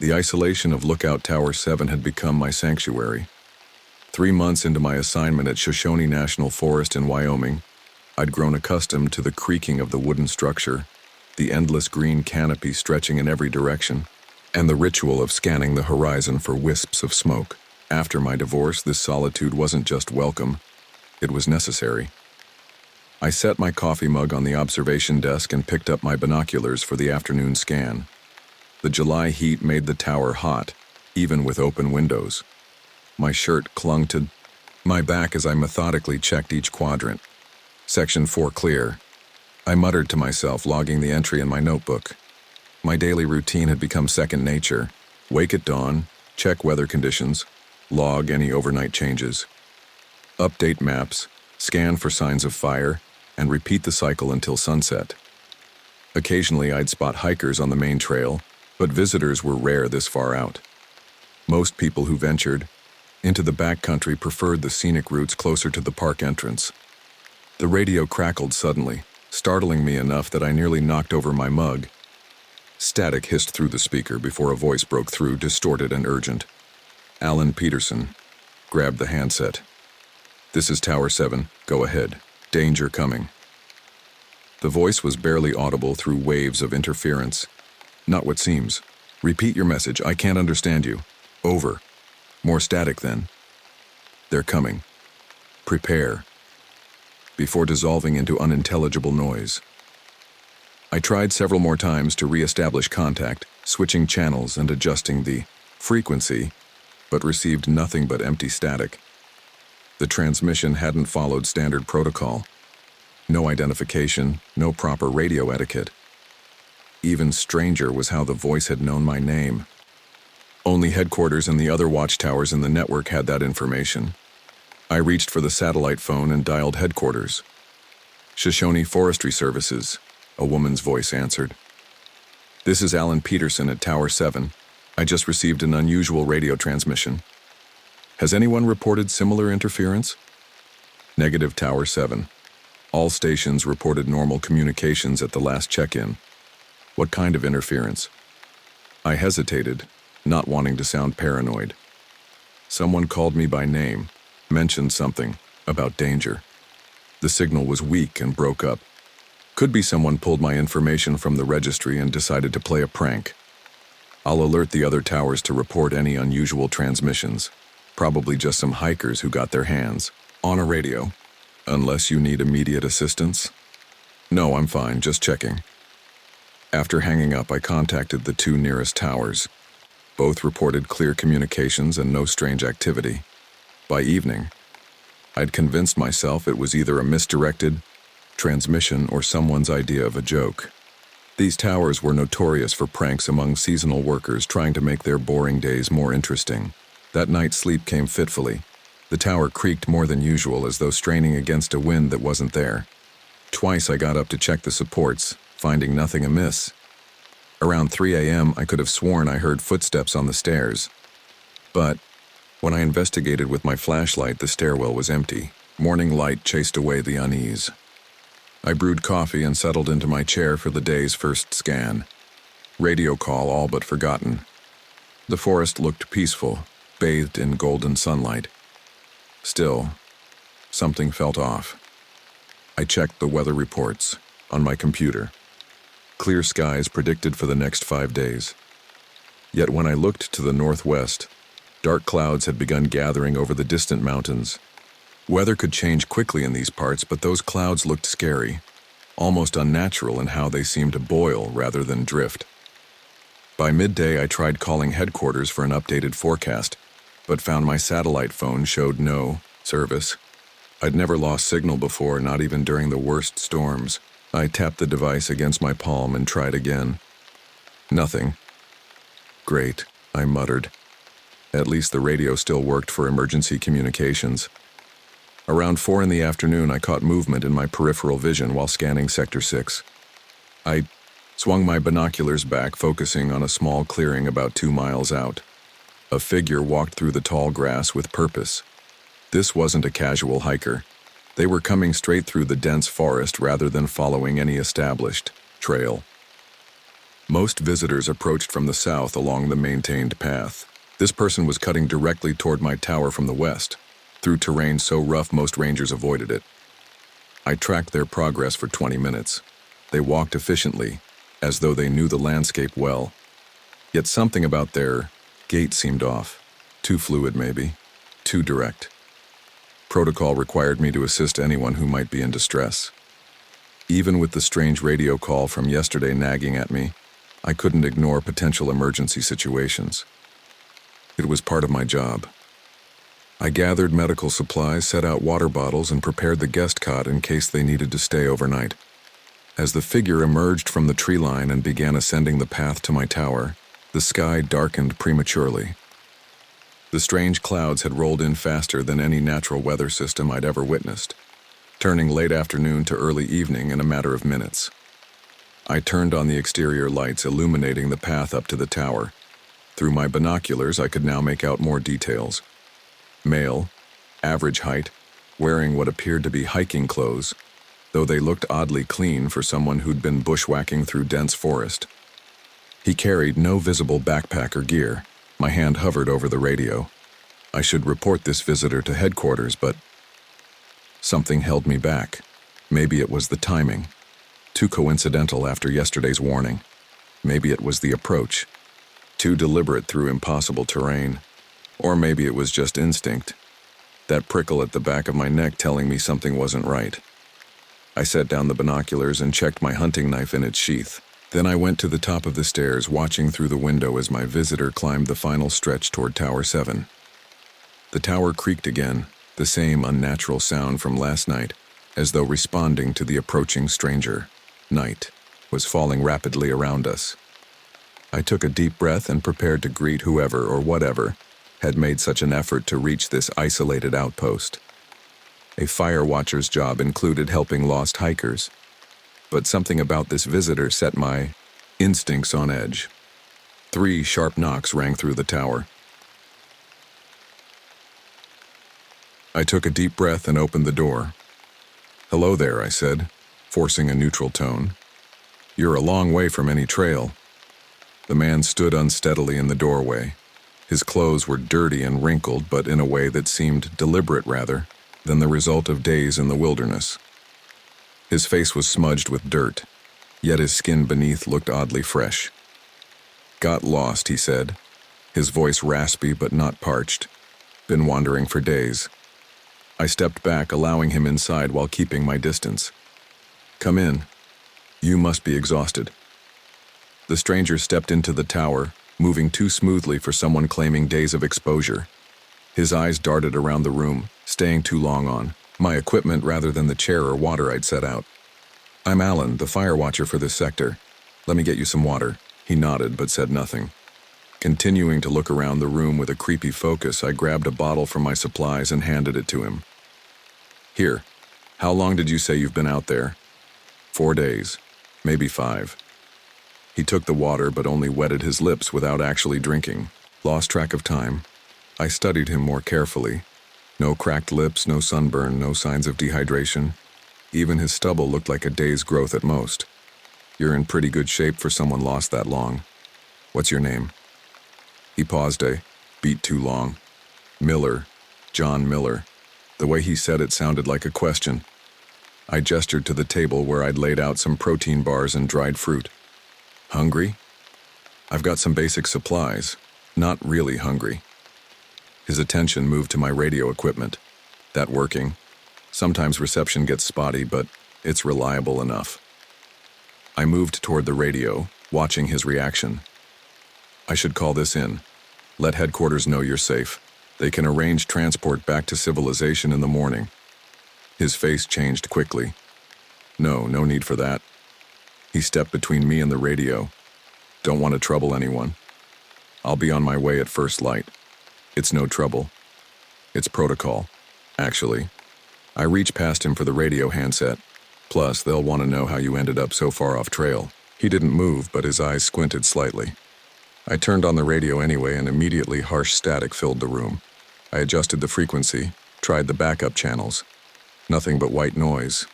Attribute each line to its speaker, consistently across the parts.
Speaker 1: The isolation of Lookout Tower 7 had become my sanctuary. 3 months into my assignment at Shoshone National Forest in Wyoming, I'd grown accustomed to the creaking of the wooden structure, the endless green canopy stretching in every direction, and the ritual of scanning the horizon for wisps of smoke. After my divorce, this solitude wasn't just welcome, it was necessary. I set my coffee mug on the observation desk and picked up my binoculars for the afternoon scan. The July heat made the tower hot, even with open windows. My shirt clung to my back as I methodically checked each quadrant. Section 4 clear. I muttered to myself, logging the entry in my notebook. My daily routine had become second nature. Wake at dawn, check weather conditions, log any overnight changes. Update maps, scan for signs of fire, and repeat the cycle until sunset. Occasionally I'd spot hikers on the main trail, but visitors were rare this far out. Most people who ventured into the backcountry preferred the scenic routes closer to the park entrance. The radio crackled suddenly, startling me enough that I nearly knocked over my mug. Static hissed through the speaker before a voice broke through, distorted and urgent. Alan Peterson grabbed the handset. "This is Tower 7. Go ahead. Danger coming." The voice was barely audible through waves of interference. "Not what seems. Repeat your message. I can't understand you. Over." "More static then." "They're coming. Prepare." Before dissolving into unintelligible noise. I tried several more times to re-establish contact, switching channels and adjusting the frequency, but received nothing but empty static. The transmission hadn't followed standard protocol. No identification, no proper radio etiquette. Even stranger was how the voice had known my name. Only headquarters and the other watchtowers in the network had that information. I reached for the satellite phone and dialed headquarters. "Shoshone Forestry Services," a woman's voice answered. "This is Alan Peterson at Tower 7. I just received an unusual radio transmission. Has anyone reported similar interference?" "Negative, Tower 7. All stations reported normal communications at the last check-in." "What kind of interference?" I hesitated, not wanting to sound paranoid. Someone called me by name, mentioned something about danger. The signal was weak and broke up. Could be someone pulled my information from the registry and decided to play a prank. I'll alert the other towers to report any unusual transmissions. Probably just some hikers who got their hands on a radio. Unless you need immediate assistance? "No, I'm fine, just checking." After hanging up, I contacted the 2 nearest towers. Both reported clear communications and no strange activity. By evening, I'd convinced myself it was either a misdirected transmission or someone's idea of a joke. These towers were notorious for pranks among seasonal workers trying to make their boring days more interesting. That night, sleep came fitfully. The tower creaked more than usual, as though straining against a wind that wasn't there. Twice I got up to check the supports, finding nothing amiss. Around 3 a.m., I could have sworn I heard footsteps on the stairs. But when I investigated with my flashlight, the stairwell was empty. Morning light chased away the unease. I brewed coffee and settled into my chair for the day's first scan. Radio call all but forgotten. The forest looked peaceful, bathed in golden sunlight. Still, something felt off. I checked the weather reports on my computer. Clear skies predicted for the next 5 days. Yet when I looked to the northwest, dark clouds had begun gathering over the distant mountains. Weather could change quickly in these parts, but those clouds looked scary, almost unnatural in how they seemed to boil rather than drift. By midday, I tried calling headquarters for an updated forecast, but found my satellite phone showed no service. I'd never lost signal before, not even during the worst storms. I tapped the device against my palm and tried again. Nothing. "Great," I muttered. At least the radio still worked for emergency communications. Around 4 in the afternoon, I caught movement in my peripheral vision while scanning Sector 6. I swung my binoculars back, focusing on a small clearing about 2 miles out. A figure walked through the tall grass with purpose. This wasn't a casual hiker. They were coming straight through the dense forest rather than following any established trail. Most visitors approached from the south along the maintained path. This person was cutting directly toward my tower from the west, through terrain so rough most rangers avoided it. I tracked their progress for 20 minutes. They walked efficiently, as though they knew the landscape well. Yet something about their gait seemed off. Too fluid, maybe. Too direct. Protocol required me to assist anyone who might be in distress. Even with the strange radio call from yesterday nagging at me, I couldn't ignore potential emergency situations. It was part of my job. I gathered medical supplies, set out water bottles, and prepared the guest cot in case they needed to stay overnight. As the figure emerged from the tree line and began ascending the path to my tower, the sky darkened prematurely. The strange clouds had rolled in faster than any natural weather system I'd ever witnessed, turning late afternoon to early evening in a matter of minutes. I turned on the exterior lights illuminating the path up to the tower. Through my binoculars, I could now make out more details. Male, average height, wearing what appeared to be hiking clothes, though they looked oddly clean for someone who'd been bushwhacking through dense forest. He carried no visible backpack or gear. My hand hovered over the radio. I should report this visitor to headquarters, but something held me back. Maybe it was the timing. Too coincidental after yesterday's warning. Maybe it was the approach. Too deliberate through impossible terrain. Or maybe it was just instinct. That prickle at the back of my neck telling me something wasn't right. I set down the binoculars and checked my hunting knife in its sheath. Then I went to the top of the stairs, watching through the window as my visitor climbed the final stretch toward Tower 7. The tower creaked again, the same unnatural sound from last night, as though responding to the approaching stranger. Night was falling rapidly around us. I took a deep breath and prepared to greet whoever or whatever had made such an effort to reach this isolated outpost. A fire watcher's job included helping lost hikers, but something about this visitor set my instincts on edge. 3 sharp knocks rang through the tower. I took a deep breath and opened the door. "Hello there," I said, forcing a neutral tone. "You're a long way from any trail." The man stood unsteadily in the doorway. His clothes were dirty and wrinkled, but in a way that seemed deliberate rather than the result of days in the wilderness. His face was smudged with dirt, yet his skin beneath looked oddly fresh. "Got lost," he said, his voice raspy but not parched. "Been wandering for days." I stepped back, allowing him inside while keeping my distance. "Come in. You must be exhausted." The stranger stepped into the tower, moving too smoothly for someone claiming days of exposure. His eyes darted around the room, staying too long on my equipment rather than the chair or water I'd set out. "I'm Alan, the fire watcher for this sector. Let me get you some water." He nodded but said nothing. Continuing to look around the room with a creepy focus, I grabbed a bottle from my supplies and handed it to him. "Here, how long did you say you've been out there?" 4 days, maybe 5. He took the water but only wetted his lips without actually drinking. Lost track of time. I studied him more carefully. No cracked lips, no sunburn, no signs of dehydration. Even his stubble looked like a day's growth at most. "You're in pretty good shape for someone lost that long. What's your name?" He paused a beat too long. "Miller. John Miller." The way he said it sounded like a question. I gestured to the table where I'd laid out some protein bars and dried fruit. "Hungry?" "I've got some basic supplies. Not really hungry." His attention moved to my radio equipment. "That working? Sometimes reception gets spotty, but it's reliable enough." I moved toward the radio, watching his reaction. "I should call this in. Let headquarters know you're safe. They can arrange transport back to civilization in the morning." His face changed quickly. No need for that." He stepped between me and the radio. "Don't want to trouble anyone. I'll be on my way at first light. It's no trouble. It's protocol, actually." I reached past him for the radio handset. "Plus, they'll want to know how you ended up so far off trail." He didn't move, but his eyes squinted slightly. I turned on the radio anyway, and immediately harsh static filled the room. I adjusted the frequency, tried the backup channels. Nothing but white noise.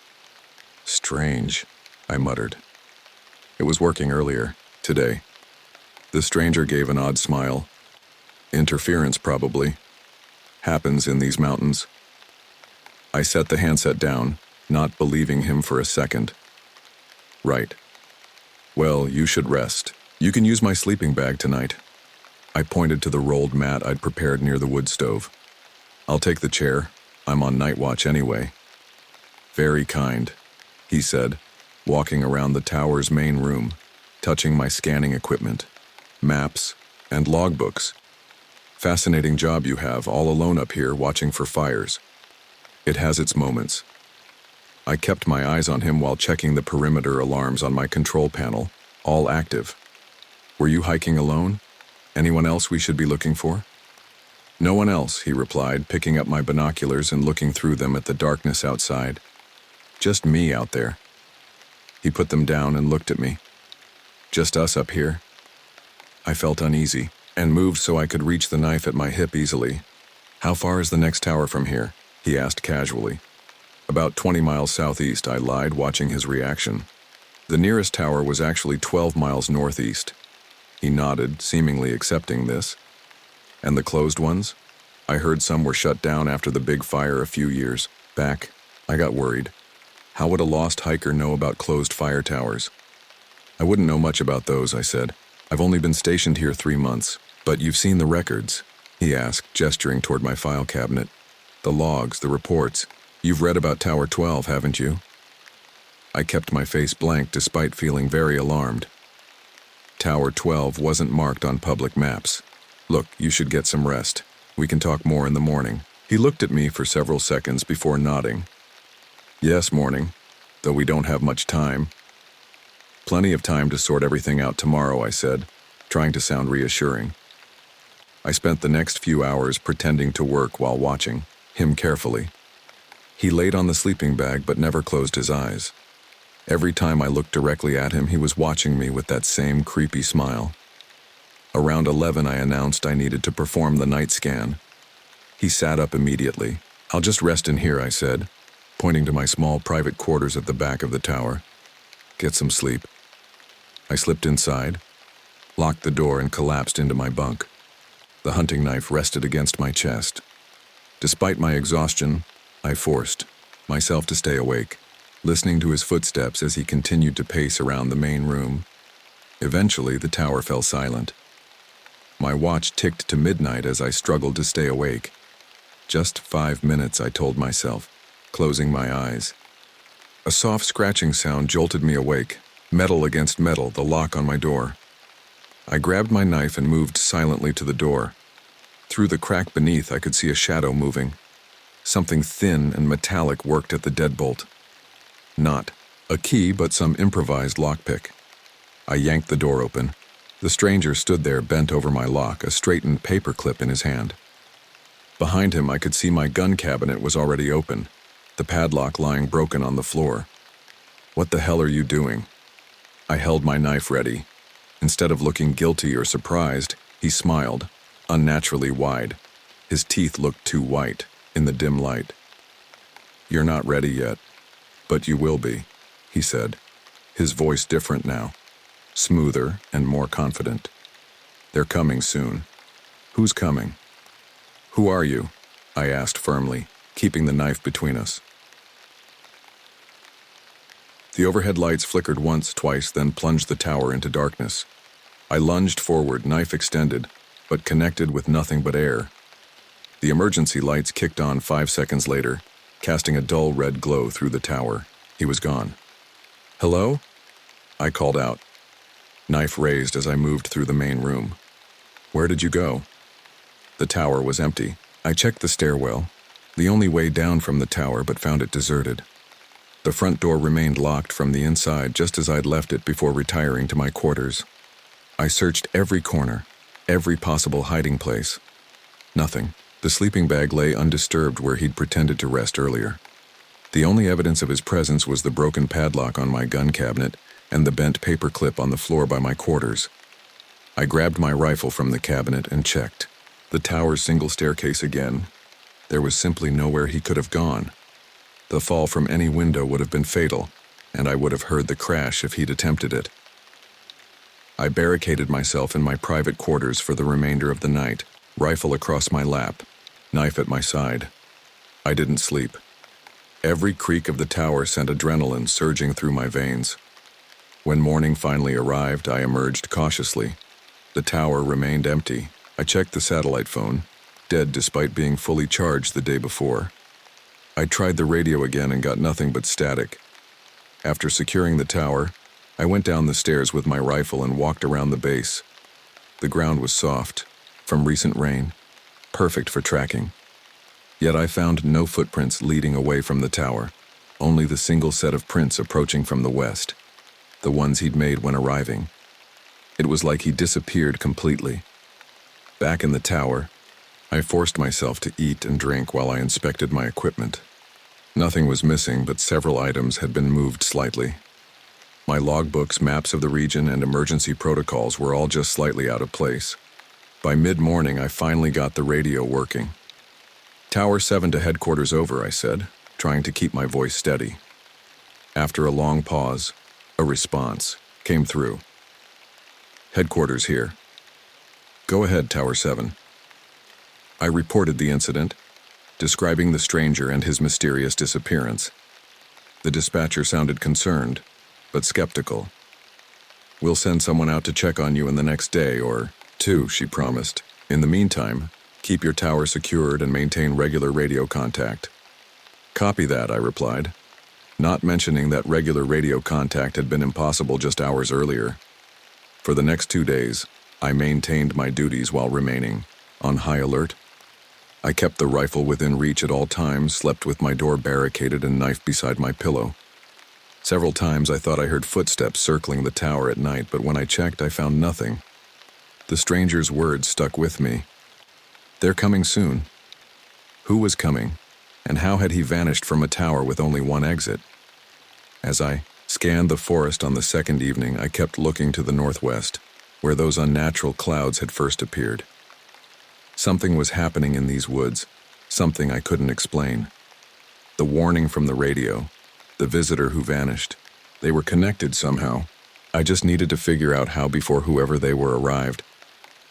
Speaker 1: "Strange," I muttered. It was working earlier. Today. The stranger gave an odd smile. Interference, probably. Happens in these mountains. I set the handset down, not believing him for a second. Right. Well, you should rest. You can use my sleeping bag tonight. I pointed to the rolled mat I'd prepared near the wood stove. I'll take the chair. I'm on night watch anyway. Very kind, he said, walking around the tower's main room, touching my scanning equipment, maps, and logbooks. Fascinating job you have, all alone up here watching for fires. It has its moments. I kept my eyes on him while checking the perimeter alarms on my control panel, all active. Were you hiking alone? Anyone else we should be looking for? No one else, he replied, picking up my binoculars and looking through them at the darkness outside. Just me out there. He put them down and looked at me. Just us up here? I felt uneasy and moved so I could reach the knife at my hip easily. How far is the next tower from here? He asked casually. About 20 miles southeast, I lied, watching his reaction. The nearest tower was actually 12 miles northeast. He nodded, seemingly accepting this. And the closed ones? I heard some were shut down after the big fire a few years back. I got worried. How would a lost hiker know about closed fire towers? I wouldn't know much about those, I said. I've only been stationed here 3 months. But you've seen the records, he asked, gesturing toward my file cabinet. The logs, the reports. You've read about Tower 12, haven't you? I kept my face blank despite feeling very alarmed. Tower 12 wasn't marked on public maps. Look, you should get some rest. We can talk more in the morning. He looked at me for several seconds before nodding. Yes, morning, though we don't have much time. Plenty of time to sort everything out tomorrow, I said, trying to sound reassuring. I spent the next few hours pretending to work while watching him carefully. He laid on the sleeping bag but never closed his eyes. Every time I looked directly at him, he was watching me with that same creepy smile. Around 11, I announced I needed to perform the night scan. He sat up immediately. I'll just rest in here, I said, pointing to my small private quarters at the back of the tower. Get some sleep. I slipped inside, locked the door, and collapsed into my bunk. The hunting knife rested against my chest. Despite my exhaustion, I forced myself to stay awake, listening to his footsteps as he continued to pace around the main room. Eventually, the tower fell silent. My watch ticked to midnight as I struggled to stay awake. Just 5 minutes, I told myself, closing my eyes. A soft scratching sound jolted me awake, metal against metal, the lock on my door. I grabbed my knife and moved silently to the door. Through the crack beneath, I could see a shadow moving. Something thin and metallic worked at the deadbolt. Not a key, but some improvised lockpick. I yanked the door open. The stranger stood there, bent over my lock, a straightened paperclip in his hand. Behind him, I could see my gun cabinet was already open, the padlock lying broken on the floor. What the hell are you doing? I held my knife ready. Instead of looking guilty or surprised, he smiled, unnaturally wide. His teeth looked too white in the dim light. You're not ready yet, but you will be, he said, his voice different now, smoother and more confident. They're coming soon. Who's coming? Who are you? I asked firmly, keeping the knife between us. The overhead lights flickered once, twice, then plunged the tower into darkness. I lunged forward, knife extended, but connected with nothing but air. The emergency lights kicked on 5 seconds later, casting a dull red glow through the tower. He was gone. Hello? I called out. Knife raised as I moved through the main room. Where did you go? The tower was empty. I checked the stairwell, the only way down from the tower, but found it deserted. The front door remained locked from the inside, just as I'd left it before retiring to my quarters. I searched every corner, every possible hiding place. Nothing. The sleeping bag lay undisturbed where he'd pretended to rest earlier. The only evidence of his presence was the broken padlock on my gun cabinet and the bent paper clip on the floor by my quarters. I grabbed my rifle from the cabinet and checked. The tower's single staircase again. There was simply nowhere he could have gone. The fall from any window would have been fatal, and I would have heard the crash if he'd attempted it. I barricaded myself in my private quarters for the remainder of the night, rifle across my lap, knife at my side. I didn't sleep. Every creak of the tower sent adrenaline surging through my veins. When morning finally arrived, I emerged cautiously. The tower remained empty. I checked the satellite phone, dead despite being fully charged the day before. I tried the radio again and got nothing but static. After securing the tower, I went down the stairs with my rifle and walked around the base. The ground was soft, from recent rain, perfect for tracking. Yet I found no footprints leading away from the tower, only the single set of prints approaching from the west, the ones he'd made when arriving. It was like he disappeared completely. Back in the tower, I forced myself to eat and drink while I inspected my equipment. Nothing was missing, but several items had been moved slightly. My logbooks, maps of the region, and emergency protocols were all just slightly out of place. By mid-morning, I finally got the radio working. "Tower 7 to headquarters over," I said, trying to keep my voice steady. After a long pause, a response came through. "Headquarters here." "Go ahead, Tower 7. I reported the incident, describing the stranger and his mysterious disappearance. The dispatcher sounded concerned, but skeptical. "We'll send someone out to check on you in the next day or two," she promised. "In the meantime, keep your tower secured and maintain regular radio contact." "Copy that," I replied, not mentioning that regular radio contact had been impossible just hours earlier. For the next 2 days, I maintained my duties while remaining on high alert. I kept the rifle within reach at all times, slept with my door barricaded and knife beside my pillow. Several times I thought I heard footsteps circling the tower at night, but when I checked, I found nothing. The stranger's words stuck with me. "They're coming soon." Who was coming, and how had he vanished from a tower with only one exit? As I scanned the forest on the second evening, I kept looking to the northwest, where those unnatural clouds had first appeared. Something was happening in these woods, something I couldn't explain. The warning from the radio, the visitor who vanished, they were connected somehow. I just needed to figure out how before whoever they were arrived.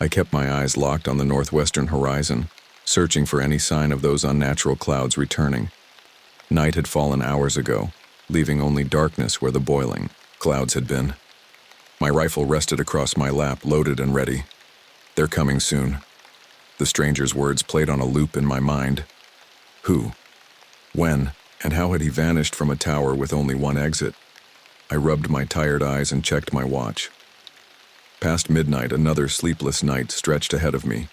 Speaker 1: I kept my eyes locked on the northwestern horizon, searching for any sign of those unnatural clouds returning. Night had fallen hours ago, leaving only darkness where the boiling clouds had been. My rifle rested across my lap, loaded and ready. "They're coming soon." The stranger's words played on a loop in my mind. Who? When? And how had he vanished from a tower with only one exit? I rubbed my tired eyes and checked my watch. Past midnight, another sleepless night stretched ahead of me.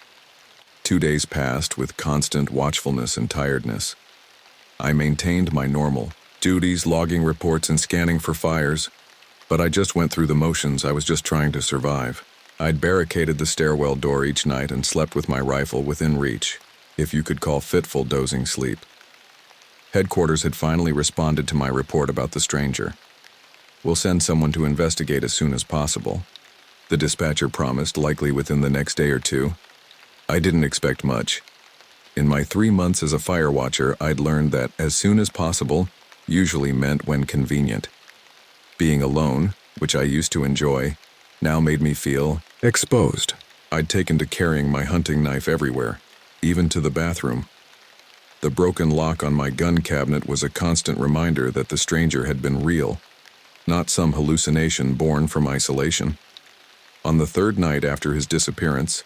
Speaker 1: 2 days passed with constant watchfulness and tiredness. I maintained my normal duties, logging reports and scanning for fires, but I just went through the motions. I was just trying to survive. I'd barricaded the stairwell door each night and slept with my rifle within reach, if you could call fitful dozing sleep. Headquarters had finally responded to my report about the stranger. "We'll send someone to investigate as soon as possible," the dispatcher promised, likely within the next day or two. I didn't expect much. In my 3 months as a fire watcher, I'd learned that as soon as possible usually meant when convenient. Being alone, which I used to enjoy, now made me feel exposed. I'd taken to carrying my hunting knife everywhere, even to the bathroom. The broken lock on my gun cabinet was a constant reminder that the stranger had been real, not some hallucination born from isolation. On the third night after his disappearance,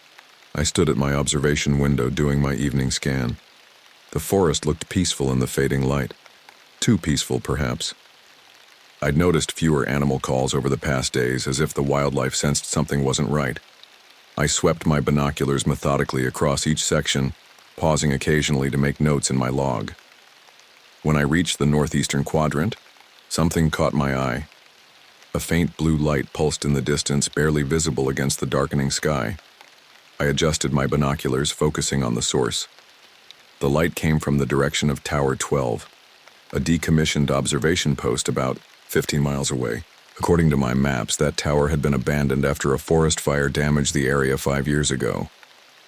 Speaker 1: I stood at my observation window doing my evening scan. The forest looked peaceful in the fading light. Too peaceful, perhaps. I'd noticed fewer animal calls over the past days, as if the wildlife sensed something wasn't right. I swept my binoculars methodically across each section, pausing occasionally to make notes in my log. When I reached the northeastern quadrant, something caught my eye. A faint blue light pulsed in the distance, barely visible against the darkening sky. I adjusted my binoculars, focusing on the source. The light came from the direction of Tower 12, a decommissioned observation post about 15 miles away. According to my maps, that tower had been abandoned after a forest fire damaged the area 5 years ago.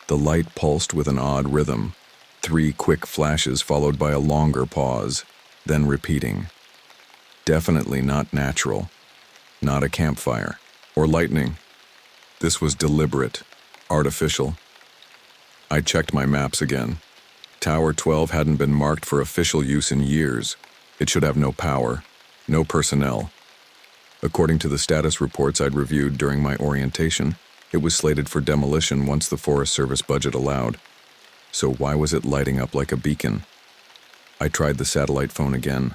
Speaker 1: The light pulsed with an odd rhythm, 3 quick flashes followed by a longer pause, then repeating. Definitely not natural. Not a campfire. Or lightning. This was deliberate, artificial. I checked my maps again. Tower 12 hadn't been marked for official use in years. It should have no power, no personnel. According to the status reports I'd reviewed during my orientation, it was slated for demolition once the Forest Service budget allowed. So why was it lighting up like a beacon? I tried the satellite phone again,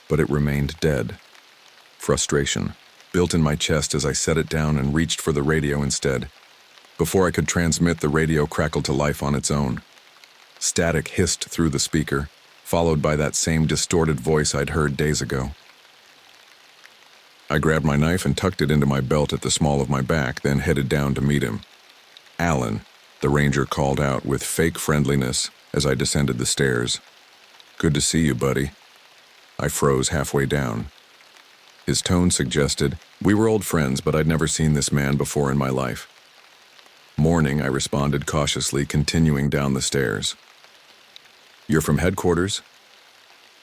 Speaker 1: but it remained dead. Frustration built in my chest as I set it down and reached for the radio instead. Before I could transmit, the radio crackled to life on its own. Static hissed through the speaker, followed by that same distorted voice I'd heard days ago. I grabbed my knife and tucked it into my belt at the small of my back, then headed down to meet him. "Alan," the ranger called out with fake friendliness as I descended the stairs. "Good to see you, buddy." I froze halfway down. His tone suggested we were old friends, but I'd never seen this man before in my life. "Morning," I responded cautiously, continuing down the stairs. "You're from headquarters?"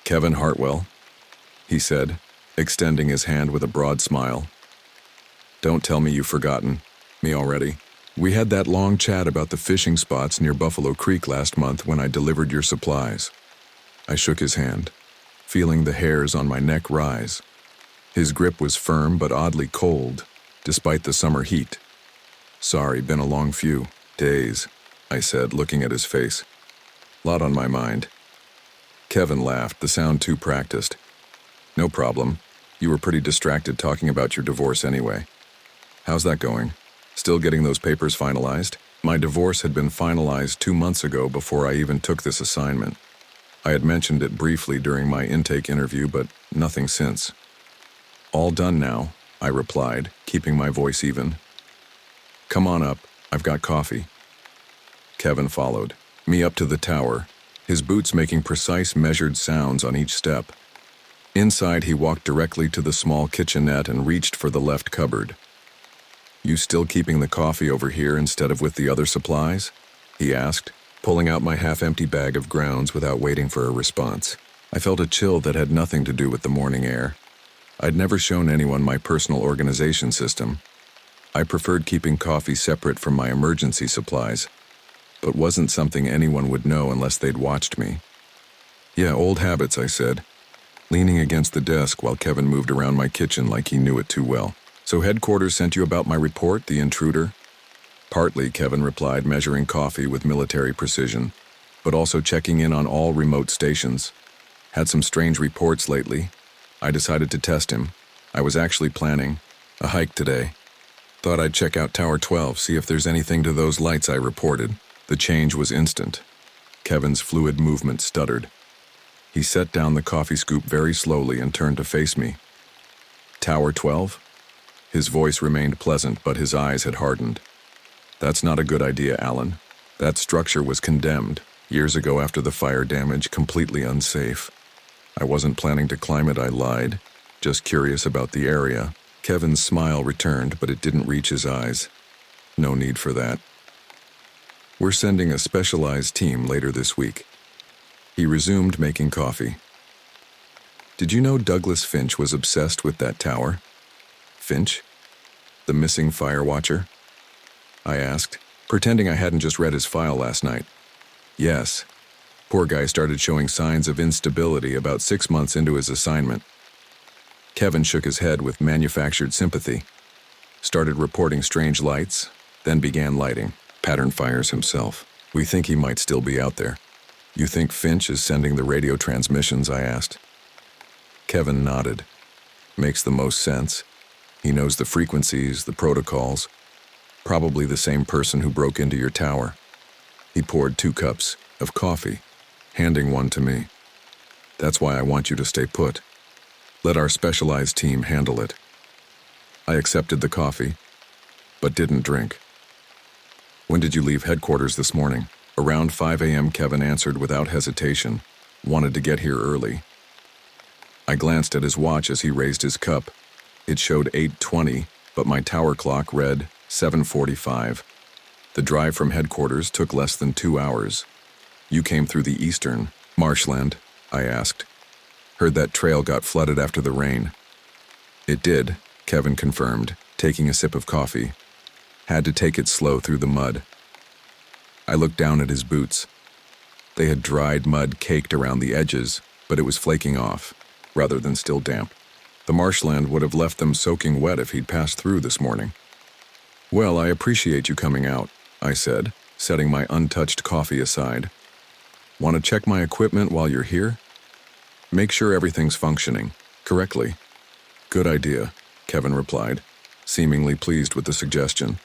Speaker 1: "Kevin Hartwell," he said, extending his hand with a broad smile. "Don't tell me you've forgotten me already. We had that long chat about the fishing spots near Buffalo Creek last month when I delivered your supplies." I shook his hand, feeling the hairs on my neck rise. His grip was firm but oddly cold, despite the summer heat. "Sorry, been a long few days," I said, looking at his face. "Lot on my mind." Kevin laughed, the sound too practiced. "No problem. You were pretty distracted talking about your divorce anyway. How's that going? Still getting those papers finalized?" My divorce had been finalized 2 months ago before I even took this assignment. I had mentioned it briefly during my intake interview, but nothing since. "All done now," I replied, keeping my voice even. "Come on up, I've got coffee." Kevin followed me up to the tower, his boots making precise measured sounds on each step. Inside, he walked directly to the small kitchenette and reached for the left cupboard. "You still keeping the coffee over here instead of with the other supplies?" he asked, pulling out my half-empty bag of grounds without waiting for a response. I felt a chill that had nothing to do with the morning air. I'd never shown anyone my personal organization system. I preferred keeping coffee separate from my emergency supplies, but wasn't something anyone would know unless they'd watched me. "Yeah, old habits," I said, leaning against the desk while Kevin moved around my kitchen like he knew it too well. "So headquarters sent you about my report, The Intruder?" "Partly," Kevin replied, measuring coffee with military precision, "but also checking in on all remote stations. Had some strange reports lately. I decided to test him. I was actually planning a hike today. Thought I'd check out Tower 12, see if there's anything to those lights I reported." The change was instant. Kevin's fluid movement stuttered. He set down the coffee scoop very slowly and turned to face me. "Tower 12? His voice remained pleasant, but his eyes had hardened. "That's not a good idea, Alan. That structure was condemned years ago after the fire damage, completely unsafe. I wasn't planning to climb it," I lied, just curious about the area. Kevin's smile returned, but it didn't reach his eyes. "No need for that. We're sending a specialized team later this week." He resumed making coffee. "Did you know Douglas Finch was obsessed with that tower?" "Finch? The missing fire watcher?" I asked, pretending I hadn't just read his file last night. "Yes. Poor guy started showing signs of instability about 6 months into his assignment." Kevin shook his head with manufactured sympathy. "Started reporting strange lights, then began lighting pattern fires himself. We think he might still be out there." "You think Finch is sending the radio transmissions?" I asked. Kevin nodded. "Makes the most sense. He knows the frequencies, the protocols. Probably the same person who broke into your tower." He poured 2 cups of coffee, handing one to me. "That's why I want you to stay put. Let our specialized team handle it." I accepted the coffee, but didn't drink. "When did you leave headquarters this morning?" "Around 5 a.m., Kevin answered without hesitation. "Wanted to get here early." I glanced at his watch as he raised his cup. It showed 8:20, but my tower clock read 7:45. The drive from headquarters took less than 2 hours. "You came through the eastern marshland?" I asked. "Heard that trail got flooded after the rain." "It did," Kevin confirmed, taking a sip of coffee. Had to take it slow through the mud. I looked down at his boots. They had dried mud caked around the edges, but it was flaking off, rather than still damp. The marshland would have left them soaking wet if he'd passed through this morning. "Well, I appreciate you coming out," I said, setting my untouched coffee aside. "Want to check my equipment while you're here? Make sure everything's functioning correctly." "Good idea," Kevin replied, seemingly pleased with the suggestion.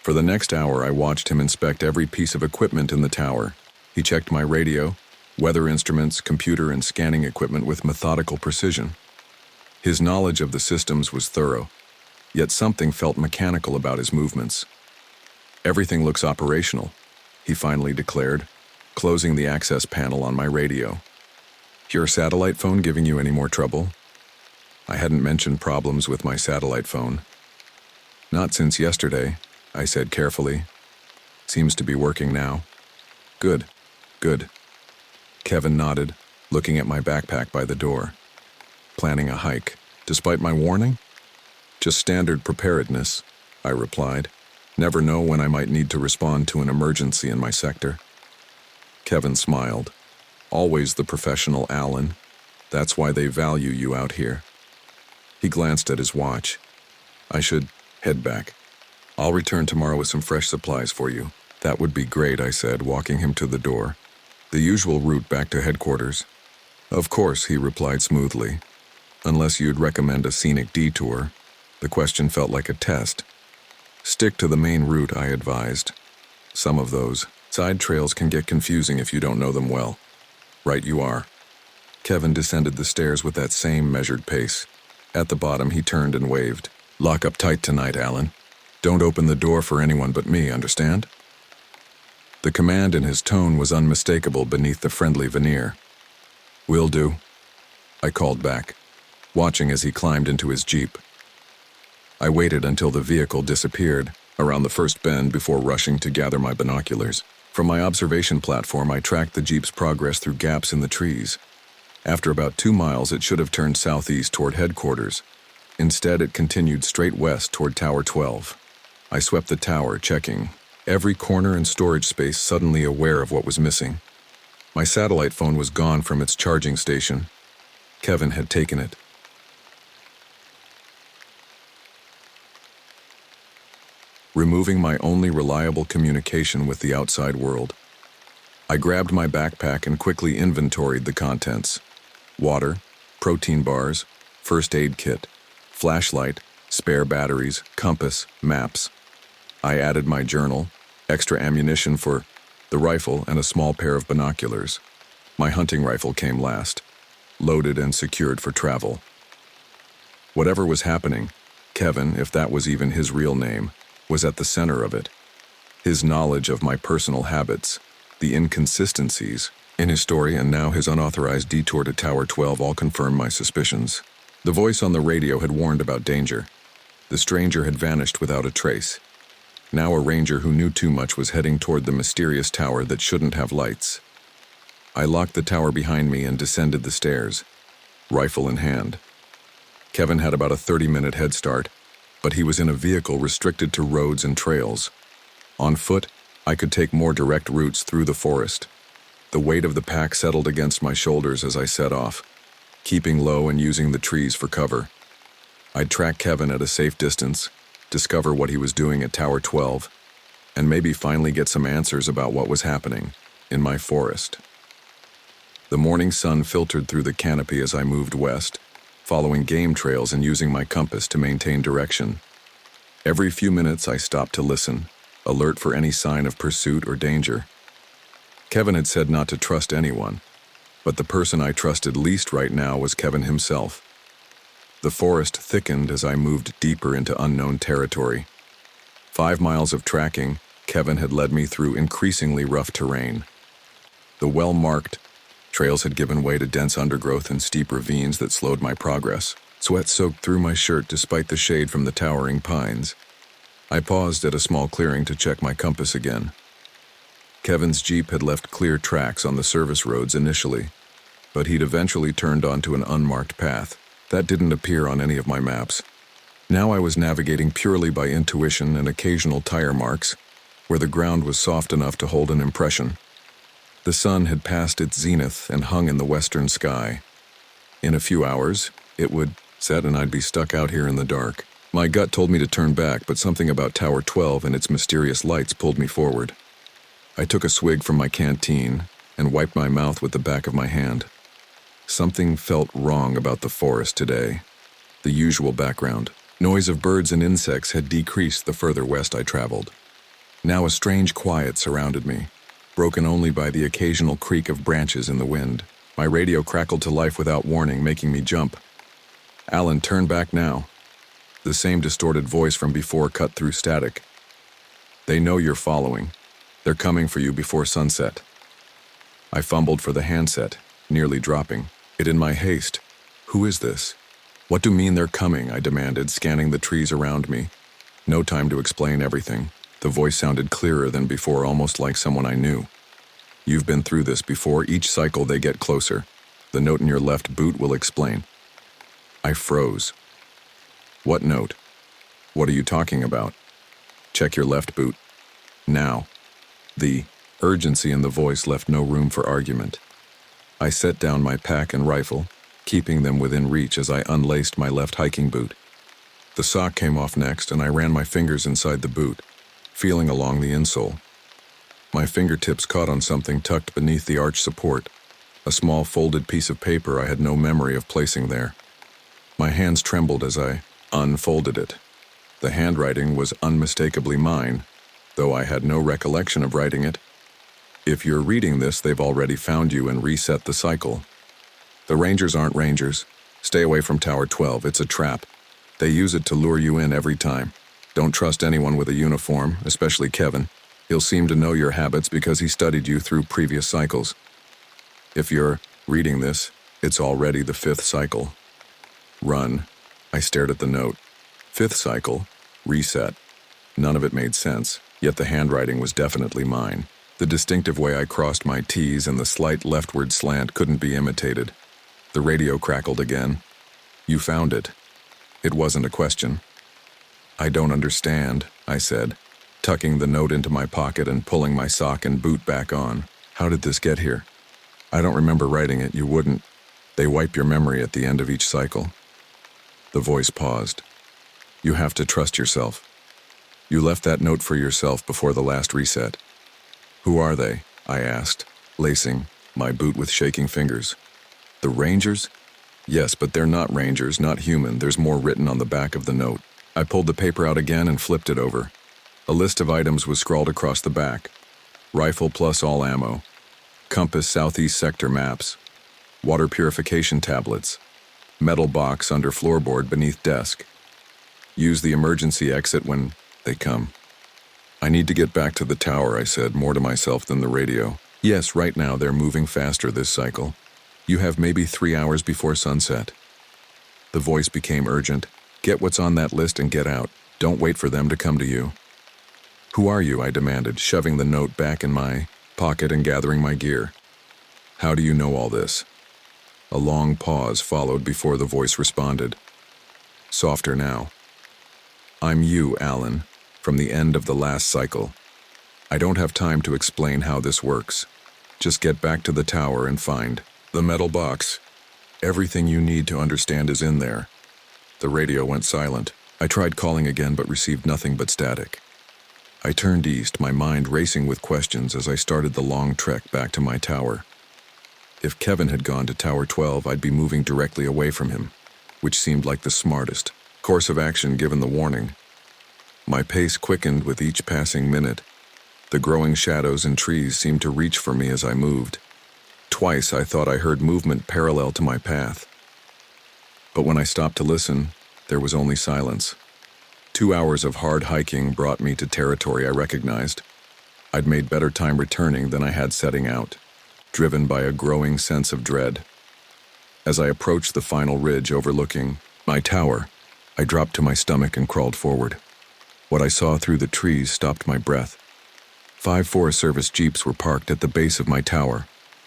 Speaker 1: For the next hour, I watched him inspect every piece of equipment in the tower. He checked my radio, weather instruments, computer, and scanning equipment with methodical precision. His knowledge of the systems was thorough, yet something felt mechanical about his movements. "Everything looks operational," he finally declared, closing the access panel on my radio. "Your satellite phone giving you any more trouble?" I hadn't mentioned problems with my satellite phone. "Not since yesterday," I said carefully. "Seems to be working now." Good. Kevin nodded, looking at my backpack by the door. "Planning a hike, despite my warning?" "Just standard preparedness," I replied. "Never know when I might need to respond to an emergency in my sector." Kevin smiled. "Always the professional, Alan. That's why they value you out here." He glanced at his watch. "I should head back. I'll return tomorrow with some fresh supplies for you." "That would be great," I said, walking him to the door. "The usual route back to headquarters?" "Of course," he replied smoothly. "Unless you'd recommend a scenic detour." The question felt like a test. "Stick to the main route," I advised. "Some of those side trails can get confusing if you don't know them well." "Right you are." Kevin descended the stairs with that same measured pace. At the bottom, he turned and waved. "Lock up tight tonight, Alan. Don't open the door for anyone but me, understand?" The command in his tone was unmistakable beneath the friendly veneer. "Will do," I called back, watching as he climbed into his Jeep. I waited until the vehicle disappeared around the first bend before rushing to gather my binoculars. From my observation platform, I tracked the Jeep's progress through gaps in the trees. After about 2 miles, it should have turned southeast toward headquarters. Instead, it continued straight west toward Tower 12. I swept the tower, checking every corner and storage space, suddenly aware of what was missing. My satellite phone was gone from its charging station. Kevin had taken it. Removing my only reliable communication with the outside world. I grabbed my backpack and quickly inventoried the contents. Water, protein bars, first aid kit, flashlight, spare batteries, compass, maps. I added my journal, extra ammunition for the rifle, and a small pair of binoculars. My hunting rifle came last, loaded and secured for travel. Whatever was happening, Kevin, if that was even his real name, was at the center of it. His knowledge of my personal habits, the inconsistencies in his story, and now his unauthorized detour to Tower 12 all confirmed my suspicions. The voice on the radio had warned about danger. The stranger had vanished without a trace. Now a ranger who knew too much was heading toward the mysterious tower that shouldn't have lights. I locked the tower behind me and descended the stairs, rifle in hand. Kevin had about a 30-minute head start, but he was in a vehicle restricted to roads and trails. On foot, I could take more direct routes through the forest. The weight of the pack settled against my shoulders as I set off, keeping low and using the trees for cover. I'd track Kevin at a safe distance, discover what he was doing at Tower 12, and maybe finally get some answers about what was happening in my forest. The morning sun filtered through the canopy as I moved west, following game trails and using my compass to maintain direction. Every few minutes I stopped to listen, alert for any sign of pursuit or danger. Kevin had said not to trust anyone, but the person I trusted least right now was Kevin himself. The forest thickened as I moved deeper into unknown territory. 5 miles of tracking, Kevin had led me through increasingly rough terrain. The well-marked trails had given way to dense undergrowth and steep ravines that slowed my progress. Sweat soaked through my shirt despite the shade from the towering pines. I paused at a small clearing to check my compass again. Kevin's Jeep had left clear tracks on the service roads initially, but he'd eventually turned onto an unmarked path. That didn't appear on any of my maps. Now I was navigating purely by intuition and occasional tire marks, where the ground was soft enough to hold an impression. The sun had passed its zenith and hung in the western sky. In a few hours, it would set and I'd be stuck out here in the dark. My gut told me to turn back, but something about Tower 12 and its mysterious lights pulled me forward. I took a swig from my canteen and wiped my mouth with the back of my hand. Something felt wrong about the forest today. The usual background. Noise of birds and insects had decreased the further west I traveled. Now a strange quiet surrounded me, broken only by the occasional creak of branches in the wind. My radio crackled to life without warning, making me jump. "Alan, turn back now." The same distorted voice from before cut through static. "They know you're following. They're coming for you before sunset." I fumbled for the handset, nearly dropping it in my haste. "Who is this? What do you mean they're coming?" I demanded, scanning the trees around me. No time to explain everything. The voice sounded clearer than before, almost like someone I knew. "You've been through this before. Each cycle they get closer. The note in your left boot will explain." I froze. "What note? What are you talking about?" "Check your left boot. Now." The urgency in the voice left no room for argument. I set down my pack and rifle, keeping them within reach as I unlaced my left hiking boot. The sock came off next, and I ran my fingers inside the boot, feeling along the insole. My fingertips caught on something tucked beneath the arch support, a small folded piece of paper I had no memory of placing there. My hands trembled as I unfolded it. The handwriting was unmistakably mine, though I had no recollection of writing it. "If you're reading this, they've already found you and reset the cycle. The Rangers aren't Rangers. Stay away from Tower 12. It's a trap. They use it to lure you in every time. Don't trust anyone with a uniform, especially Kevin. He'll seem to know your habits because he studied you through previous cycles. If you're reading this, it's already the 5th cycle. Run." I stared at the note. 5th cycle, reset. None of it made sense, yet the handwriting was definitely mine. The distinctive way I crossed my T's and the slight leftward slant couldn't be imitated. The radio crackled again. "You found it." It wasn't a question. "I don't understand," I said, tucking the note into my pocket and pulling my sock and boot back on. "How did this get here? I don't remember writing it. You wouldn't. They wipe your memory at the end of each cycle." The voice paused. "You have to trust yourself. You left that note for yourself before the last reset." "Who are they?" I asked, lacing my boot with shaking fingers. "The Rangers?" "Yes, but they're not Rangers, not human. There's more written on the back of the note." I pulled the paper out again and flipped it over. A list of items was scrawled across the back. Rifle plus all ammo. Compass southeast sector maps. Water purification tablets. Metal box under floorboard beneath desk. Use the emergency exit when they come. "I need to get back to the tower," I said, more to myself than the radio. "Yes, right now they're moving faster this cycle. You have maybe 3 hours before sunset." The voice became urgent. "Get what's on that list and get out. Don't wait for them to come to you." "Who are you?" I demanded, shoving the note back in my pocket and gathering my gear. "How do you know all this?" A long pause followed before the voice responded. Softer now. "I'm you, Alan, from the end of the last cycle. I don't have time to explain how this works. Just get back to the tower and find the metal box. Everything you need to understand is in there." The radio went silent. I tried calling again but received nothing but static. I turned east, my mind racing with questions as I started the long trek back to my tower. If Kevin had gone to Tower 12, I'd be moving directly away from him, which seemed like the smartest course of action given the warning. My pace quickened with each passing minute. The growing shadows and trees seemed to reach for me as I moved. Twice I thought I heard movement parallel to my path. But when I stopped to listen, there was only silence. 2 hours of hard hiking brought me to territory I recognized. I'd made better time returning than I had setting out, driven by a growing sense of dread. As I approached the final ridge overlooking my tower, I dropped to my stomach and crawled forward. What I saw through the trees stopped my breath. 5 Forest Service jeeps were parked at the base of my tower.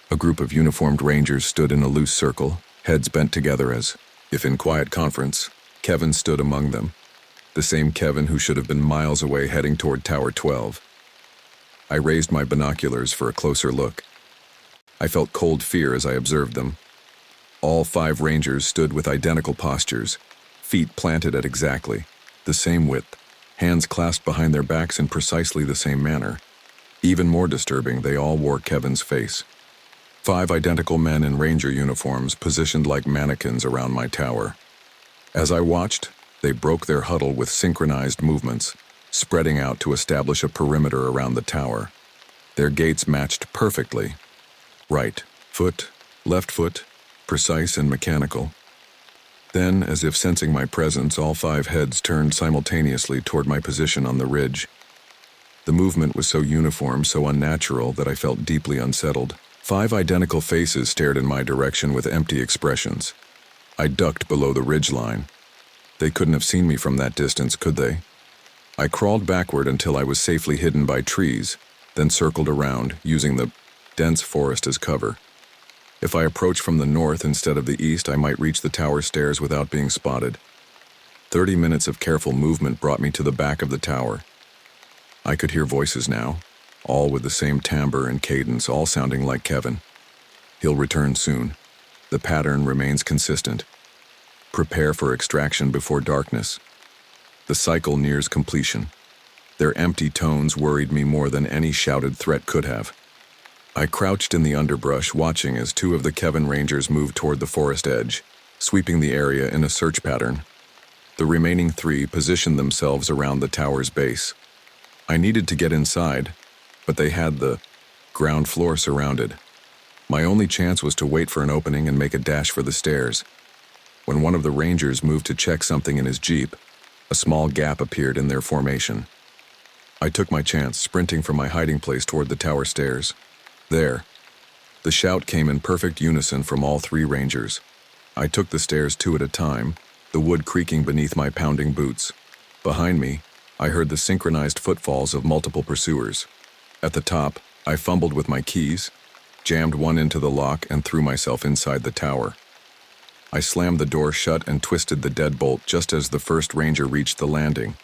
Speaker 1: A group of uniformed rangers stood in a loose circle, heads bent together as if in quiet conference. Kevin stood among them, The same Kevin who should have been miles away heading toward Tower 12. I raised my binoculars for a closer look. I felt cold fear as I observed them. All 5 Rangers stood with identical postures, feet planted at exactly the same width, hands clasped behind their backs in precisely the same manner. Even more disturbing, they all wore Kevin's face. 5 identical men in Ranger uniforms positioned like mannequins around my tower. As I watched, they broke their huddle with synchronized movements, spreading out to establish a perimeter around the tower. Their gaits matched perfectly. Right foot, left foot, precise and mechanical. Then, as if sensing my presence, all 5 heads turned simultaneously toward my position on the ridge. The movement was so uniform, so unnatural, that I felt deeply unsettled. 5 identical faces stared in my direction with empty expressions. I ducked below the ridgeline. They couldn't have seen me from that distance, could they? I crawled backward until I was safely hidden by trees, then circled around, using the dense forest as cover. If I approached from the north instead of the east, I might reach the tower stairs without being spotted. 30 minutes of careful movement brought me to the back of the tower. I could hear voices now, all with the same timbre and cadence, all sounding like Kevin. He'll return soon. The pattern remains consistent. Prepare for extraction before darkness. The cycle nears completion. Their empty tones worried me more than any shouted threat could have. I crouched in the underbrush, watching as 2 of the Kevin Rangers moved toward the forest edge, sweeping the area in a search pattern. The remaining 3 positioned themselves around the tower's base. I needed to get inside, but they had the ground floor surrounded. My only chance was to wait for an opening and make a dash for the stairs. When one of the Rangers moved to check something in his Jeep, a small gap appeared in their formation. I took my chance, sprinting from my hiding place toward the tower stairs. There. The shout came in perfect unison from all 3 Rangers. I took the stairs 2 at a time, the wood creaking beneath my pounding boots. Behind me, I heard the synchronized footfalls of multiple pursuers. At the top, I fumbled with my keys, jammed one into the lock, and threw myself inside the tower. I slammed the door shut and twisted the deadbolt just as the first Ranger reached the landing.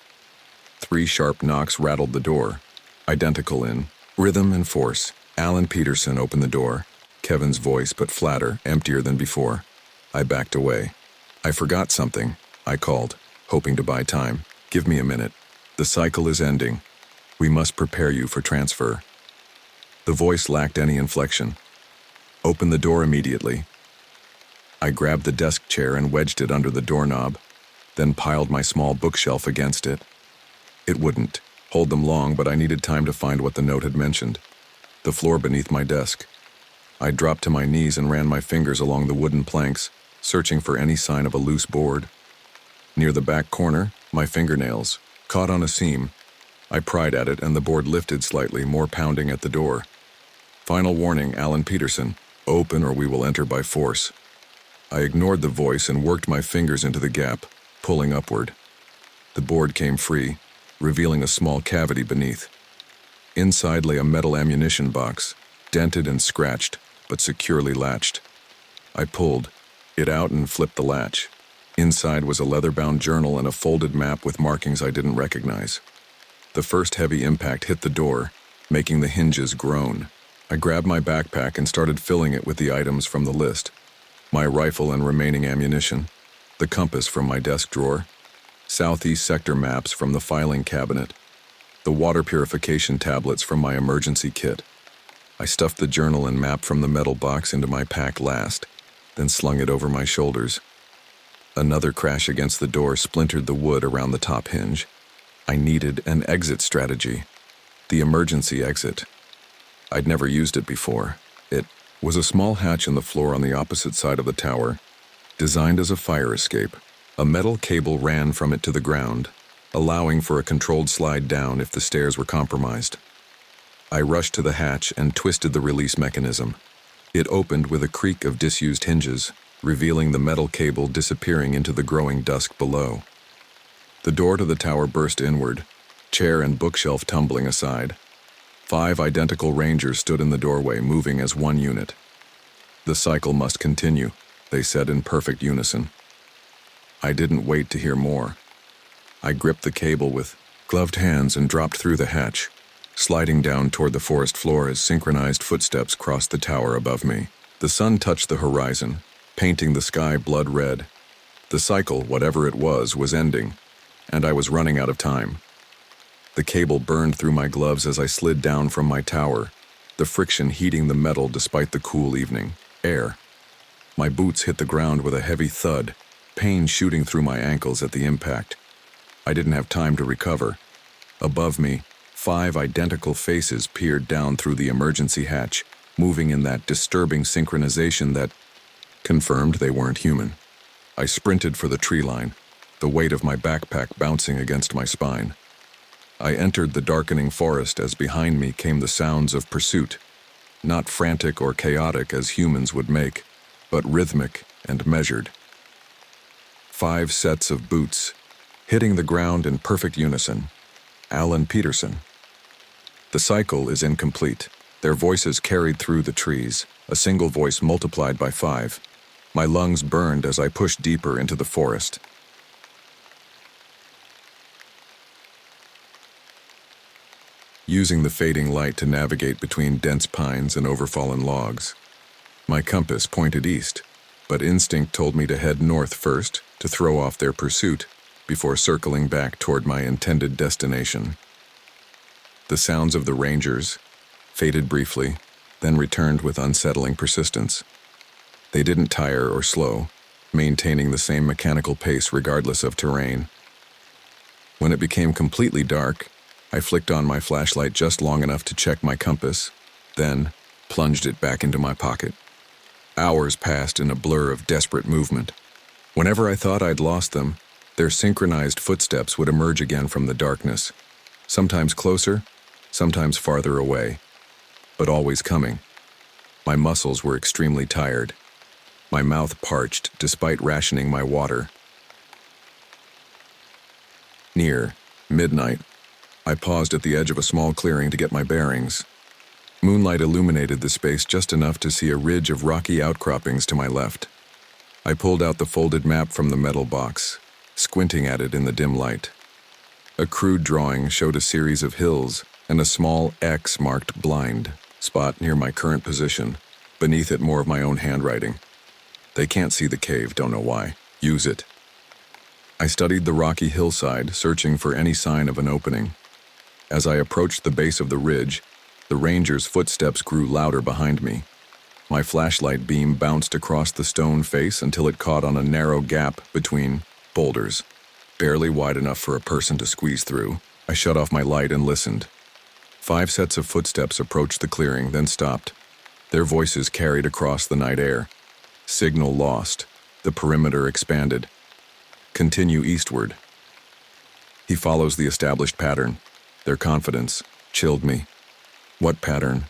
Speaker 1: 3 sharp knocks rattled the door, identical in rhythm and force. Alan Peterson opened the door, Kevin's voice but flatter, emptier than before. I backed away. I forgot something, I called, hoping to buy time. Give me a minute. The cycle is ending. We must prepare you for transfer. The voice lacked any inflection. Open the door immediately. I grabbed the desk chair and wedged it under the doorknob, then piled my small bookshelf against it. It wouldn't hold them long, but I needed time to find what the note had mentioned. The floor beneath my desk. I dropped to my knees and ran my fingers along the wooden planks, searching for any sign of a loose board. Near the back corner, my fingernails caught on a seam. I pried at it and the board lifted slightly, more pounding at the door. Final warning, Alan Peterson. Open or we will enter by force. I ignored the voice and worked my fingers into the gap, pulling upward. The board came free, revealing a small cavity beneath. Inside lay a metal ammunition box, dented and scratched, but securely latched. I pulled it out and flipped the latch. Inside was a leather-bound journal and a folded map with markings I didn't recognize. The first heavy impact hit the door, making the hinges groan. I grabbed my backpack and started filling it with the items from the list. My rifle and remaining ammunition, the compass from my desk drawer, southeast sector maps from the filing cabinet, the water purification tablets from my emergency kit. I stuffed the journal and map from the metal box into my pack last, then slung it over my shoulders. Another crash against the door splintered the wood around the top hinge. I needed an exit strategy. The emergency exit. I'd never used it before. It was a small hatch in the floor on the opposite side of the tower, designed as a fire escape. A metal cable ran from it to the ground, allowing for a controlled slide down if the stairs were compromised. I rushed to the hatch and twisted the release mechanism. It opened with a creak of disused hinges, revealing the metal cable disappearing into the growing dusk below. The door to the tower burst inward, chair and bookshelf tumbling aside. 5 identical Rangers stood in the doorway, moving as one unit. The cycle must continue, they said in perfect unison. I didn't wait to hear more. I gripped the cable with gloved hands and dropped through the hatch, sliding down toward the forest floor as synchronized footsteps crossed the tower above me. The sun touched the horizon, painting the sky blood red. The cycle, whatever it was ending, and I was running out of time. The cable burned through my gloves as I slid down from my tower, the friction heating the metal despite the cool evening air. My boots hit the ground with a heavy thud, pain shooting through my ankles at the impact. I didn't have time to recover. Above me, 5 identical faces peered down through the emergency hatch, moving in that disturbing synchronization that confirmed they weren't human. I sprinted for the tree line, the weight of my backpack bouncing against my spine. I entered the darkening forest as behind me came the sounds of pursuit, not frantic or chaotic as humans would make, but rhythmic and measured. 5 sets of boots, hitting the ground in perfect unison. Alan Peterson. The cycle is incomplete. Their voices carried through the trees, a single voice multiplied by 5. My lungs burned as I pushed deeper into the forest. Using the fading light to navigate between dense pines and overfallen logs. My compass pointed east, but instinct told me to head north first to throw off their pursuit before circling back toward my intended destination. The sounds of the rangers faded briefly, then returned with unsettling persistence. They didn't tire or slow, maintaining the same mechanical pace regardless of terrain. When it became completely dark, I flicked on my flashlight just long enough to check my compass, then plunged it back into my pocket. Hours passed in a blur of desperate movement. Whenever I thought I'd lost them, their synchronized footsteps would emerge again from the darkness, sometimes closer, sometimes farther away, but always coming. My muscles were extremely tired, my mouth parched despite rationing my water. Near midnight, I paused at the edge of a small clearing to get my bearings. Moonlight illuminated the space just enough to see a ridge of rocky outcroppings to my left. I pulled out the folded map from the metal box, squinting at it in the dim light. A crude drawing showed a series of hills and a small X marked blind spot near my current position, beneath it more of my own handwriting. They can't see the cave, don't know why. Use it. I studied the rocky hillside, searching for any sign of an opening. As I approached the base of the ridge, the ranger's footsteps grew louder behind me. My flashlight beam bounced across the stone face until it caught on a narrow gap between boulders, barely wide enough for a person to squeeze through. I shut off my light and listened. 5 sets of footsteps approached the clearing, then stopped. Their voices carried across the night air. Signal lost. The perimeter expanded. Continue eastward. He follows the established pattern. Their confidence chilled me. What pattern?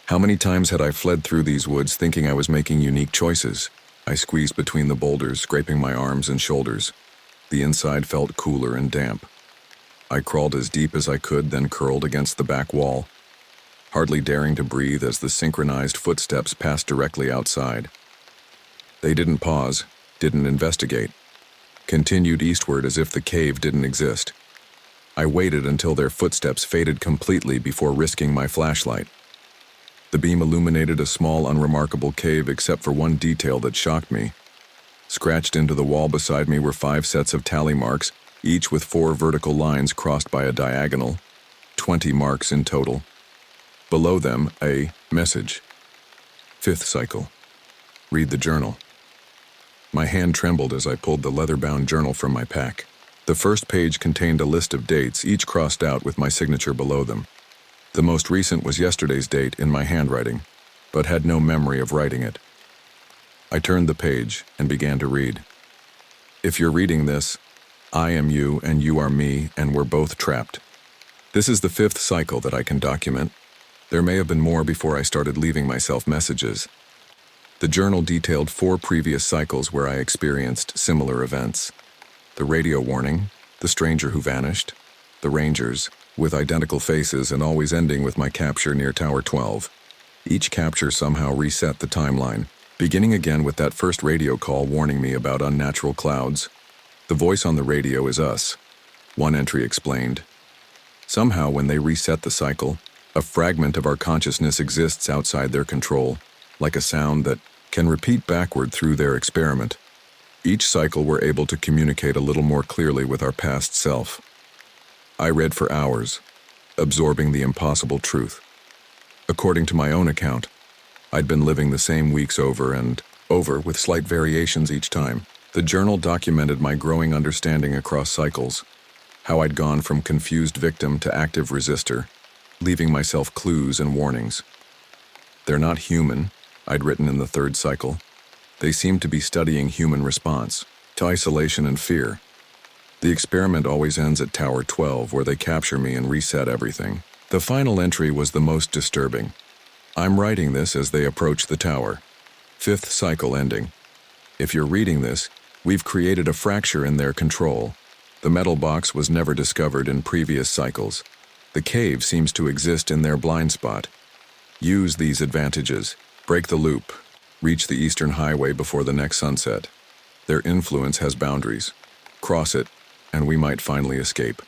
Speaker 1: How many times had I fled through these woods thinking I was making unique choices? I squeezed between the boulders, scraping my arms and shoulders. The inside felt cooler and damp. I crawled as deep as I could, then curled against the back wall, hardly daring to breathe as the synchronized footsteps passed directly outside. They didn't pause, didn't investigate, continued eastward as if the cave didn't exist. I waited until their footsteps faded completely before risking my flashlight. The beam illuminated a small, unremarkable cave except for one detail that shocked me. Scratched into the wall beside me were 5 sets of tally marks, each with 4 vertical lines crossed by a diagonal, 20 marks in total. Below them, a message. 5th cycle. Read the journal. My hand trembled as I pulled the leather-bound journal from my pack. The first page contained a list of dates, each crossed out with my signature below them. The most recent was yesterday's date in my handwriting, but had no memory of writing it. I turned the page and began to read. If you're reading this, I am you and you are me, and we're both trapped. This is the 5th cycle that I can document. There may have been more before I started leaving myself messages. The journal detailed 4 previous cycles where I experienced similar events. The radio warning, the stranger who vanished, the rangers, with identical faces and always ending with my capture near Tower 12. Each capture somehow reset the timeline, beginning again with that first radio call warning me about unnatural clouds. The voice on the radio is us. One entry explained. Somehow, when they reset the cycle, a fragment of our consciousness exists outside their control, like a sound that can repeat backward through their experiment. Each cycle we're able to communicate a little more clearly with our past self. I read for hours, absorbing the impossible truth. According to my own account, I'd been living the same weeks over and over with slight variations each time. The journal documented my growing understanding across cycles, how I'd gone from confused victim to active resistor, leaving myself clues and warnings. They're not human, I'd written in the third cycle. They seem to be studying human response to isolation and fear. The experiment always ends at Tower 12, where they capture me and reset everything. The final entry was the most disturbing. I'm writing this as they approach the tower. Fifth cycle ending. If you're reading this, we've created a fracture in their control. The metal box was never discovered in previous cycles. The cave seems to exist in their blind spot. Use these advantages. Break the loop. Reach the Eastern Highway before the next sunset. Their influence has boundaries. Cross it, and we might finally escape.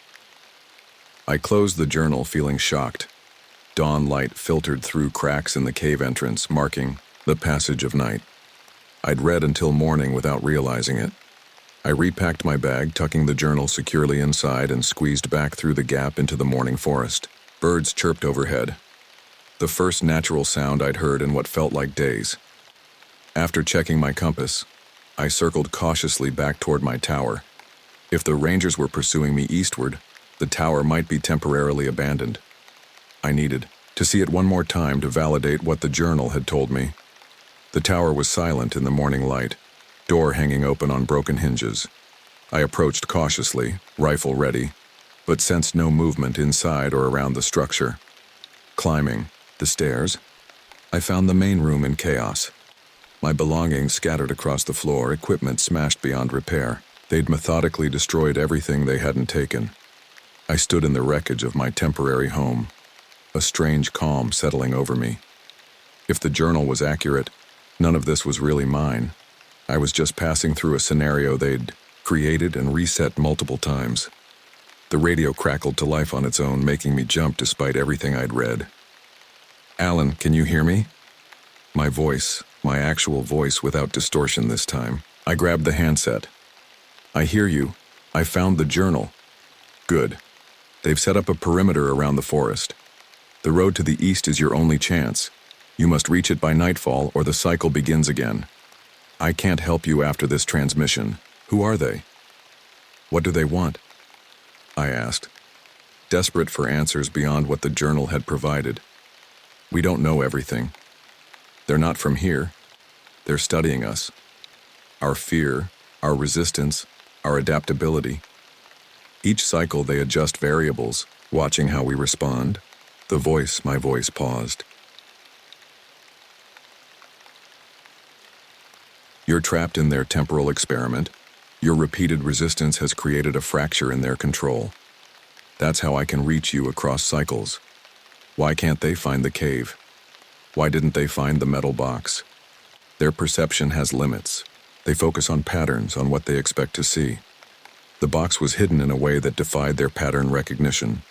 Speaker 1: I closed the journal feeling shocked. Dawn light filtered through cracks in the cave entrance, marking the passage of night. I'd read until morning without realizing it. I repacked my bag, tucking the journal securely inside, and squeezed back through the gap into the morning forest. Birds chirped overhead. The first natural sound I'd heard in what felt like days. After checking my compass, I circled cautiously back toward my tower. If the rangers were pursuing me eastward, the tower might be temporarily abandoned. I needed to see it one more time to validate what the journal had told me. The tower was silent in the morning light, door hanging open on broken hinges. I approached cautiously, rifle ready, but sensed no movement inside or around the structure. Climbing the stairs, I found the main room in chaos. My belongings scattered across the floor, equipment smashed beyond repair. They'd methodically destroyed everything they hadn't taken. I stood in the wreckage of my temporary home, a strange calm settling over me. If the journal was accurate, none of this was really mine. I was just passing through a scenario they'd created and reset multiple times. The radio crackled to life on its own, making me jump despite everything I'd read. "Alan, can you hear me?" My voice, my actual voice without distortion this time. I grabbed the handset. "I hear you. I found the journal." "Good. They've set up a perimeter around the forest. The road to the east is your only chance. You must reach it by nightfall or the cycle begins again. I can't help you after this transmission. Who are they? What do they want?" I asked, desperate for answers beyond what the journal had provided. "We don't know everything. They're not from here. They're studying us. Our fear, our resistance, our adaptability. Each cycle they adjust variables, watching how we respond." My voice paused. "You're trapped in their temporal experiment. Your repeated resistance has created a fracture in their control. That's how I can reach you across cycles. Why can't they find the cave? Why didn't they find the metal box? Their perception has limits. They focus on patterns, on what they expect to see. The box was hidden in a way that defied their pattern recognition.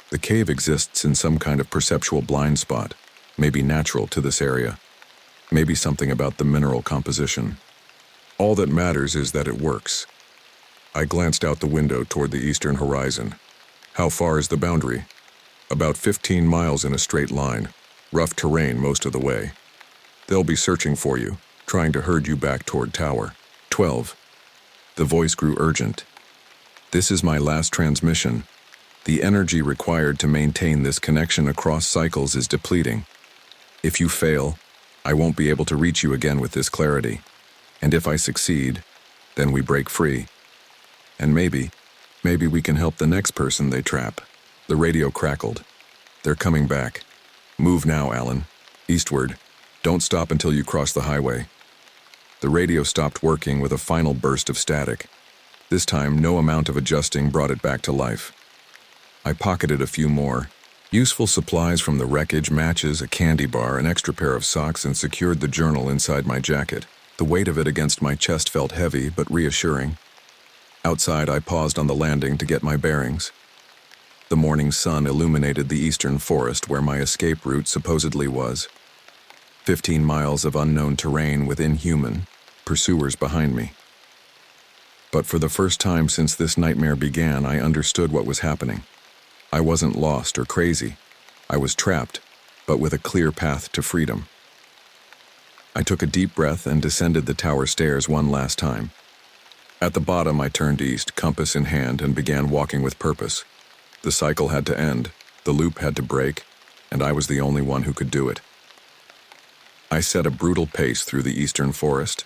Speaker 1: The cave exists in some kind of perceptual blind spot, maybe natural to this area, maybe something about the mineral composition. All that matters is that it works." I glanced out the window toward the eastern horizon. "How far is the boundary?" "About 15 miles in a straight line. Rough terrain most of the way. They'll be searching for you, trying to herd you back toward Tower 12. The voice grew urgent. "This is my last transmission. The energy required to maintain this connection across cycles is depleting. If you fail, I won't be able to reach you again with this clarity. And if I succeed, then we break free. And maybe we can help the next person they trap." The radio crackled. "They're coming back. Move now, Alan. Eastward. Don't stop until you cross the highway." The radio stopped working with a final burst of static. This time, no amount of adjusting brought it back to life. I pocketed a few more useful supplies from the wreckage, matches, a candy bar, an extra pair of socks, and secured the journal inside my jacket. The weight of it against my chest felt heavy but reassuring. Outside, I paused on the landing to get my bearings. The morning sun illuminated the eastern forest where my escape route supposedly was. 15 miles of unknown terrain with inhuman pursuers behind me. But for the first time since this nightmare began, I understood what was happening. I wasn't lost or crazy. I was trapped, but with a clear path to freedom. I took a deep breath and descended the tower stairs one last time. At the bottom, I turned east, compass in hand, and began walking with purpose. The cycle had to end, the loop had to break, and I was the only one who could do it. I set a brutal pace through the eastern forest,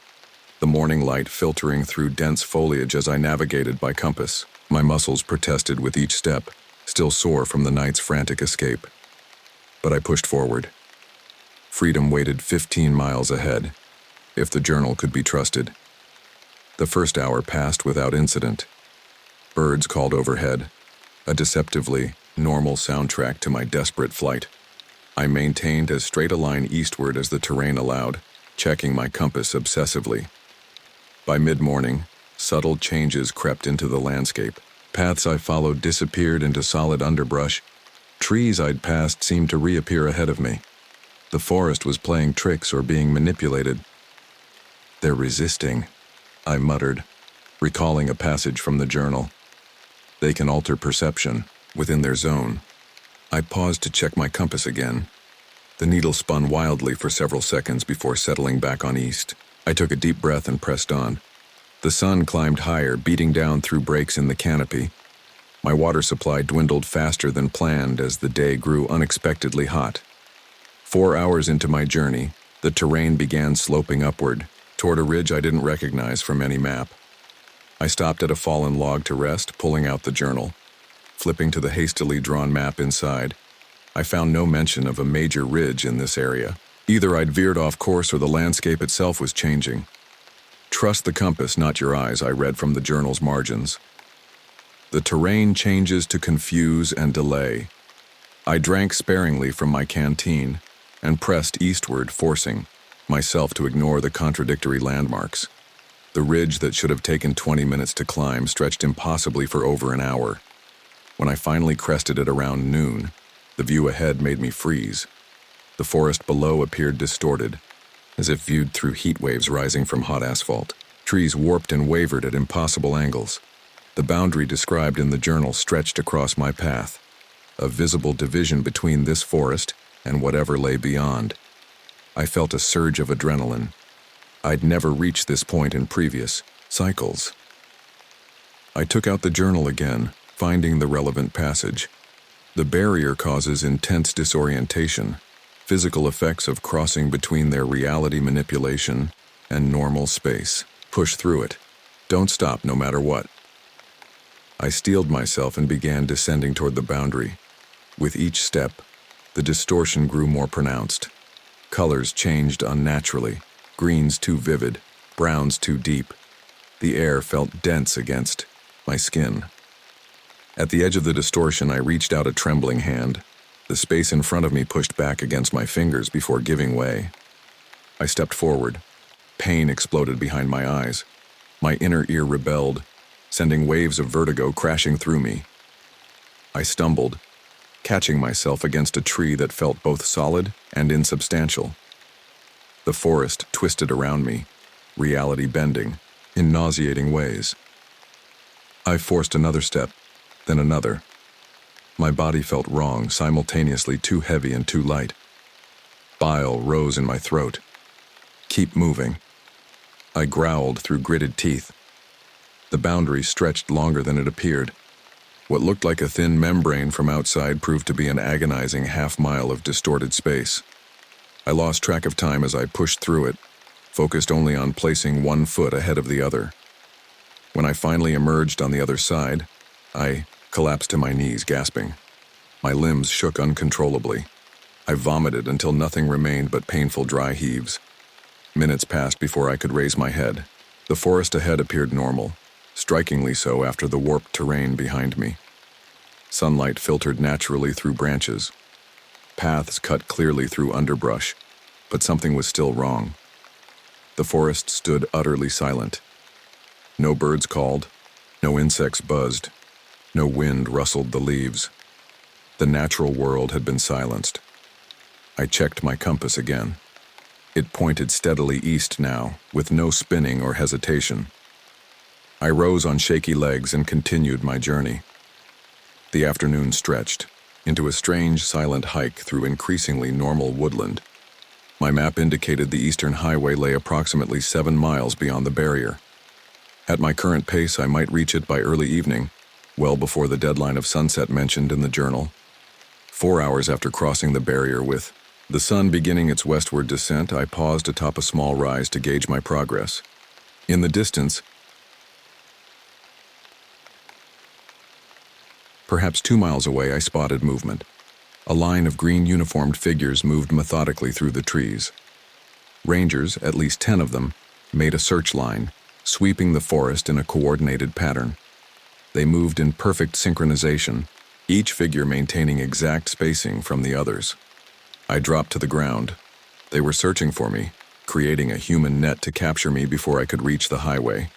Speaker 1: the morning light filtering through dense foliage as I navigated by compass. My muscles protested with each step, still sore from the night's frantic escape. But I pushed forward. Freedom waited 15 miles ahead, if the journal could be trusted. The first hour passed without incident. Birds called overhead, a deceptively normal soundtrack to my desperate flight. I maintained as straight a line eastward as the terrain allowed, checking my compass obsessively. By mid-morning, subtle changes crept into the landscape. Paths I followed disappeared into solid underbrush. Trees I'd passed seemed to reappear ahead of me. The forest was playing tricks or being manipulated. "They're resisting," I muttered, recalling a passage from the journal. "They can alter perception within their zone." I paused to check my compass again. The needle spun wildly for several seconds before settling back on east. I took a deep breath and pressed on. The sun climbed higher, beating down through breaks in the canopy. My water supply dwindled faster than planned as the day grew unexpectedly hot. 4 hours into my journey, the terrain began sloping upward, toward a ridge I didn't recognize from any map. I stopped at a fallen log to rest, pulling out the journal. Flipping to the hastily drawn map inside, I found no mention of a major ridge in this area. Either I'd veered off course or the landscape itself was changing. "Trust the compass, not your eyes," I read from the journal's margins. The terrain changes to confuse and delay. I drank sparingly from my canteen and pressed eastward, forcing myself to ignore the contradictory landmarks. The ridge that should have taken 20 minutes to climb stretched impossibly for over an hour. When I finally crested it around noon, the view ahead made me freeze. The forest below appeared distorted, as if viewed through heat waves rising from hot asphalt. Trees warped and wavered at impossible angles. The boundary described in the journal stretched across my path, a visible division between this forest and whatever lay beyond. I felt a surge of adrenaline. I'd never reached this point in previous cycles. I took out the journal again, finding the relevant passage. The barrier causes intense disorientation, physical effects of crossing between their reality manipulation and normal space. Push through it. Don't stop no matter what. I steeled myself and began descending toward the boundary. With each step, the distortion grew more pronounced. Colors changed unnaturally, greens too vivid, browns too deep. The air felt dense against my skin. At the edge of the distortion, I reached out a trembling hand. The space in front of me pushed back against my fingers before giving way. I stepped forward. Pain exploded behind my eyes. My inner ear rebelled, sending waves of vertigo crashing through me. I stumbled, catching myself against a tree that felt both solid and insubstantial. The forest twisted around me, reality bending in nauseating ways. I forced another step, then another. My body felt wrong, simultaneously too heavy and too light. Bile rose in my throat. "Keep moving." I growled through gritted teeth. The boundary stretched longer than it appeared. What looked like a thin membrane from outside proved to be an agonizing half-mile of distorted space. I lost track of time as I pushed through it, focused only on placing one foot ahead of the other. When I finally emerged on the other side, I collapsed to my knees, gasping. My limbs shook uncontrollably. I vomited until nothing remained but painful dry heaves. Minutes passed before I could raise my head. The forest ahead appeared normal, strikingly so after the warped terrain behind me. Sunlight filtered naturally through branches. Paths cut clearly through underbrush, but something was still wrong. The forest stood utterly silent. No birds called, No insects buzzed. No wind rustled the leaves. The natural world had been silenced. I checked my compass again. It pointed steadily east now, with no spinning or hesitation. I rose on shaky legs and continued my journey. The afternoon stretched into a strange, silent hike through increasingly normal woodland. My map indicated the Eastern Highway lay approximately 7 miles beyond the barrier. At my current pace, I might reach it by early evening, well before the deadline of sunset mentioned in the journal. 4 hours after crossing the barrier with the sun beginning its westward descent, I paused atop a small rise to gauge my progress. In the distance, perhaps 2 miles away, I spotted movement. A line of green uniformed figures moved methodically through the trees. Rangers, at least 10 of them, made a search line, sweeping the forest in a coordinated pattern. They moved in perfect synchronization, each figure maintaining exact spacing from the others. I dropped to the ground. They were searching for me, creating a human net to capture me before I could reach the highway.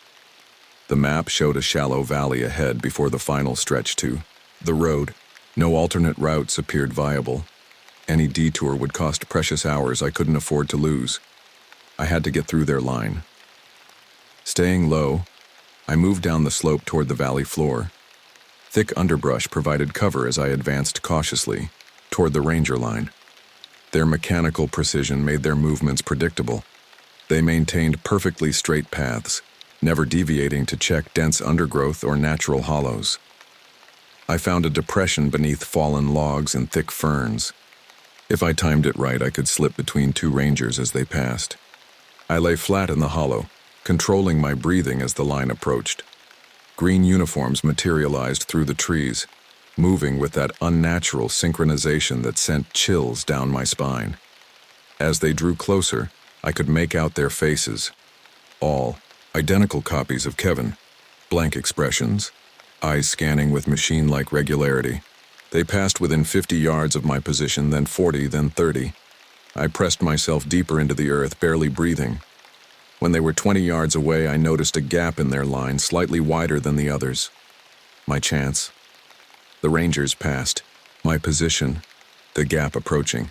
Speaker 1: The map showed a shallow valley ahead before the final stretch to the road. No alternate routes appeared viable. Any detour would cost precious hours I couldn't afford to lose. I had to get through their line. Staying low, I moved down the slope toward the valley floor. Thick underbrush provided cover as I advanced cautiously toward the ranger line. Their mechanical precision made their movements predictable. They maintained perfectly straight paths, never deviating to check dense undergrowth or natural hollows. I found a depression beneath fallen logs and thick ferns. If I timed it right, I could slip between 2 rangers as they passed. I lay flat in the hollow, controlling my breathing as the line approached. Green uniforms materialized through the trees, moving with that unnatural synchronization that sent chills down my spine. As they drew closer, I could make out their faces. All identical copies of Kevin, blank expressions, eyes scanning with machine-like regularity. They passed within 50 yards of my position, then 40, then 30. I pressed myself deeper into the earth, barely breathing. When they were 20 yards away, I noticed a gap in their line, slightly wider than the others. My chance. The rangers passed. My position, the gap approaching.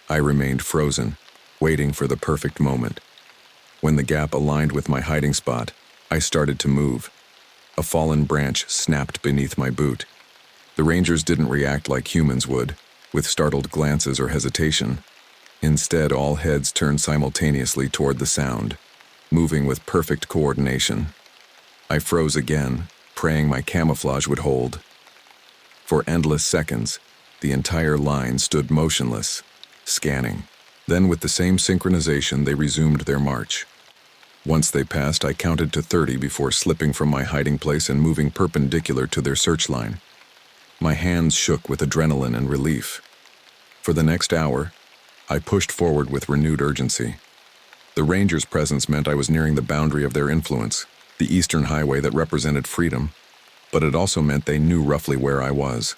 Speaker 1: I remained frozen, waiting for the perfect moment. When the gap aligned with my hiding spot, I started to move. A fallen branch snapped beneath my boot. The rangers didn't react like humans would, with startled glances or hesitation. Instead, all heads turned simultaneously toward the sound, moving with perfect coordination. I froze again, praying my camouflage would hold. For endless seconds, the entire line stood motionless, scanning. Then, with the same synchronization, they resumed their march. Once they passed, I counted to 30 before slipping from my hiding place and moving perpendicular to their search line. My hands shook with adrenaline and relief. For the next hour, I pushed forward with renewed urgency. The Rangers' presence meant I was nearing the boundary of their influence, the Eastern Highway that represented freedom, but it also meant they knew roughly where I was.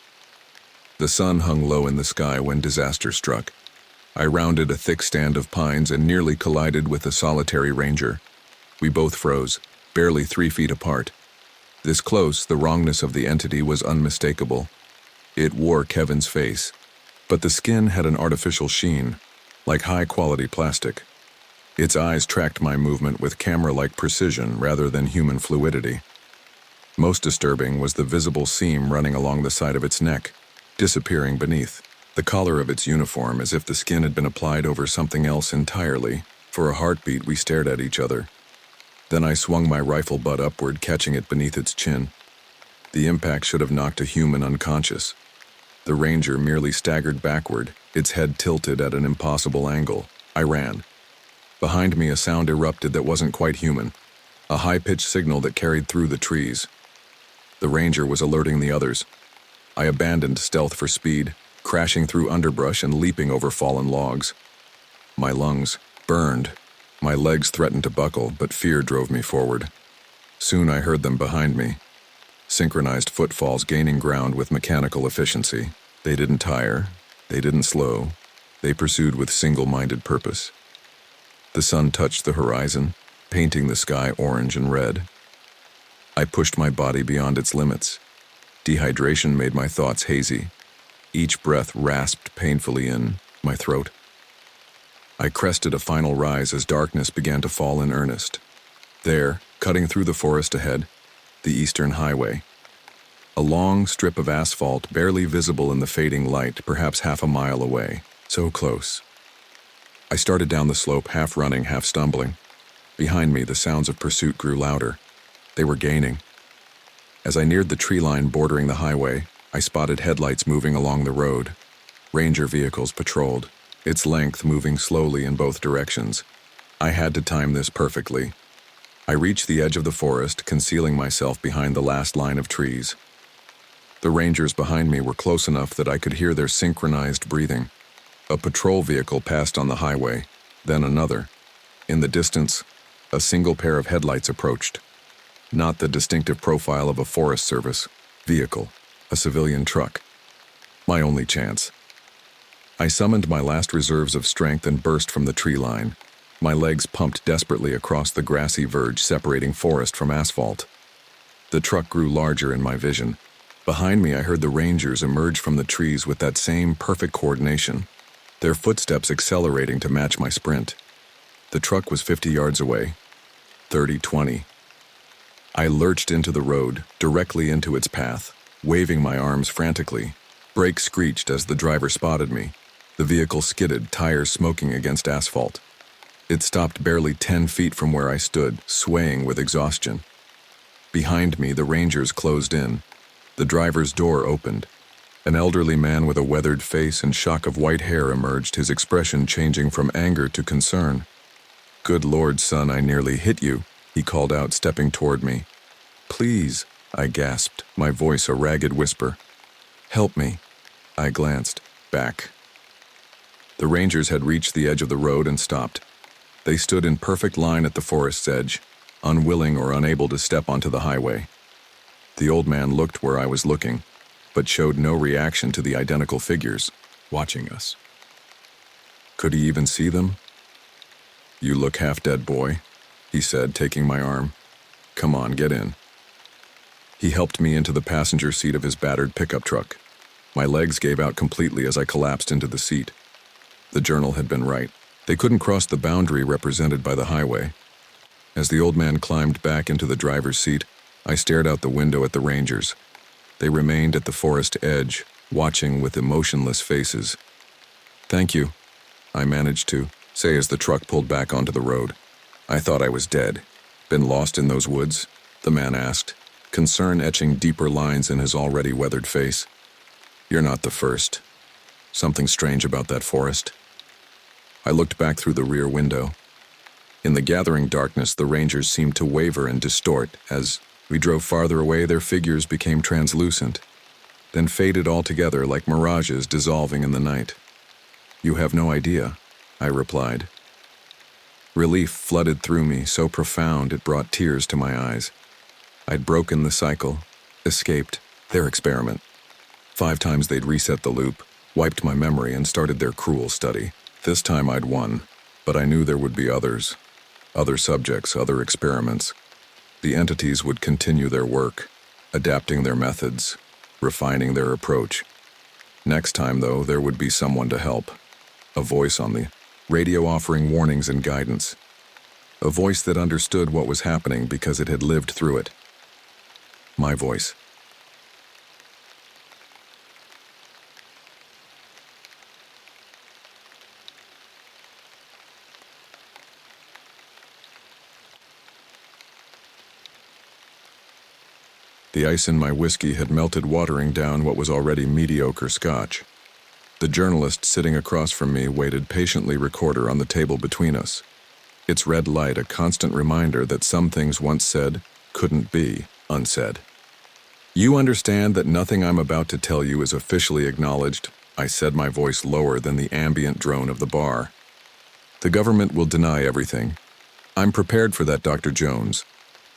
Speaker 1: The sun hung low in the sky when disaster struck. I rounded a thick stand of pines and nearly collided with a solitary ranger. We both froze, barely 3 feet apart. This close, the wrongness of the entity was unmistakable. It wore Kevin's face, but the skin had an artificial sheen, like high-quality plastic. Its eyes tracked my movement with camera-like precision rather than human fluidity. Most disturbing was the visible seam running along the side of its neck, disappearing beneath. The collar of its uniform, as if the skin had been applied over something else entirely. For a heartbeat, we stared at each other. Then I swung my rifle butt upward, catching it beneath its chin. The impact should have knocked a human unconscious. The ranger merely staggered backward, its head tilted at an impossible angle. I ran. Behind me, a sound erupted that wasn't quite human, a high-pitched signal that carried through the trees. The ranger was alerting the others. I abandoned stealth for speed, crashing through underbrush and leaping over fallen logs. My lungs burned. My legs threatened to buckle, but fear drove me forward. Soon I heard them behind me, synchronized footfalls gaining ground with mechanical efficiency. They didn't tire. They didn't slow. They pursued with single-minded purpose. The sun touched the horizon, painting the sky orange and red. I pushed my body beyond its limits. Dehydration made my thoughts hazy. Each breath rasped painfully in my throat. I crested a final rise as darkness began to fall in earnest. There, cutting through the forest ahead, the Eastern Highway. A long strip of asphalt barely visible in the fading light, perhaps half a mile away. So close. I started down the slope, half running, half stumbling. Behind me, the sounds of pursuit grew louder. They were gaining. As I neared the tree line bordering the highway, I spotted headlights moving along the road. Ranger vehicles patrolled, its length moving slowly in both directions. I had to time this perfectly. I reached the edge of the forest, concealing myself behind the last line of trees. The Rangers behind me were close enough that I could hear their synchronized breathing. A patrol vehicle passed on the highway, then another. In the distance, a single pair of headlights approached. Not the distinctive profile of a Forest Service vehicle, a civilian truck. My only chance. I summoned my last reserves of strength and burst from the tree line. My legs pumped desperately across the grassy verge separating forest from asphalt. The truck grew larger in my vision. Behind me, I heard the Rangers emerge from the trees with that same perfect coordination, their footsteps accelerating to match my sprint. The truck was 50 yards away, 30, 20. I lurched into the road, directly into its path, waving my arms frantically. Brakes screeched as the driver spotted me. The vehicle skidded, tires smoking against asphalt. It stopped barely 10 feet from where I stood, swaying with exhaustion. Behind me, the Rangers closed in. The driver's door opened. An elderly man with a weathered face and shock of white hair emerged, his expression changing from anger to concern. "Good Lord, son, I nearly hit you," he called out, stepping toward me. "Please," I gasped, my voice a ragged whisper. "Help me." I glanced back. The Rangers had reached the edge of the road and stopped. They stood in perfect line at the forest's edge, unwilling or unable to step onto the highway. The old man looked where I was looking, but showed no reaction to the identical figures watching us. Could he even see them? "You look half dead, boy," he said, taking my arm. "Come on, get in." He helped me into the passenger seat of his battered pickup truck. My legs gave out completely as I collapsed into the seat. The journal had been right. They couldn't cross the boundary represented by the highway. As the old man climbed back into the driver's seat, I stared out the window at the Rangers. They remained at the forest edge, watching with emotionless faces. "Thank you," I managed to say as the truck pulled back onto the road. "I thought I was dead. Been lost in those woods?" the man asked, concern etching deeper lines in his already weathered face. "You're not the first. Something strange about that forest." I looked back through the rear window. In the gathering darkness, the Rangers seemed to waver and distort. As we drove farther away, their figures became translucent, then faded altogether like mirages dissolving in the night. "You have no idea," I replied. Relief flooded through me, so profound it brought tears to my eyes. I'd broken the cycle, escaped their experiment. 5 times they'd reset the loop, wiped my memory, and started their cruel study. This time I'd won, but I knew there would be others. Other subjects, other experiments. The entities would continue their work, adapting their methods, refining their approach. Next time, though, there would be someone to help. A voice on the radio offering warnings and guidance. A voice that understood what was happening because it had lived through it. My voice. The ice in my whiskey had melted, watering down what was already mediocre scotch. The journalist sitting across from me waited patiently, recorder on the table between us. Its red light a constant reminder that some things once said couldn't be unsaid. "You understand that nothing I'm about to tell you is officially acknowledged," I said, my voice lower than the ambient drone of the bar. "The government will deny everything. I'm prepared for that, Dr. Jones,"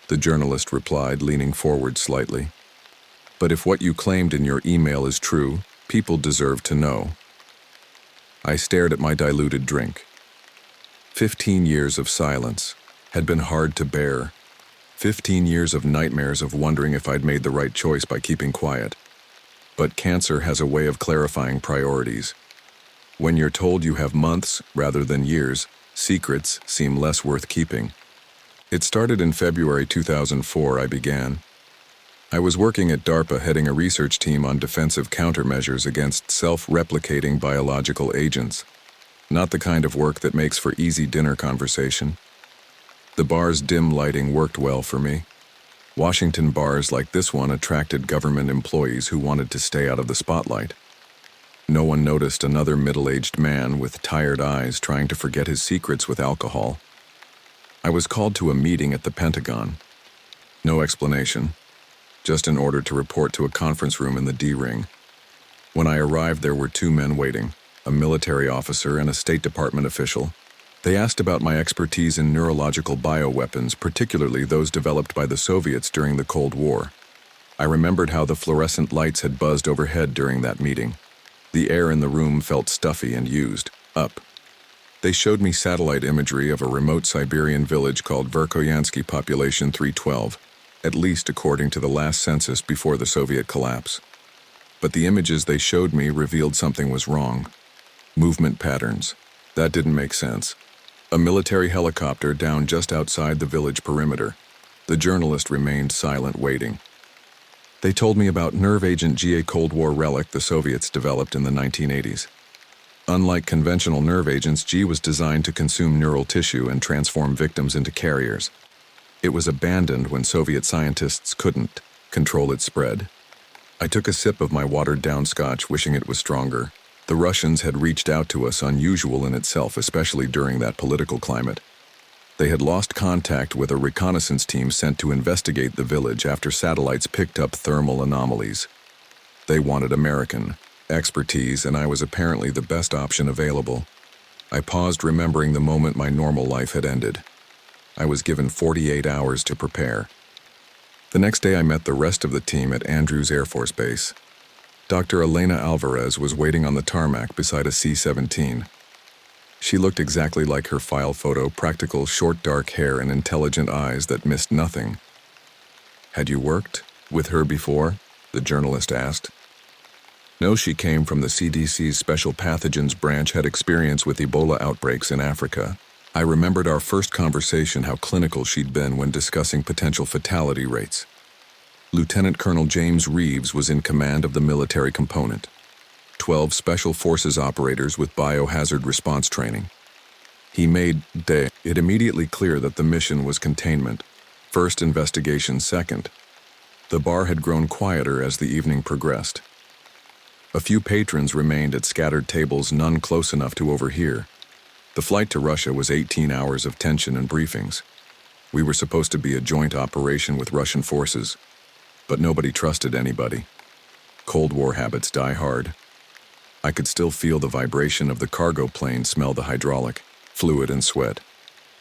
Speaker 1: the journalist replied, leaning forward slightly. "But if what you claimed in your email is true, people deserve to know." I stared at my diluted drink. 15 years of silence had been hard to bear. 15 years of nightmares of wondering if I'd made the right choice by keeping quiet. But cancer has a way of clarifying priorities. When you're told you have months rather than years, secrets seem less worth keeping. It started in February 2004. I began. I was working at DARPA heading a research team on defensive countermeasures against self-replicating biological agents. Not the kind of work that makes for easy dinner conversation. The bar's dim lighting worked well for me. Washington bars like this one attracted government employees who wanted to stay out of the spotlight. No one noticed another middle-aged man with tired eyes trying to forget his secrets with alcohol. I was called to a meeting at the Pentagon. No explanation, just an order to report to a conference room in the D-Ring. When I arrived, there were two men waiting, a military officer and a State Department official. They asked about my expertise in neurological bioweapons, particularly those developed by the Soviets during the Cold War. I remembered how the fluorescent lights had buzzed overhead during that meeting. The air in the room felt stuffy and used up. They showed me satellite imagery of a remote Siberian village called Verkhoyansky, population 312, at least according to the last census before the Soviet collapse. But the images they showed me revealed something was wrong. Movement patterns. That didn't make sense. A military helicopter down just outside the village perimeter. The journalist remained silent, waiting. They told me about nerve agent G, a Cold War relic the Soviets developed in the 1980s. Unlike conventional nerve agents, G was designed to consume neural tissue and transform victims into carriers. It was abandoned when Soviet scientists couldn't control its spread. I took a sip of my watered-down scotch, wishing it was stronger. The Russians had reached out to us, unusual in itself, especially during that political climate. They had lost contact with a reconnaissance team sent to investigate the village after satellites picked up thermal anomalies. They wanted American expertise, and I was apparently the best option available. I paused, remembering the moment my normal life had ended. I was given 48 hours to prepare. The next day I met the rest of the team at Andrews Air Force Base. Dr. Elena Alvarez was waiting on the tarmac beside a C-17. She looked exactly like her file photo, practical, short dark hair and intelligent eyes that missed nothing. "Had you worked with her before?" the journalist asked. No, she came from the CDC's Special Pathogens branch, had experience with Ebola outbreaks in Africa. I remembered our first conversation, how clinical she'd been when discussing potential fatality rates. Lieutenant Colonel James Reeves was in command of the military component. 12 Special Forces operators with biohazard response training. He made it immediately clear that the mission was containment. First, investigation. Second, the bar had grown quieter as the evening progressed. A few patrons remained at scattered tables, none close enough to overhear. The flight to Russia was 18 hours of tension and briefings. We were supposed to be a joint operation with Russian forces, but nobody trusted anybody. Cold War habits die hard. I could still feel the vibration of the cargo plane, smell the hydraulic fluid and sweat.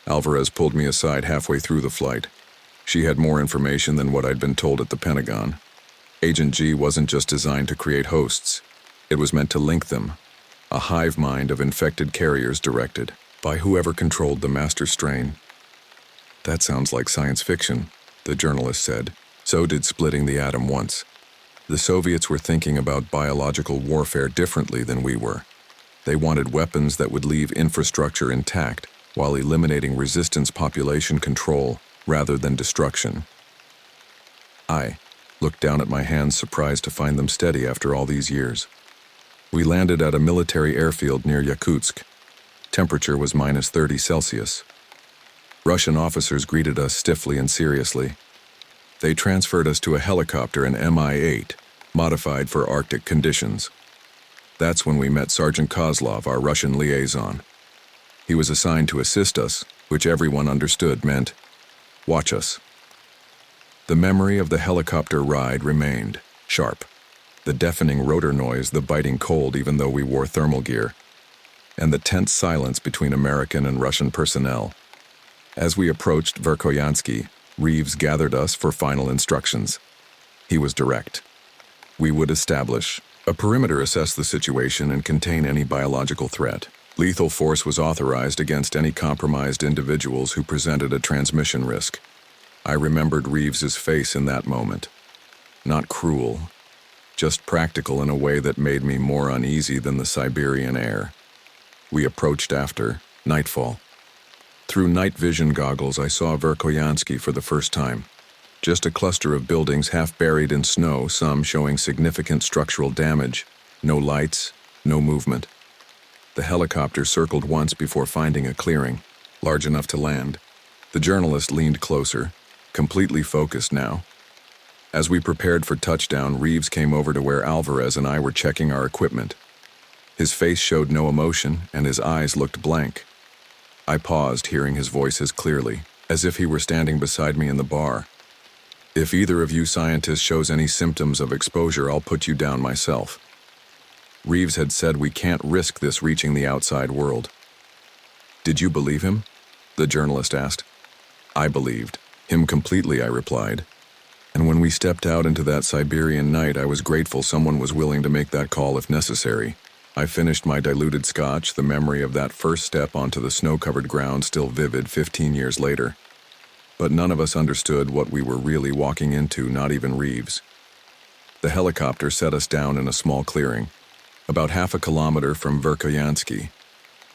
Speaker 1: Alvarez pulled me aside halfway through the flight. She had more information than what I'd been told at the Pentagon. Agent G wasn't just designed to create hosts. It was meant to link them. A hive mind of infected carriers directed by whoever controlled the master strain. "That sounds like science fiction," the journalist said. So did Splitting the Atom once. The Soviets were thinking about biological warfare differently than we were. They wanted weapons that would leave infrastructure intact while eliminating resistance, population control rather than destruction. I looked down at my hands, surprised to find them steady after all these years. We landed at a military airfield near Yakutsk. Temperature was minus 30 Celsius. Russian officers greeted us stiffly and seriously. They transferred us to a helicopter, an Mi-8, modified for Arctic conditions. That's when we met Sergeant Kozlov, our Russian liaison. He was assigned to assist us, which everyone understood meant, watch us. The memory of the helicopter ride remained sharp. The deafening rotor noise, the biting cold even though we wore thermal gear, and the tense silence between American and Russian personnel. As we approached Verkhoyansky, Reeves gathered us for final instructions. He was direct. We would establish a perimeter, assess the situation, and contain any biological threat. Lethal force was authorized against any compromised individuals who presented a transmission risk. I remembered Reeves's face in that moment. Not cruel, just practical in a way that made me more uneasy than the Siberian air. We approached after nightfall. Through night vision goggles, I saw Verkhoyansky for the first time. Just a cluster of buildings half buried in snow, some showing significant structural damage. No lights, no movement. The helicopter circled once before finding a clearing, large enough to land. The journalist leaned closer, completely focused now. As we prepared for touchdown, Reeves came over to where Alvarez and I were checking our equipment. His face showed no emotion, and his eyes looked blank. I paused, hearing his voice as clearly, as if he were standing beside me in the bar. "If either of you scientists shows any symptoms of exposure, I'll put you down myself." Reeves had said we can't risk this reaching the outside world. "Did you believe him?" the journalist asked. "I believed him completely," I replied. "And when we stepped out into that Siberian night, I was grateful someone was willing to make that call if necessary." I finished my diluted scotch, the memory of that first step onto the snow-covered ground still vivid 15 years later. But none of us understood what we were really walking into, not even Reeves. The helicopter set us down in a small clearing, about half a kilometer from Verkhoyansky.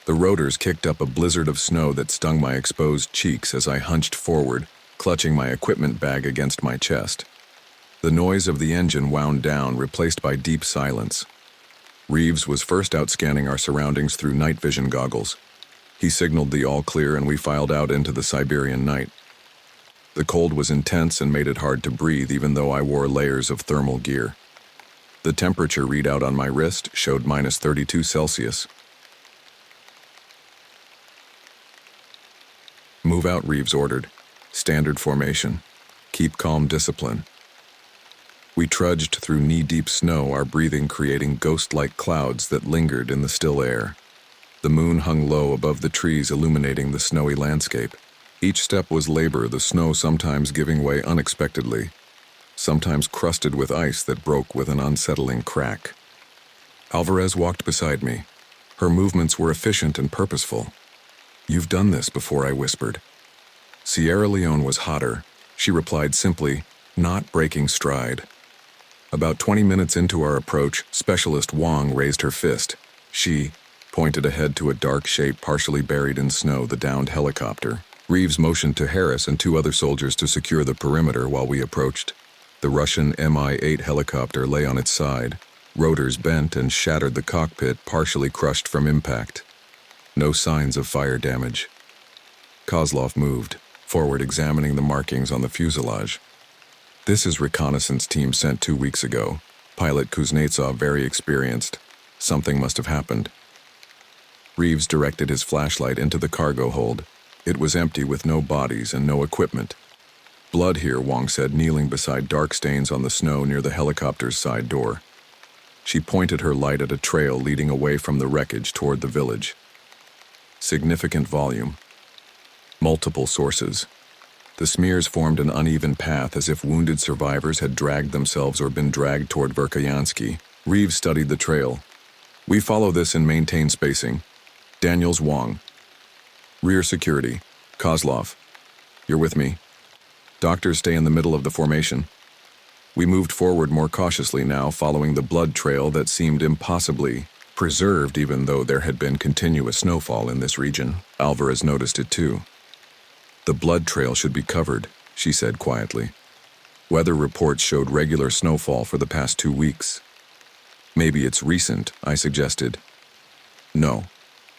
Speaker 1: The rotors kicked up a blizzard of snow that stung my exposed cheeks as I hunched forward, clutching my equipment bag against my chest. The noise of the engine wound down, replaced by deep silence. Reeves was first out scanning our surroundings through night vision goggles. He signaled the all clear and we filed out into the Siberian night. The cold was intense and made it hard to breathe, even though I wore layers of thermal gear. The temperature readout on my wrist showed -32 Celsius. "Move out," Reeves ordered. "Standard formation. Keep calm discipline." We trudged through knee-deep snow, our breathing creating ghost-like clouds that lingered in the still air. The moon hung low above the trees, illuminating the snowy landscape. Each step was labor, the snow sometimes giving way unexpectedly, sometimes crusted with ice that broke with an unsettling crack. Alvarez walked beside me. Her movements were efficient and purposeful. "You've done this before," I whispered. Sierra Leone was hotter. She replied simply, not breaking stride. About 20 minutes into our approach, Specialist Wong raised her fist. She pointed ahead to a dark shape partially buried in snow, the downed helicopter. Reeves motioned to Harris and 2 other soldiers to secure the perimeter while we approached. The Russian Mi-8 helicopter lay on its side. Rotors bent and shattered, the cockpit partially crushed from impact. No signs of fire damage. Kozlov moved forward, examining the markings on the fuselage. "This is reconnaissance team sent 2 weeks ago. Pilot Kuznetsov very experienced. Something must have happened." Reeves directed his flashlight into the cargo hold. It was empty, with no bodies and no equipment. "Blood here," Wong said, kneeling beside dark stains on the snow near the helicopter's side door. She pointed her light at a trail leading away from the wreckage toward the village. Significant volume. Multiple sources. The smears formed an uneven path, as if wounded survivors had dragged themselves or been dragged toward Verkhoyansky. Reeves studied the trail. "We follow this and maintain spacing." Daniels, Wong. "Rear security. Kozlov. You're with me. Doctors stay in the middle of the formation." We moved forward more cautiously now, following the blood trail that seemed impossibly preserved, even though there had been continuous snowfall in this region. Alvarez noticed it too. "The blood trail should be covered," she said quietly. "Weather reports showed regular snowfall for the past 2 weeks." "Maybe it's recent," I suggested. "No,"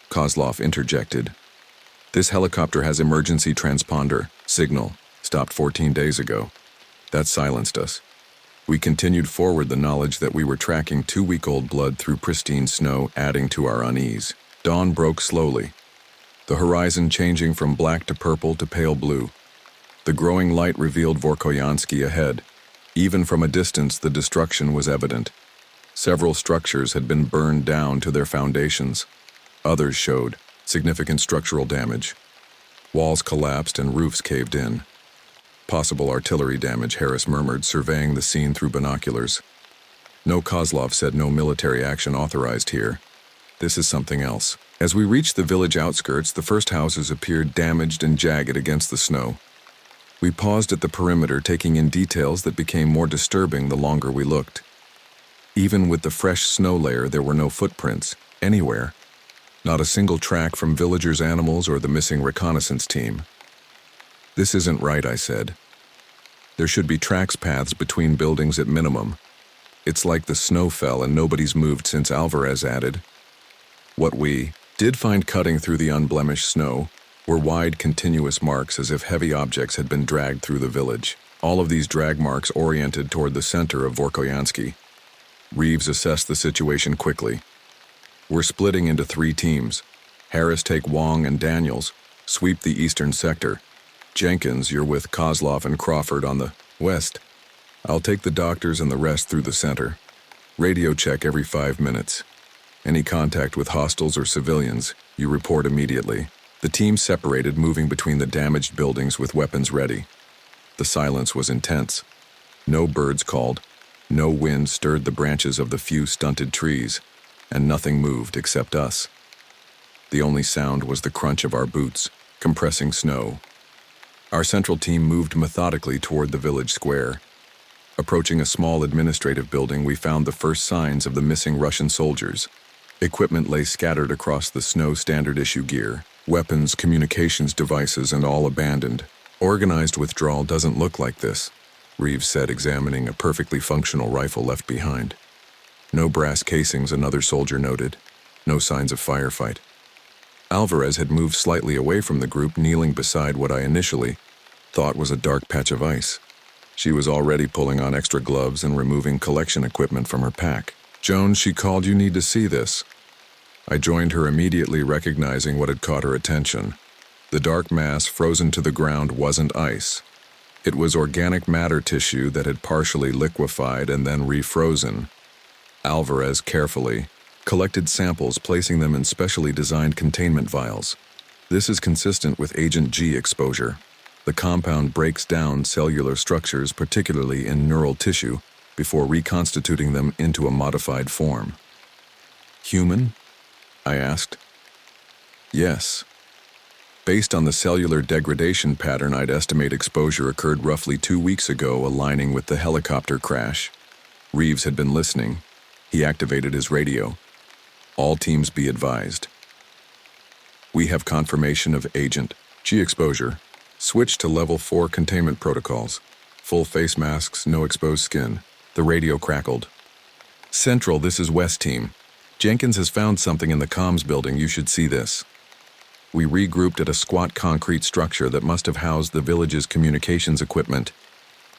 Speaker 1: Kozlov interjected. "This helicopter has emergency transponder signal, stopped 14 days ago. That silenced us." We continued forward, the knowledge that we were tracking 2-week-old blood through pristine snow adding to our unease. Dawn broke slowly, the horizon changing from black to purple to pale blue. The growing light revealed Verkhoyansky ahead. Even from a distance, the destruction was evident. Several structures had been burned down to their foundations. Others showed significant structural damage. Walls collapsed and roofs caved in. "Possible artillery damage," Harris murmured, surveying the scene through binoculars. "No," Kozlov said, "no military action authorized here. This is something else." As we reached the village outskirts, the first houses appeared damaged and jagged against the snow. We paused at the perimeter, taking in details that became more disturbing the longer we looked. Even with the fresh snow layer, there were no footprints, anywhere. Not a single track from villagers' animals or the missing reconnaissance team. "This isn't right," I said. "There should be tracks paths between buildings at minimum. It's like the snow fell and nobody's moved since," Alvarez added. What we did find cutting through the unblemished snow were wide, continuous marks as if heavy objects had been dragged through the village. All of these drag marks oriented toward the center of Vorkoyansky. Reeves assessed the situation quickly. "We're splitting into 3 teams. Harris take Wong and Daniels, sweep the eastern sector. Jenkins, you're with Kozlov and Crawford on the west. I'll take the doctors and the rest through the center. Radio check every 5 minutes. Any contact with hostiles or civilians, you report immediately." The team separated, moving between the damaged buildings with weapons ready. The silence was intense. No birds called, no wind stirred the branches of the few stunted trees, and nothing moved except us. The only sound was the crunch of our boots, compressing snow. Our central team moved methodically toward the village square. Approaching a small administrative building, we found the first signs of the missing Russian soldiers. Equipment lay scattered across the snow, standard issue gear, weapons, communications devices, and all abandoned. "Organized withdrawal doesn't look like this," Reeves said, examining a perfectly functional rifle left behind. "No brass casings," another soldier noted. "No signs of firefight." Alvarez had moved slightly away from the group, kneeling beside what I initially thought was a dark patch of ice. She was already pulling on extra gloves and removing collection equipment from her pack. "Jones," she called, "you need to see this." I joined her, immediately recognizing what had caught her attention. The dark mass frozen to the ground wasn't ice. It was organic matter tissue that had partially liquefied and then refrozen. Alvarez carefully collected samples, placing them in specially designed containment vials. "This is consistent with Agent G exposure. The compound breaks down cellular structures, particularly in neural tissue, before reconstituting them into a modified form." "Human?" I asked. "Yes. Based on the cellular degradation pattern, I'd estimate exposure occurred roughly 2 weeks ago, aligning with the helicopter crash." Reeves had been listening. He activated his radio. "All teams be advised. We have confirmation of Agent G exposure. Switch to level 4 containment protocols. Full face masks, no exposed skin." The radio crackled. "Central, this is West Team. Jenkins has found something in the comms building. You should see this." We regrouped at a squat concrete structure that must have housed the village's communications equipment.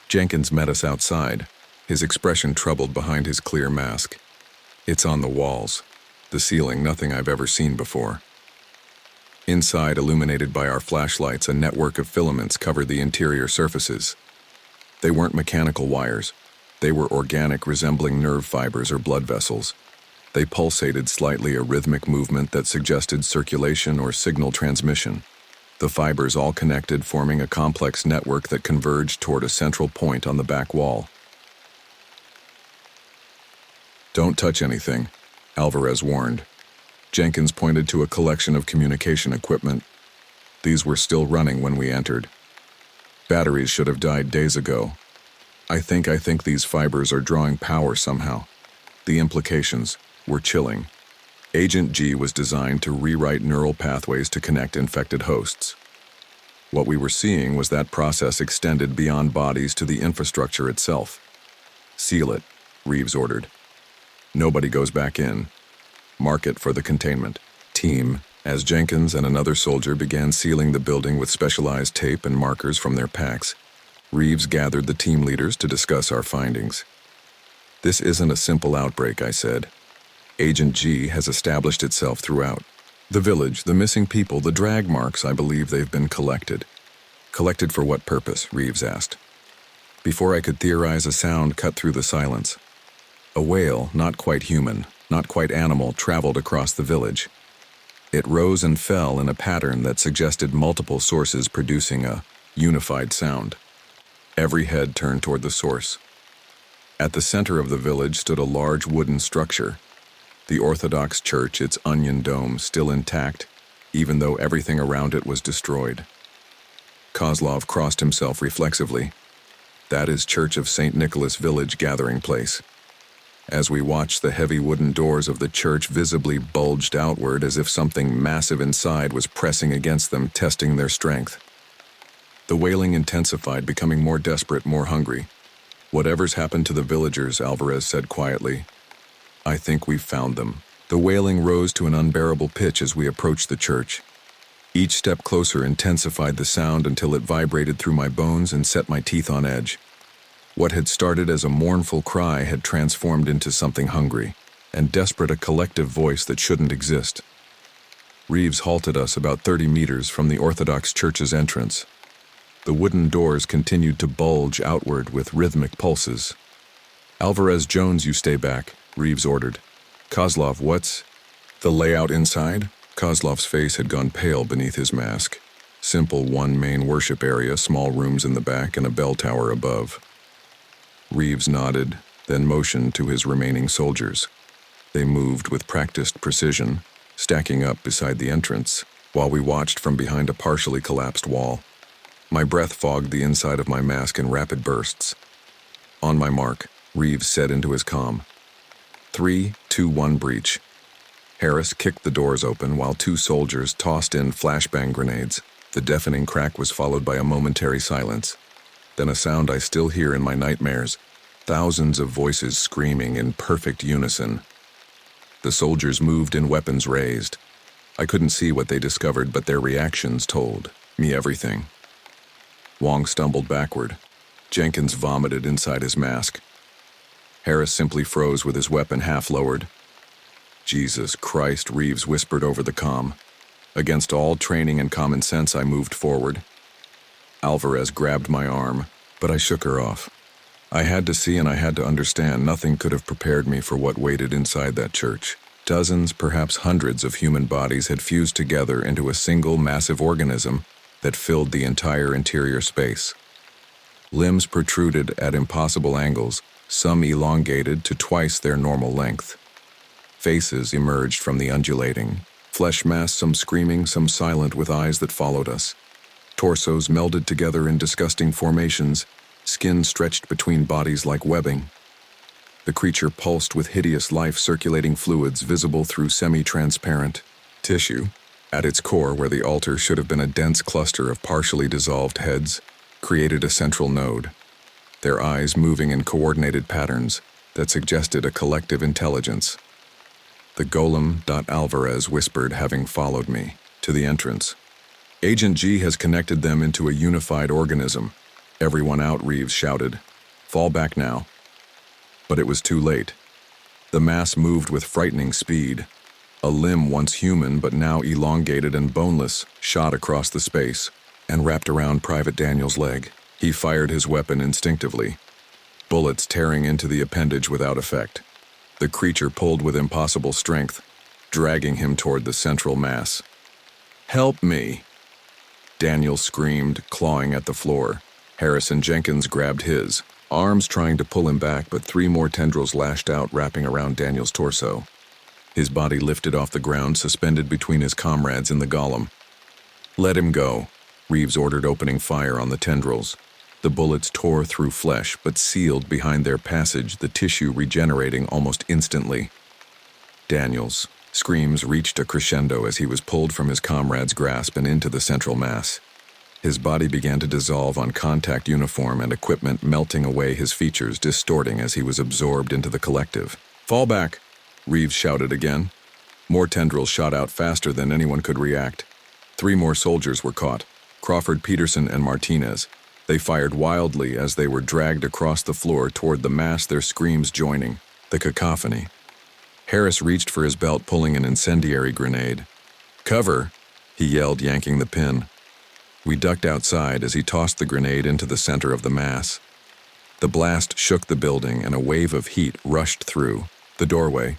Speaker 1: Jenkins met us outside, his expression troubled behind his clear mask. "It's on the walls, the ceiling, nothing I've ever seen before." Inside, illuminated by our flashlights, a network of filaments covered the interior surfaces. They weren't mechanical wires. They were organic, resembling nerve fibers or blood vessels. They pulsated slightly, a rhythmic movement that suggested circulation or signal transmission. The fibers all connected, forming a complex network that converged toward a central point on the back wall. "Don't touch anything," Alvarez warned. Jenkins pointed to a collection of communication equipment. These were still running when we entered. "Batteries should have died days ago. I think these fibers are drawing power somehow." The implications were chilling. Agent G was designed to rewrite neural pathways to connect infected hosts. What we were seeing was that process extended beyond bodies to the infrastructure itself. "Seal it," Reeves ordered. "Nobody goes back in. Mark it for the containment team." As Jenkins and another soldier began sealing the building with specialized tape and markers from their packs, Reeves gathered the team leaders to discuss our findings. "This isn't a simple outbreak," I said. "Agent G has established itself throughout the village. The missing people, the drag marks, I believe they've been collected." "Collected for what purpose?" Reeves asked. Before I could theorize, a sound cut through the silence. A wail, not quite human, not quite animal, traveled across the village. It rose and fell in a pattern that suggested multiple sources producing a unified sound. Every head turned toward the source. At the center of the village stood a large wooden structure. The Orthodox church, its onion dome, still intact, even though everything around it was destroyed. Kozlov crossed himself reflexively. That is Church of St. Nicholas Village gathering place. As we watched, the heavy wooden doors of the church visibly bulged outward as if something massive inside was pressing against them, testing their strength. The wailing intensified, becoming more desperate, more hungry. "Whatever's happened to the villagers," Alvarez said quietly. "I think we've found them." The wailing rose to an unbearable pitch as we approached the church. Each step closer intensified the sound until it vibrated through my bones and set my teeth on edge. What had started as a mournful cry had transformed into something hungry and desperate, a collective voice that shouldn't exist. Reeves halted us about 30 meters from the Orthodox Church's entrance. The wooden doors continued to bulge outward with rhythmic pulses. "Alvarez, Jones, you stay back," Reeves ordered. "Kozlov, what's the layout inside?" Kozlov's face had gone pale beneath his mask. Simple one main worship area, small rooms in the back, and a bell tower above. Reeves nodded, then motioned to his remaining soldiers. They moved with practiced precision, stacking up beside the entrance, while we watched from behind a partially collapsed wall. My breath fogged the inside of my mask in rapid bursts. "On my mark," Reeves said into his comm. 3, 2, 1, breach. Harris kicked the doors open while 2 soldiers tossed in flashbang grenades. The deafening crack was followed by a momentary silence. Then a sound I still hear in my nightmares, thousands of voices screaming in perfect unison. The soldiers moved in weapons raised. I couldn't see what they discovered, but their reactions told me everything. Wong stumbled backward. Jenkins vomited inside his mask. Harris simply froze with his weapon half lowered. "Jesus Christ," Reeves whispered over the comm. Against all training and common sense, I moved forward. Alvarez grabbed my arm, but I shook her off. I had to see and I had to understand. Nothing could have prepared me for what waited inside that church. Dozens, perhaps hundreds of human bodies had fused together into a single massive organism that filled the entire interior space. Limbs protruded at impossible angles, some elongated to twice their normal length. Faces emerged from the undulating flesh mass, some screaming, some silent, with eyes that followed us. Torsos melded together in disgusting formations, skin stretched between bodies like webbing. The creature pulsed with hideous life, circulating fluids visible through semi-transparent tissue. At its core, where the altar should have been a dense cluster of partially dissolved heads, created a central node, their eyes moving in coordinated patterns that suggested a collective intelligence. "The golem," Alvarez whispered, having followed me to the entrance. "Agent G has connected them into a unified organism." "Everyone out," Reeves shouted. "Fall back now." But it was too late. The mass moved with frightening speed. A limb, once human but now elongated and boneless, shot across the space and wrapped around Private Daniel's leg. He fired his weapon instinctively, bullets tearing into the appendage without effect. The creature pulled with impossible strength, dragging him toward the central mass. "Help me!" Daniel screamed, clawing at the floor. Harris and Jenkins grabbed his arms, trying to pull him back, but 3 more tendrils lashed out, wrapping around Daniel's torso. His body lifted off the ground, suspended between his comrades in the golem. "Let him go," Reeves ordered, opening fire on the tendrils. The bullets tore through flesh, but sealed behind their passage, the tissue regenerating almost instantly. Daniel's screams reached a crescendo as he was pulled from his comrade's grasp and into the central mass. His body began to dissolve on contact uniform and equipment, melting away his features, distorting as he was absorbed into the collective. "Fall back," Reeves shouted again. More tendrils shot out faster than anyone could react. 3 more soldiers were caught, Crawford, Peterson, and Martinez. They fired wildly as they were dragged across the floor toward the mass, their screams joining the cacophony. Harris reached for his belt, pulling an incendiary grenade. "Cover!" he yelled, yanking the pin. We ducked outside as he tossed the grenade into the center of the mass. The blast shook the building and a wave of heat rushed through the doorway.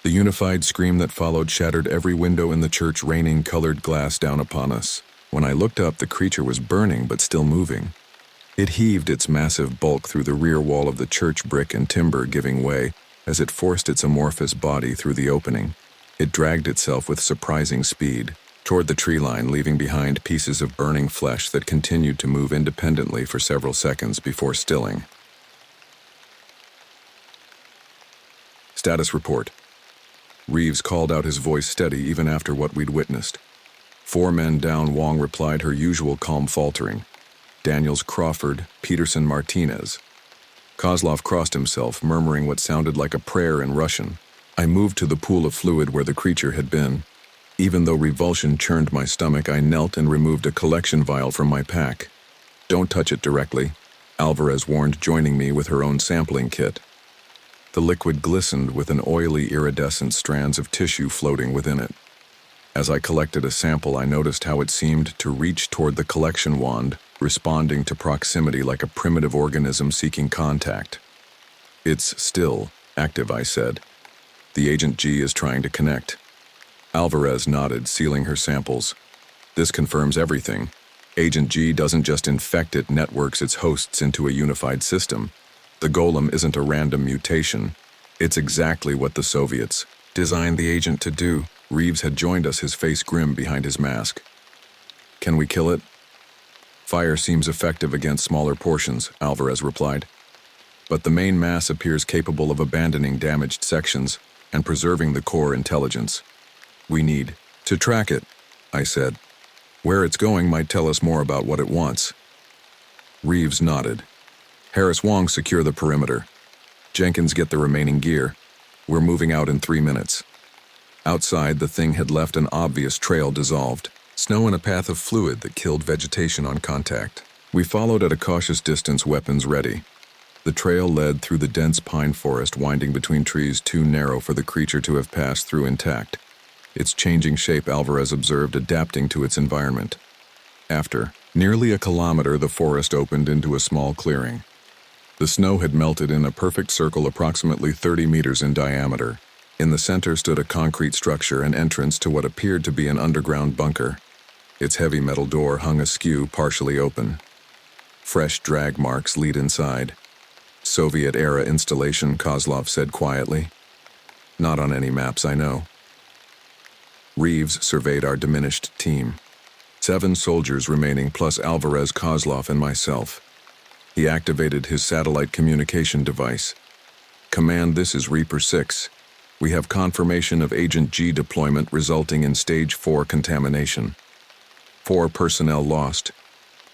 Speaker 1: The unified scream that followed shattered every window in the church, raining colored glass down upon us. When I looked up, the creature was burning but still moving. It heaved its massive bulk through the rear wall of the church, brick and timber giving way as it forced its amorphous body through the opening. It dragged itself with surprising speed, toward the tree line, leaving behind pieces of burning flesh that continued to move independently for several seconds before stilling. Status report. Reeves called out, his voice steady even after what we'd witnessed. 4 men down, Wong replied, her usual calm faltering. Daniels, Crawford, Peterson, Martinez. Kozlov crossed himself, murmuring what sounded like a prayer in Russian. I moved to the pool of fluid where the creature had been. Even though revulsion churned my stomach, I knelt and removed a collection vial from my pack. Don't touch it directly, Alvarez warned, joining me with her own sampling kit. The liquid glistened with an oily, iridescent strands of tissue floating within it. As I collected a sample, I noticed how it seemed to reach toward the collection wand, responding to proximity like a primitive organism seeking contact. It's still active, I said. The Agent G is trying to connect. Alvarez nodded, sealing her samples. This confirms everything. Agent G doesn't just infect, it networks its hosts into a unified system. The golem isn't a random mutation. It's exactly what the Soviets designed the agent to do. Reeves had joined us, his face grim behind his mask. Can we kill it? Fire seems effective against smaller portions, Alvarez replied. But the main mass appears capable of abandoning damaged sections and preserving the core intelligence. We need to track it, I said. Where it's going might tell us more about what it wants. Reeves nodded. Harris, Wong, secure the perimeter. Jenkins, get the remaining gear. We're moving out in 3 minutes. Outside, the thing had left an obvious trail dissolved, snow in a path of fluid that killed vegetation on contact. We followed at a cautious distance, weapons ready. The trail led through the dense pine forest, winding between trees too narrow for the creature to have passed through intact. Its changing shape, Alvarez observed, adapting to its environment. After nearly a kilometer, the forest opened into a small clearing. The snow had melted in a perfect circle approximately 30 meters in diameter. In the center stood a concrete structure, an entrance to what appeared to be an underground bunker. Its heavy metal door hung askew, partially open. Fresh drag marks lead inside. Soviet-era installation, Kozlov said quietly. Not on any maps I know. Reeves surveyed our diminished team. 7 soldiers remaining, plus Alvarez, Kozlov, and myself. He activated his satellite communication device. Command, this is Reaper 6. We have confirmation of Agent G deployment resulting in Stage 4 contamination. 4 personnel lost.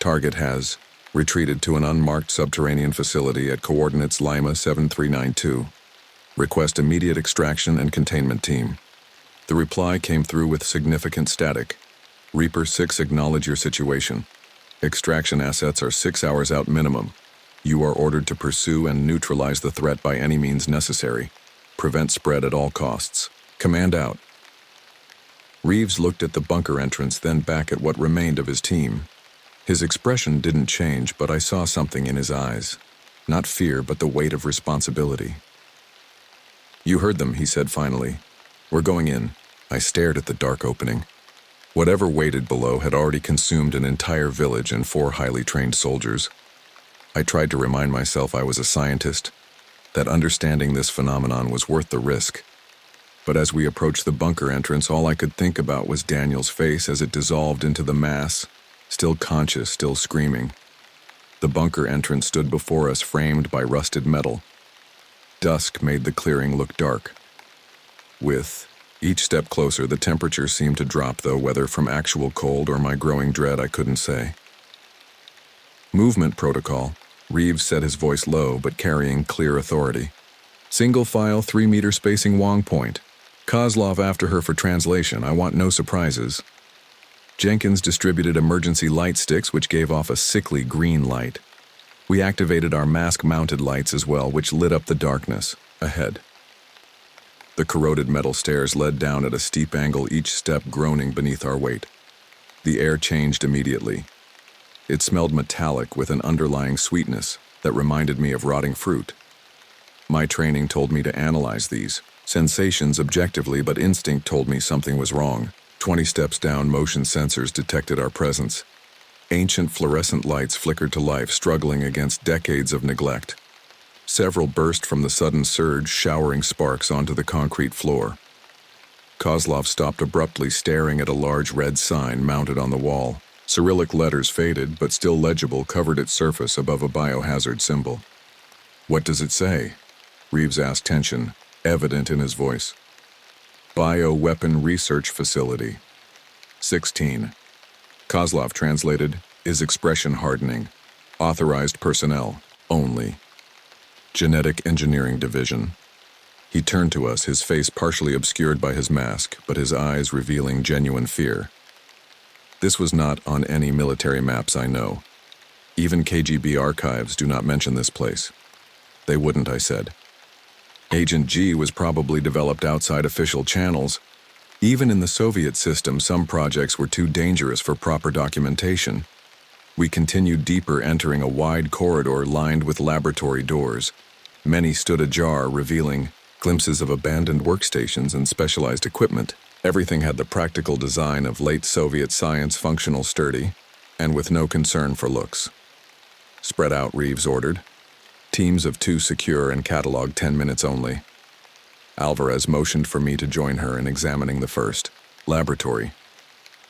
Speaker 1: Target has retreated to an unmarked subterranean facility at coordinates Lima 7392. Request immediate extraction and containment team. The reply came through with significant static. Reaper 6, acknowledge your situation. Extraction assets are 6 hours out minimum. You are ordered to pursue and neutralize the threat by any means necessary. Prevent spread at all costs. Command out. Reeves looked at the bunker entrance, then back at what remained of his team. His expression didn't change, but I saw something in his eyes. Not fear, but the weight of responsibility. You heard them, he said finally. We're going in. I stared at the dark opening. Whatever waited below had already consumed an entire village and 4 highly trained soldiers. I tried to remind myself I was a scientist, that understanding this phenomenon was worth the risk. But as we approached the bunker entrance, all I could think about was Daniel's face as it dissolved into the mass, still conscious, still screaming. The bunker entrance stood before us, framed by rusted metal. Dusk made the clearing look dark. With each step closer, the temperature seemed to drop, though whether from actual cold or my growing dread, I couldn't say. Movement protocol. Reeves said, his voice low but carrying clear authority. Single file, 3-meter spacing, Wong point. Kozlov after her for translation. I want no surprises. Jenkins distributed emergency light sticks, which gave off a sickly green light. We activated our mask-mounted lights as well, which lit up the darkness ahead. The corroded metal stairs led down at a steep angle, each step groaning beneath our weight. The air changed immediately. It smelled metallic with an underlying sweetness that reminded me of rotting fruit. My training told me to analyze these sensations objectively, but instinct told me something was wrong. 20 steps down, motion sensors detected our presence. Ancient fluorescent lights flickered to life, struggling against decades of neglect. Several burst from the sudden surge, showering sparks onto the concrete floor. Kozlov stopped abruptly, staring at a large red sign mounted on the wall. Cyrillic letters, faded but still legible, covered its surface above a biohazard symbol. "What does it say?" Reeves asked, tension evident in his voice. "Bioweapon Research Facility. 16. Kozlov translated, is expression hardening. Authorized personnel, only. Genetic Engineering Division." He turned to us, his face partially obscured by his mask, but his eyes revealing genuine fear. "This was not on any military maps I know. Even KGB archives do not mention this place." "They wouldn't," I said. "Agent G was probably developed outside official channels. Even in the Soviet system, some projects were too dangerous for proper documentation." We continued deeper, entering a wide corridor lined with laboratory doors. Many stood ajar, revealing glimpses of abandoned workstations and specialized equipment. Everything had the practical design of late Soviet science, functional, sturdy, and with no concern for looks. "Spread out," Reeves ordered. "Teams of 2 secure and catalog 10 minutes only." Alvarez motioned for me to join her in examining the first laboratory.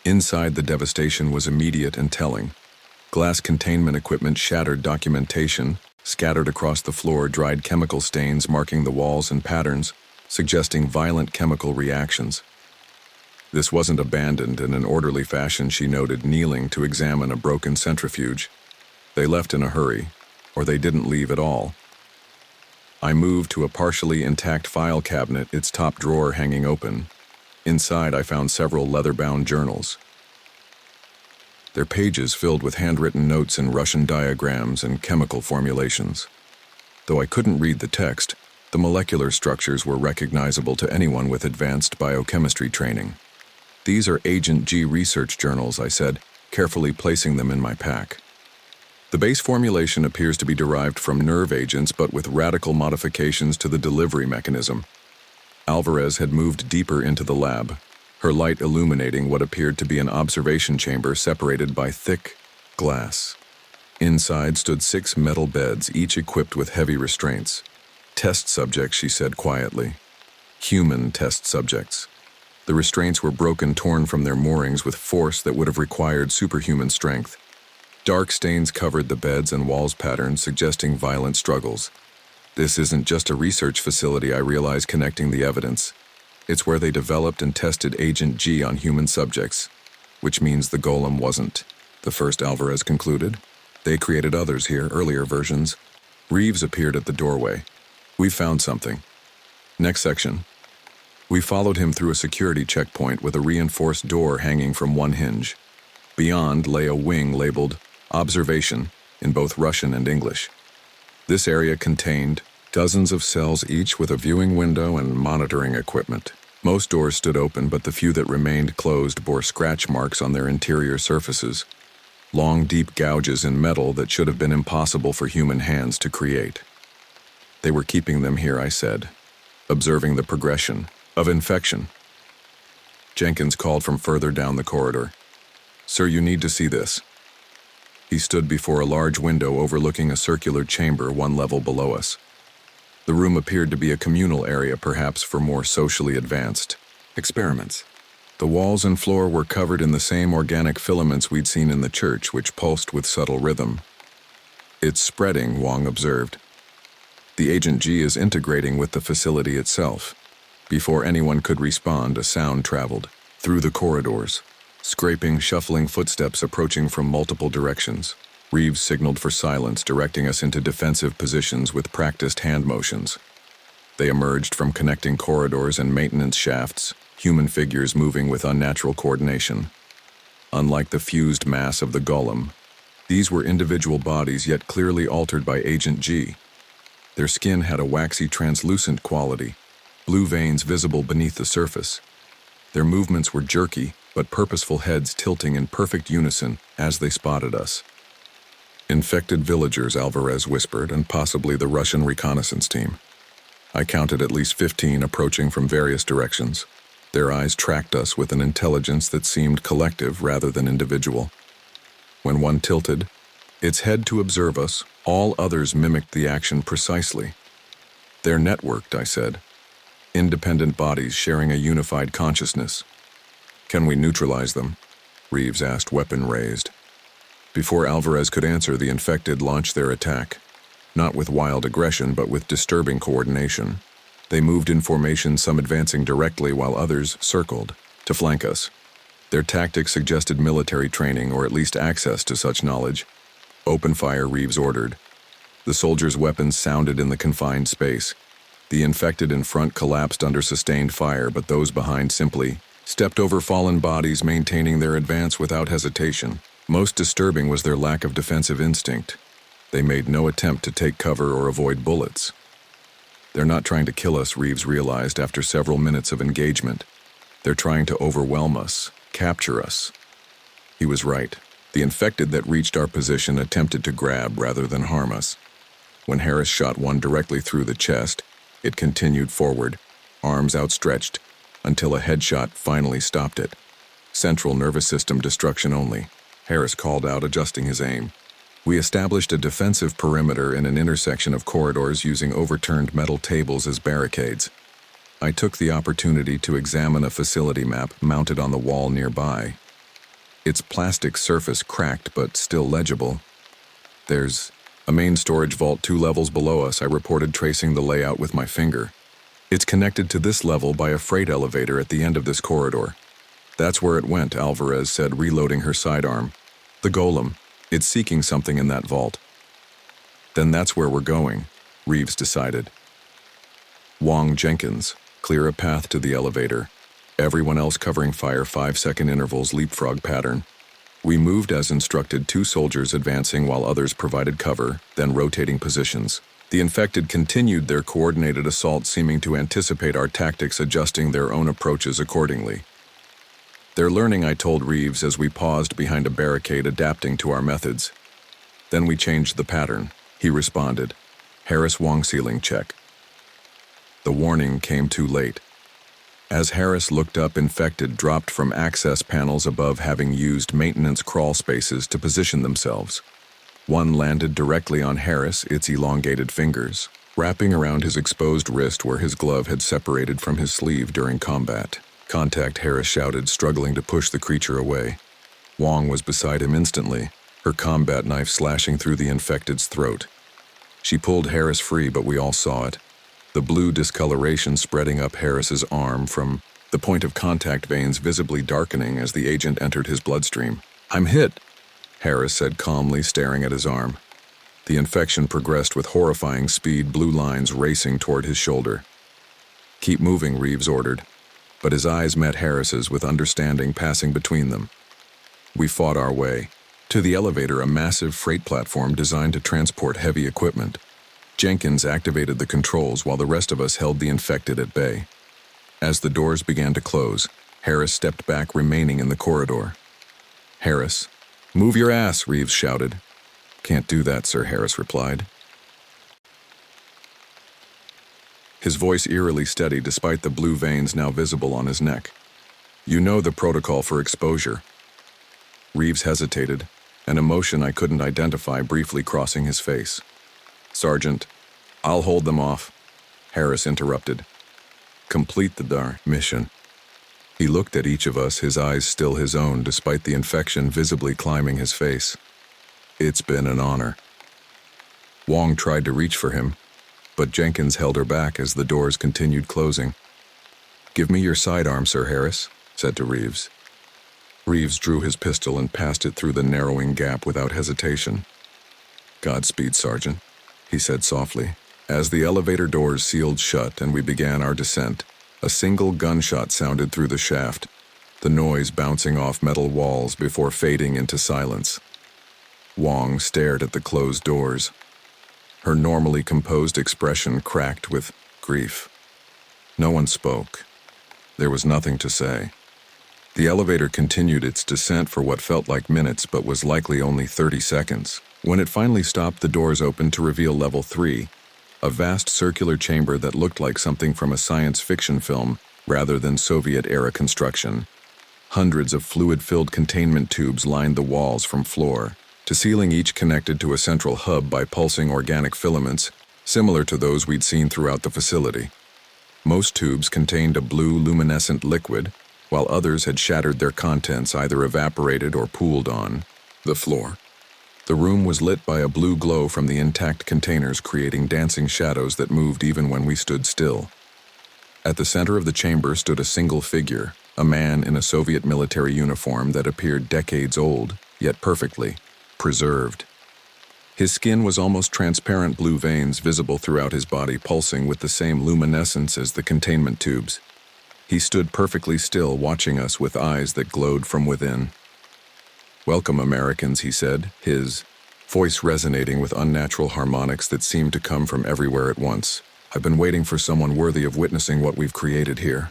Speaker 1: Inside, the devastation was immediate and telling. Glass containment equipment, shattered documentation, scattered across the floor, dried chemical stains marking the walls and patterns, suggesting violent chemical reactions. "This wasn't abandoned in an orderly fashion," she noted, kneeling to examine a broken centrifuge. "They left in a hurry, or they didn't leave at all." I moved to a partially intact file cabinet, its top drawer hanging open. Inside, I found several leather-bound journals, their pages filled with handwritten notes and Russian diagrams and chemical formulations. Though I couldn't read the text, the molecular structures were recognizable to anyone with advanced biochemistry training. "These are Agent G research journals," I said, carefully placing them in my pack. "The base formulation appears to be derived from nerve agents, but with radical modifications to the delivery mechanism." Alvarez had moved deeper into the lab, her light illuminating what appeared to be an observation chamber separated by thick glass. Inside stood 6 metal beds, each equipped with heavy restraints. "Test subjects," she said quietly. "Human test subjects." The restraints were broken, torn from their moorings with force that would have required superhuman strength. Dark stains covered the beds and walls, patterns suggesting violent struggles. "This isn't just a research facility," I realized, connecting the evidence. "It's where they developed and tested Agent G on human subjects." "Which means the Golem wasn't the first," Alvarez concluded. "They created others here, earlier versions." Reeves appeared at the doorway. "We've found something." "Next section." We followed him through a security checkpoint with a reinforced door hanging from one hinge. Beyond lay a wing labeled "Observation" in both Russian and English. This area contained dozens of cells, each with a viewing window and monitoring equipment. Most doors stood open, but the few that remained closed bore scratch marks on their interior surfaces. Long, deep gouges in metal that should have been impossible for human hands to create. "They were keeping them here," I said, observing the progression of infection. Jenkins called from further down the corridor. "Sir, you need to see this." He stood before a large window overlooking a circular chamber 1 level below us. The room appeared to be a communal area, perhaps for more socially advanced experiments. The walls and floor were covered in the same organic filaments we'd seen in the church, which pulsed with subtle rhythm. "It's spreading," Wong observed. "The Agent G is integrating with the facility itself." Before anyone could respond, a sound traveled through the corridors. Scraping, shuffling footsteps approaching from multiple directions. Reeves signaled for silence, directing us into defensive positions with practiced hand motions. They emerged from connecting corridors and maintenance shafts, human figures moving with unnatural coordination. Unlike the fused mass of the Golem, these were individual bodies, yet clearly altered by Agent G. Their skin had a waxy, translucent quality, blue veins visible beneath the surface. Their movements were jerky, but purposeful, heads tilting in perfect unison as they spotted us. "Infected villagers," Alvarez whispered, "and possibly the Russian reconnaissance team." I counted at least 15 approaching from various directions. Their eyes tracked us with an intelligence that seemed collective rather than individual. When one tilted its head to observe us, all others mimicked the action precisely. "They're networked," I said. independent bodies sharing a unified consciousness. Can we neutralize them? Reeves asked, weapon raised. Before Alvarez could answer, the infected launched their attack. Not with wild aggression, but with disturbing coordination. They moved in formation, some advancing directly while others circled to flank us. Their tactics suggested military training, or at least access to such knowledge. Open fire, Reeves ordered. The soldiers' weapons sounded in the confined space. The infected in front collapsed under sustained fire, but those behind simply stepped over fallen bodies, maintaining their advance without hesitation. Most disturbing was their lack of defensive instinct. They made no attempt to take cover or avoid bullets. They're not trying to kill us, Reeves realized after several minutes of engagement. They're trying to overwhelm us, capture us. He was right. The infected that reached our position attempted to grab rather than harm us. When Harris shot one directly through the chest, it continued forward, arms outstretched, until a headshot finally stopped it. Central nervous system destruction only, Harris called out, adjusting his aim. We established a defensive perimeter in an intersection of corridors using overturned metal tables as barricades. I took the opportunity to examine a facility map mounted on the wall nearby. Its plastic surface cracked but still legible. There's a main storage vault 2 levels below us, I reported, tracing the layout with my finger. It's connected to this level by a freight elevator at the end of this corridor. That's where it went, Alvarez said, reloading her sidearm. The golem. It's seeking something in that vault. Then that's where we're going, Reeves decided. Wong Jenkins, clear a path to the elevator. Everyone else covering fire, 5-second intervals, leapfrog pattern. We moved as instructed, 2 soldiers advancing while others provided cover, then rotating positions. The infected continued their coordinated assault, seeming to anticipate our tactics, adjusting their own approaches accordingly. They're learning, I told Reeves as we paused behind a barricade, adapting to our methods. Then we changed the pattern, he responded. Harris Wong ceiling check. The warning came too late. As Harris looked up, infected dropped from access panels above, having used maintenance crawl spaces to position themselves. One landed directly on Harris, its elongated fingers, wrapping around his exposed wrist where his glove had separated from his sleeve during combat. Contact, Harris shouted, struggling to push the creature away. Wong was beside him instantly, her combat knife slashing through the infected's throat. She pulled Harris free, but we all saw it. The blue discoloration spreading up Harris's arm from the point of contact, veins visibly darkening as the agent entered his bloodstream. I'm hit, Harris said calmly, staring at his arm. The infection progressed with horrifying speed, blue lines racing toward his shoulder. Keep moving, Reeves ordered, but his eyes met Harris's with understanding passing between them. We fought our way to the elevator, a massive freight platform designed to transport heavy equipment. Jenkins activated the controls while the rest of us held the infected at bay. As the doors began to close, Harris stepped back, remaining in the corridor. Harris, move your ass, Reeves shouted. Can't do that, sir, Harris replied. His voice eerily steady despite the blue veins now visible on his neck. You know the protocol for exposure. Reeves hesitated, an emotion I couldn't identify briefly crossing his face. Sergeant, I'll hold them off, Harris interrupted. Complete the mission. He looked at each of us, his eyes still his own despite the infection visibly climbing his face. It's been an honor. Wong tried to reach for him, but Jenkins held her back as the doors continued closing. Give me your sidearm, Sir Harris, said to Reeves. Reeves drew his pistol and passed it through the narrowing gap without hesitation. Godspeed, Sergeant, he said softly. As the elevator doors sealed shut and we began our descent, a single gunshot sounded through the shaft, the noise bouncing off metal walls before fading into silence. Wong stared at the closed doors. Her normally composed expression cracked with grief. No one spoke. There was nothing to say. The elevator continued its descent for what felt like minutes but was likely only 30 seconds. When it finally stopped, the doors opened to reveal level 3, a vast circular chamber that looked like something from a science fiction film rather than Soviet-era construction. Hundreds of fluid-filled containment tubes lined the walls from floor to ceiling, each connected to a central hub by pulsing organic filaments, similar to those we'd seen throughout the facility. Most tubes contained a blue luminescent liquid, while others had shattered their contents, either evaporated or pooled on the floor. The room was lit by a blue glow from the intact containers, creating dancing shadows that moved even when we stood still. At the center of the chamber stood a single figure, a man in a Soviet military uniform that appeared decades old, yet perfectly preserved. His skin was almost transparent, blue veins visible throughout his body, pulsing with the same luminescence as the containment tubes. He stood perfectly still, watching us with eyes that glowed from within. "Welcome, Americans," he said, his voice resonating with unnatural harmonics that seemed to come from everywhere at once. "I've been waiting for someone worthy of witnessing what we've created here."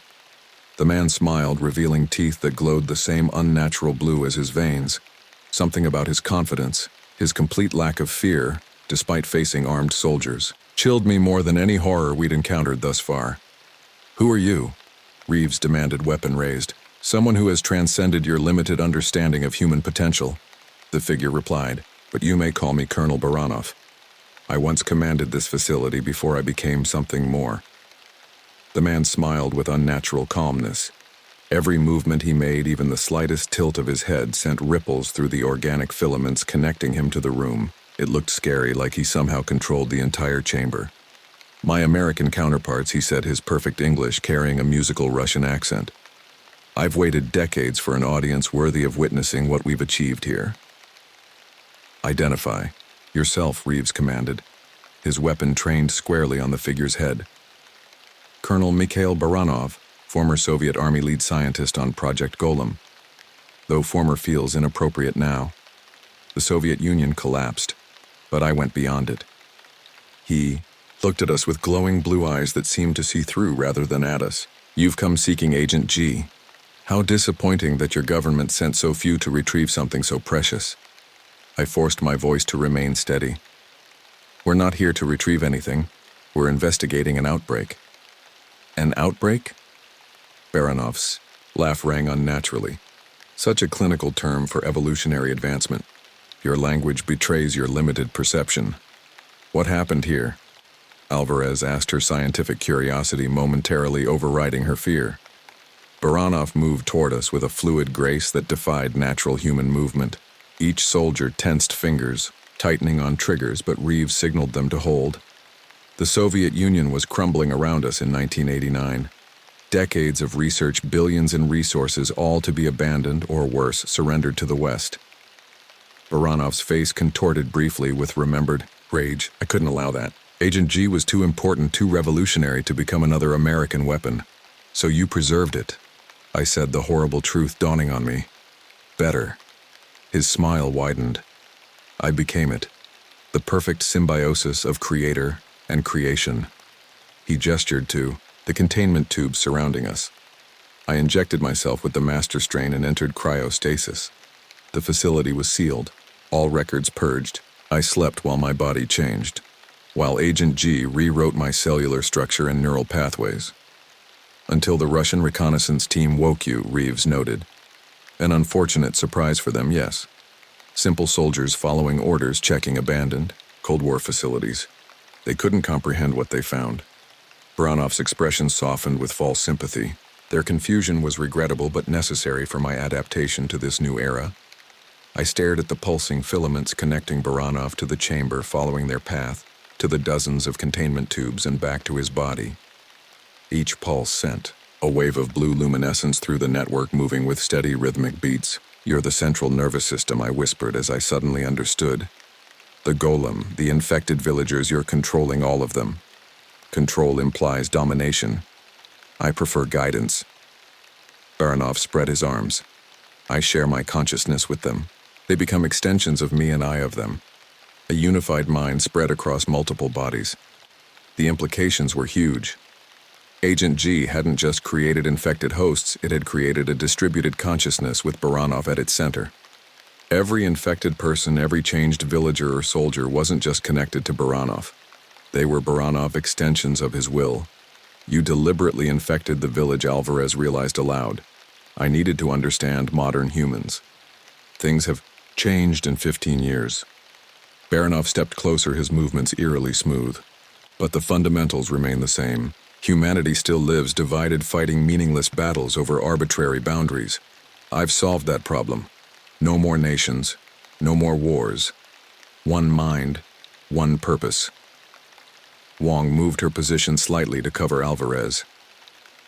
Speaker 1: The man smiled, revealing teeth that glowed the same unnatural blue as his veins. Something about his confidence, his complete lack of fear, despite facing armed soldiers, chilled me more than any horror we'd encountered thus far. "Who are you?" Reeves demanded, weapon raised. "Someone who has transcended your limited understanding of human potential," the figure replied, "but you may call me Colonel Baranov. I once commanded this facility before I became something more." The man smiled with unnatural calmness. Every movement he made, even the slightest tilt of his head, sent ripples through the organic filaments connecting him to the room. It looked scary, like he somehow controlled the entire chamber. "My American counterparts," he said, his perfect English carrying a musical Russian accent. "I've waited decades for an audience worthy of witnessing what we've achieved here." "Identify yourself," Reeves commanded, his weapon trained squarely on the figure's head. "Colonel Mikhail Baranov, former Soviet Army lead scientist on Project Golem. Though former feels inappropriate now. The Soviet Union collapsed, but I went beyond it." He looked at us with glowing blue eyes that seemed to see through rather than at us. "You've come seeking Agent G. How disappointing that your government sent so few to retrieve something so precious." I forced my voice to remain steady. "We're not here to retrieve anything. We're investigating an outbreak." "An outbreak?" Baranov's laugh rang unnaturally. "Such a clinical term for evolutionary advancement. Your language betrays your limited perception." "What happened here?" Alvarez asked, her scientific curiosity momentarily overriding her fear. Baranov moved toward us with a fluid grace that defied natural human movement. Each soldier tensed fingers, tightening on triggers, but Reeves signaled them to hold. The Soviet Union was crumbling around us in 1989. Decades of research, billions in resources, all to be abandoned or worse, surrendered to the West. Baranov's face contorted briefly with remembered rage. "I couldn't allow that. Agent G was too important, too revolutionary to become another American weapon. So you preserved it," I said, the horrible truth dawning on me. "Better." His smile widened. "I became it. The perfect symbiosis of creator and creation." He gestured to the containment tubes surrounding us. I injected myself with the master strain and entered cryostasis. The facility was sealed, all records purged. I slept while my body changed, while Agent G rewrote my cellular structure and neural pathways. "Until the Russian reconnaissance team woke you," Reeves noted. "An unfortunate surprise for them, yes. Simple soldiers following orders, checking abandoned Cold War facilities. They couldn't comprehend what they found." Baranov's expression softened with false sympathy. "Their confusion was regrettable but necessary for my adaptation to this new era." I stared at the pulsing filaments connecting Baranov to the chamber, following their path to the dozens of containment tubes and back to his body. Each pulse sent a wave of blue luminescence through the network, moving with steady rhythmic beats. "You're the central nervous system," I whispered as I suddenly understood. "The Golem, the infected villagers, you're controlling all of them. Control implies domination. I prefer guidance." Baranov spread his arms. "I share my consciousness with them. They become extensions of me and I of them. A unified mind spread across multiple bodies." The implications were huge. Agent G hadn't just created infected hosts, it had created a distributed consciousness with Baranov at its center. Every infected person, every changed villager or soldier wasn't just connected to Baranov. They were Baranov extensions of his will. "You deliberately infected the village," Alvarez realized aloud. "I needed to understand modern humans. Things have changed in 15 years. Baranov stepped closer, his movements eerily smooth. "But the fundamentals remain the same. Humanity still lives divided, fighting meaningless battles over arbitrary boundaries. I've solved that problem. No more nations, no more wars. One mind, one purpose. Wong moved her position slightly to cover Alvarez.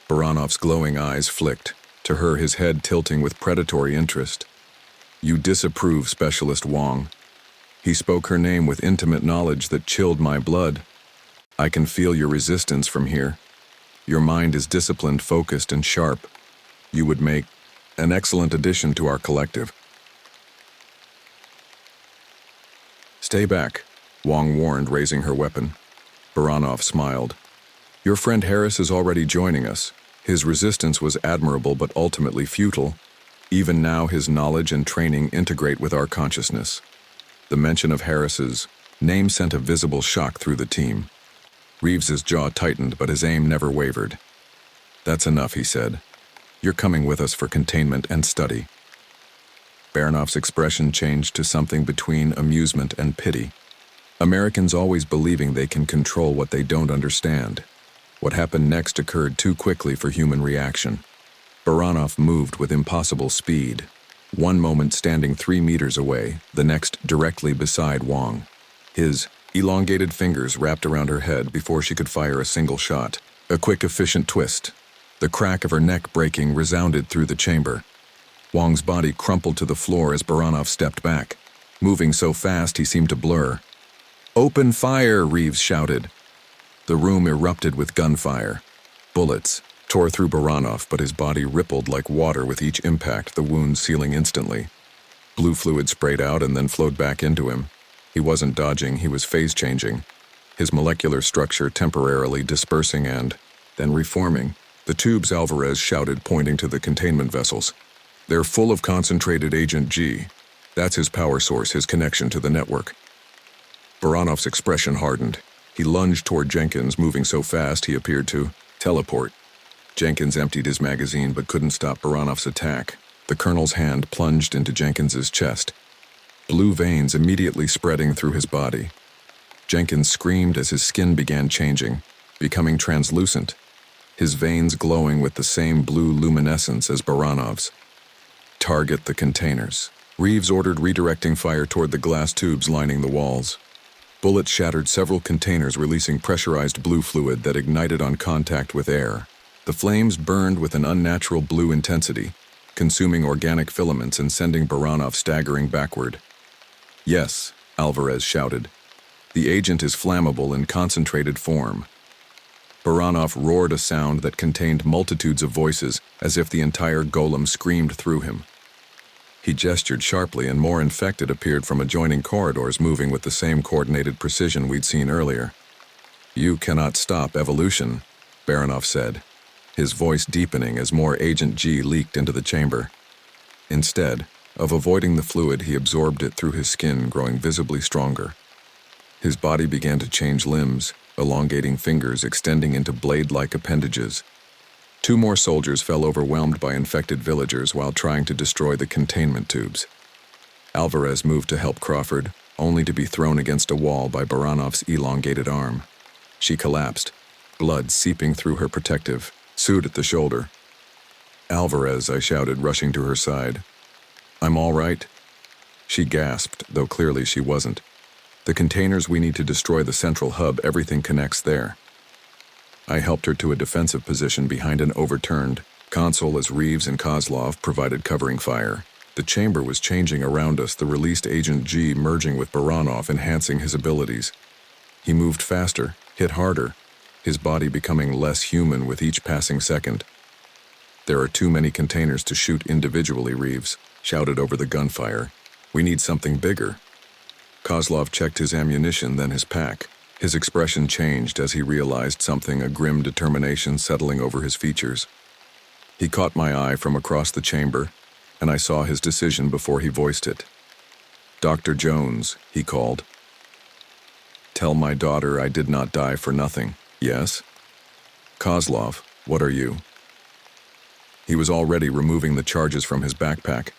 Speaker 1: Baranov's glowing eyes flicked, to her his head tilting with predatory interest. You disapprove, Specialist Wong. He spoke her name with intimate knowledge that chilled my blood. I can feel your resistance from here. Your mind is disciplined, focused, and sharp. You would make an excellent addition to our collective. Stay back, Wong warned, raising her weapon. Baranov smiled. Your friend Harris is already joining us. His resistance was admirable but ultimately futile. Even now his knowledge and training integrate with our consciousness. The mention of Harris's name sent a visible shock through the team. Reeves's jaw tightened, but his aim never wavered. That's enough, he said. You're coming with us for containment and study. Baranov's expression changed to something between amusement and pity. Americans always believing they can control what they don't understand. What happened next occurred too quickly for human reaction. Baranov moved with impossible speed. One moment standing 3 meters away, the next directly beside Wong. His elongated fingers wrapped around her head before she could fire a single shot. A quick, efficient twist. The crack of her neck breaking resounded through the chamber. Wong's body crumpled to the floor as Baranov stepped back. Moving so fast he seemed to blur. Open fire, Reeves shouted. The room erupted with gunfire. Bullets tore through Baranov, but his body rippled like water with each impact, the wound sealing instantly. Blue fluid sprayed out and then flowed back into him. He wasn't dodging, he was phase-changing. His molecular structure temporarily dispersing and then reforming. The tubes, Alvarez shouted, pointing to the containment vessels. They're full of concentrated Agent G. That's his power source, his connection to the network. Baranov's expression hardened. He lunged toward Jenkins, moving so fast he appeared to teleport. Jenkins emptied his magazine but couldn't stop Baranov's attack. The colonel's hand plunged into Jenkins's chest. Blue veins immediately spreading through his body. Jenkins screamed as his skin began changing, becoming translucent, his veins glowing with the same blue luminescence as Baranov's. Target the containers. Reeves ordered, redirecting fire toward the glass tubes lining the walls. Bullets shattered several containers, releasing pressurized blue fluid that ignited on contact with air. The flames burned with an unnatural blue intensity, consuming organic filaments and sending Baranov staggering backward. Yes, Alvarez shouted. The agent is flammable in concentrated form. Baranov roared a sound that contained multitudes of voices, as if the entire golem screamed through him. He gestured sharply, and more infected appeared from adjoining corridors, moving with the same coordinated precision we'd seen earlier. You cannot stop evolution, Baranov said, his voice deepening as more Agent G leaked into the chamber. Instead of avoiding the fluid, he absorbed it through his skin, growing visibly stronger. His body began to change limbs, elongating fingers extending into blade-like appendages. 2 more soldiers fell overwhelmed by infected villagers while trying to destroy the containment tubes. Alvarez moved to help Crawford, only to be thrown against a wall by Baranov's elongated arm. She collapsed, blood seeping through her protective suit at the shoulder. Alvarez, I shouted, rushing to her side. I'm all right. She gasped, though clearly she wasn't. The containers, we need to destroy the central hub, everything connects there. I helped her to a defensive position behind an overturned console as Reeves and Kozlov provided covering fire. The chamber was changing around us, the released Agent G merging with Baranov, enhancing his abilities. He moved faster, hit harder, his body becoming less human with each passing second. There are too many containers to shoot individually, Reeves shouted over the gunfire. We need something bigger. Kozlov checked his ammunition, then his pack. His expression changed as he realized something, a grim determination settling over his features. He caught my eye from across the chamber, and I saw his decision before he voiced it. Dr. Jones, he called. Tell my daughter I did not die for nothing, yes? Kozlov, what are you? He was already removing the charges from his backpack,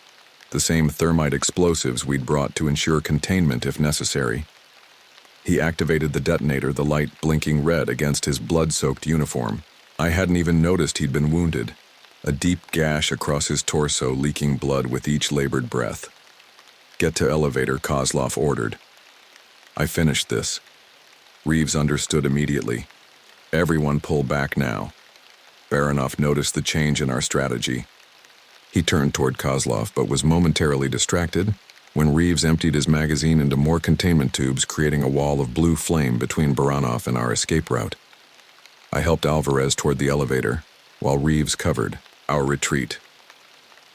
Speaker 1: the same thermite explosives we'd brought to ensure containment if necessary. He activated the detonator, the light blinking red against his blood-soaked uniform. I hadn't even noticed he'd been wounded. A deep gash across his torso, leaking blood with each labored breath. "Get to elevator," Kozlov ordered. I finished this. Reeves understood immediately. Everyone pull back now. Baranov noticed the change in our strategy. He turned toward Kozlov but was momentarily distracted when Reeves emptied his magazine into more containment tubes, creating a wall of blue flame between Baranov and our escape route. I helped Alvarez toward the elevator, while Reeves covered our retreat.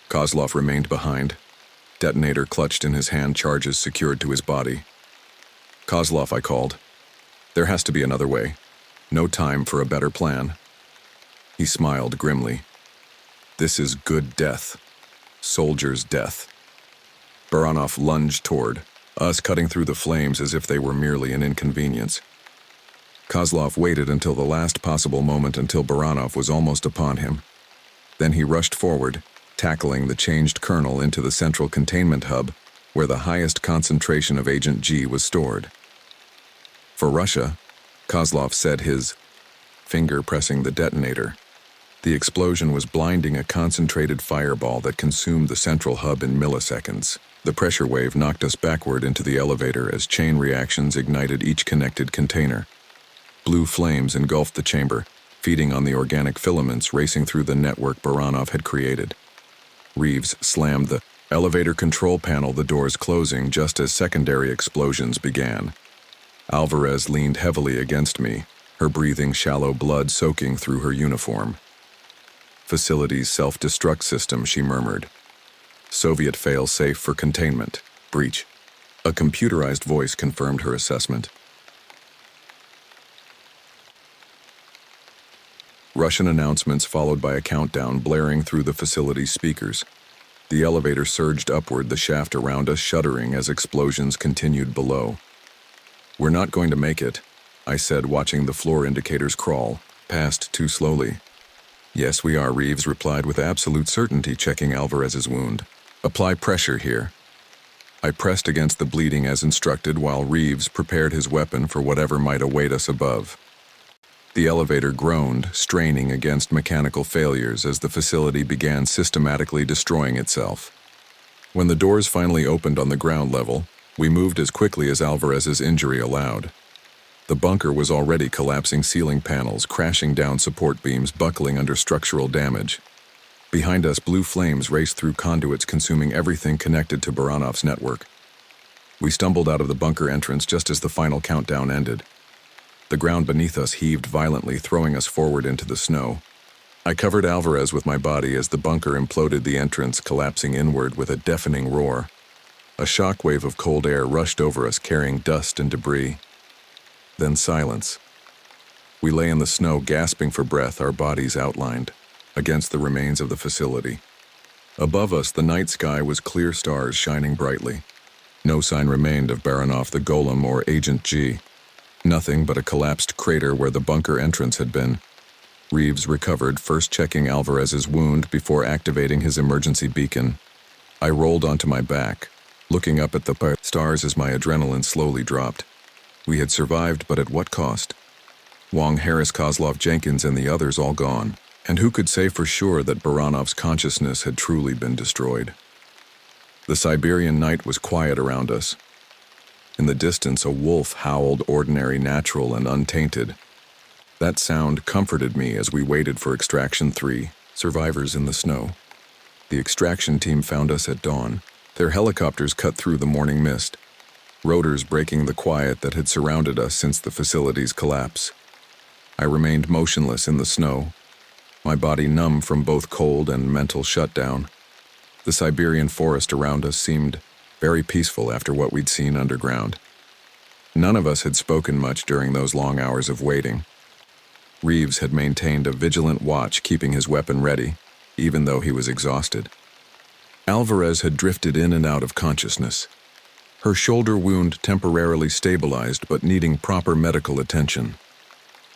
Speaker 1: Kozlov remained behind, detonator clutched in his hand, charges secured to his body. "Kozlov," I called. "There has to be another way. No time for a better plan." He smiled grimly. "This is good death. Soldier's death." Baranov lunged toward us, cutting through the flames as if they were merely an inconvenience. Kozlov waited until the last possible moment, until Baranov was almost upon him. Then he rushed forward, tackling the changed colonel into the central containment hub, where the highest concentration of Agent G was stored. "For Russia," Kozlov said, his finger pressing the detonator. The explosion was blinding, a concentrated fireball that consumed the central hub in milliseconds. The pressure wave knocked us backward into the elevator as chain reactions ignited each connected container. Blue flames engulfed the chamber, feeding on the organic filaments racing through the network Baranov had created. Reeves slammed the elevator control panel, the doors closing just as secondary explosions began. Alvarez leaned heavily against me, her breathing shallow blood soaking through her uniform. "Facility's self-destruct system," she murmured. "Soviet fail-safe for containment. Breach." A computerized voice confirmed her assessment. Russian announcements followed by a countdown blaring through the facility's speakers. The elevator surged upward, the shaft around us shuddering as explosions continued below. "We're not going to make it," I said, watching the floor indicators crawl past too slowly. "Yes, we are," Reeves replied with absolute certainty, checking Alvarez's wound. "Apply pressure here." I pressed against the bleeding as instructed while Reeves prepared his weapon for whatever might await us above. The elevator groaned, straining against mechanical failures as the facility began systematically destroying itself. When the doors finally opened on the ground level, we moved as quickly as Alvarez's injury allowed. The bunker was already collapsing, ceiling panels crashing down, support beams buckling under structural damage. Behind us, blue flames raced through conduits, consuming everything connected to Baranov's network. We stumbled out of the bunker entrance just as the final countdown ended. The ground beneath us heaved violently, throwing us forward into the snow. I covered Alvarez with my body as the bunker imploded, the entrance collapsing inward with a deafening roar. A shockwave of cold air rushed over us, carrying dust and debris. Then silence. We lay in the snow, gasping for breath, our bodies outlined against the remains of the facility. Above us, the night sky was clear, stars shining brightly. No sign remained of Baranov, the Golem, or Agent G. Nothing but a collapsed crater where the bunker entrance had been. Reeves recovered, first checking Alvarez's wound before activating his emergency beacon. I rolled onto my back, looking up at the stars as my adrenaline slowly dropped. We had survived, but at what cost? Wong, Harris, Kozlov, Jenkins, and the others all gone. And who could say for sure that Baranov's consciousness had truly been destroyed? The Siberian night was quiet around us. In the distance, a wolf howled, ordinary, natural, and untainted. That sound comforted me as we waited for Extraction 3, survivors in the snow. The extraction team found us at dawn. Their helicopters cut through the morning mist, rotors breaking the quiet that had surrounded us since the facility's collapse. I remained motionless in the snow, my body numb from both cold and mental shutdown. The Siberian forest around us seemed very peaceful after what we'd seen underground. None of us had spoken much during those long hours of waiting. Reeves had maintained a vigilant watch, keeping his weapon ready, even though he was exhausted. Alvarez had drifted in and out of consciousness, her shoulder wound temporarily stabilized but needing proper medical attention.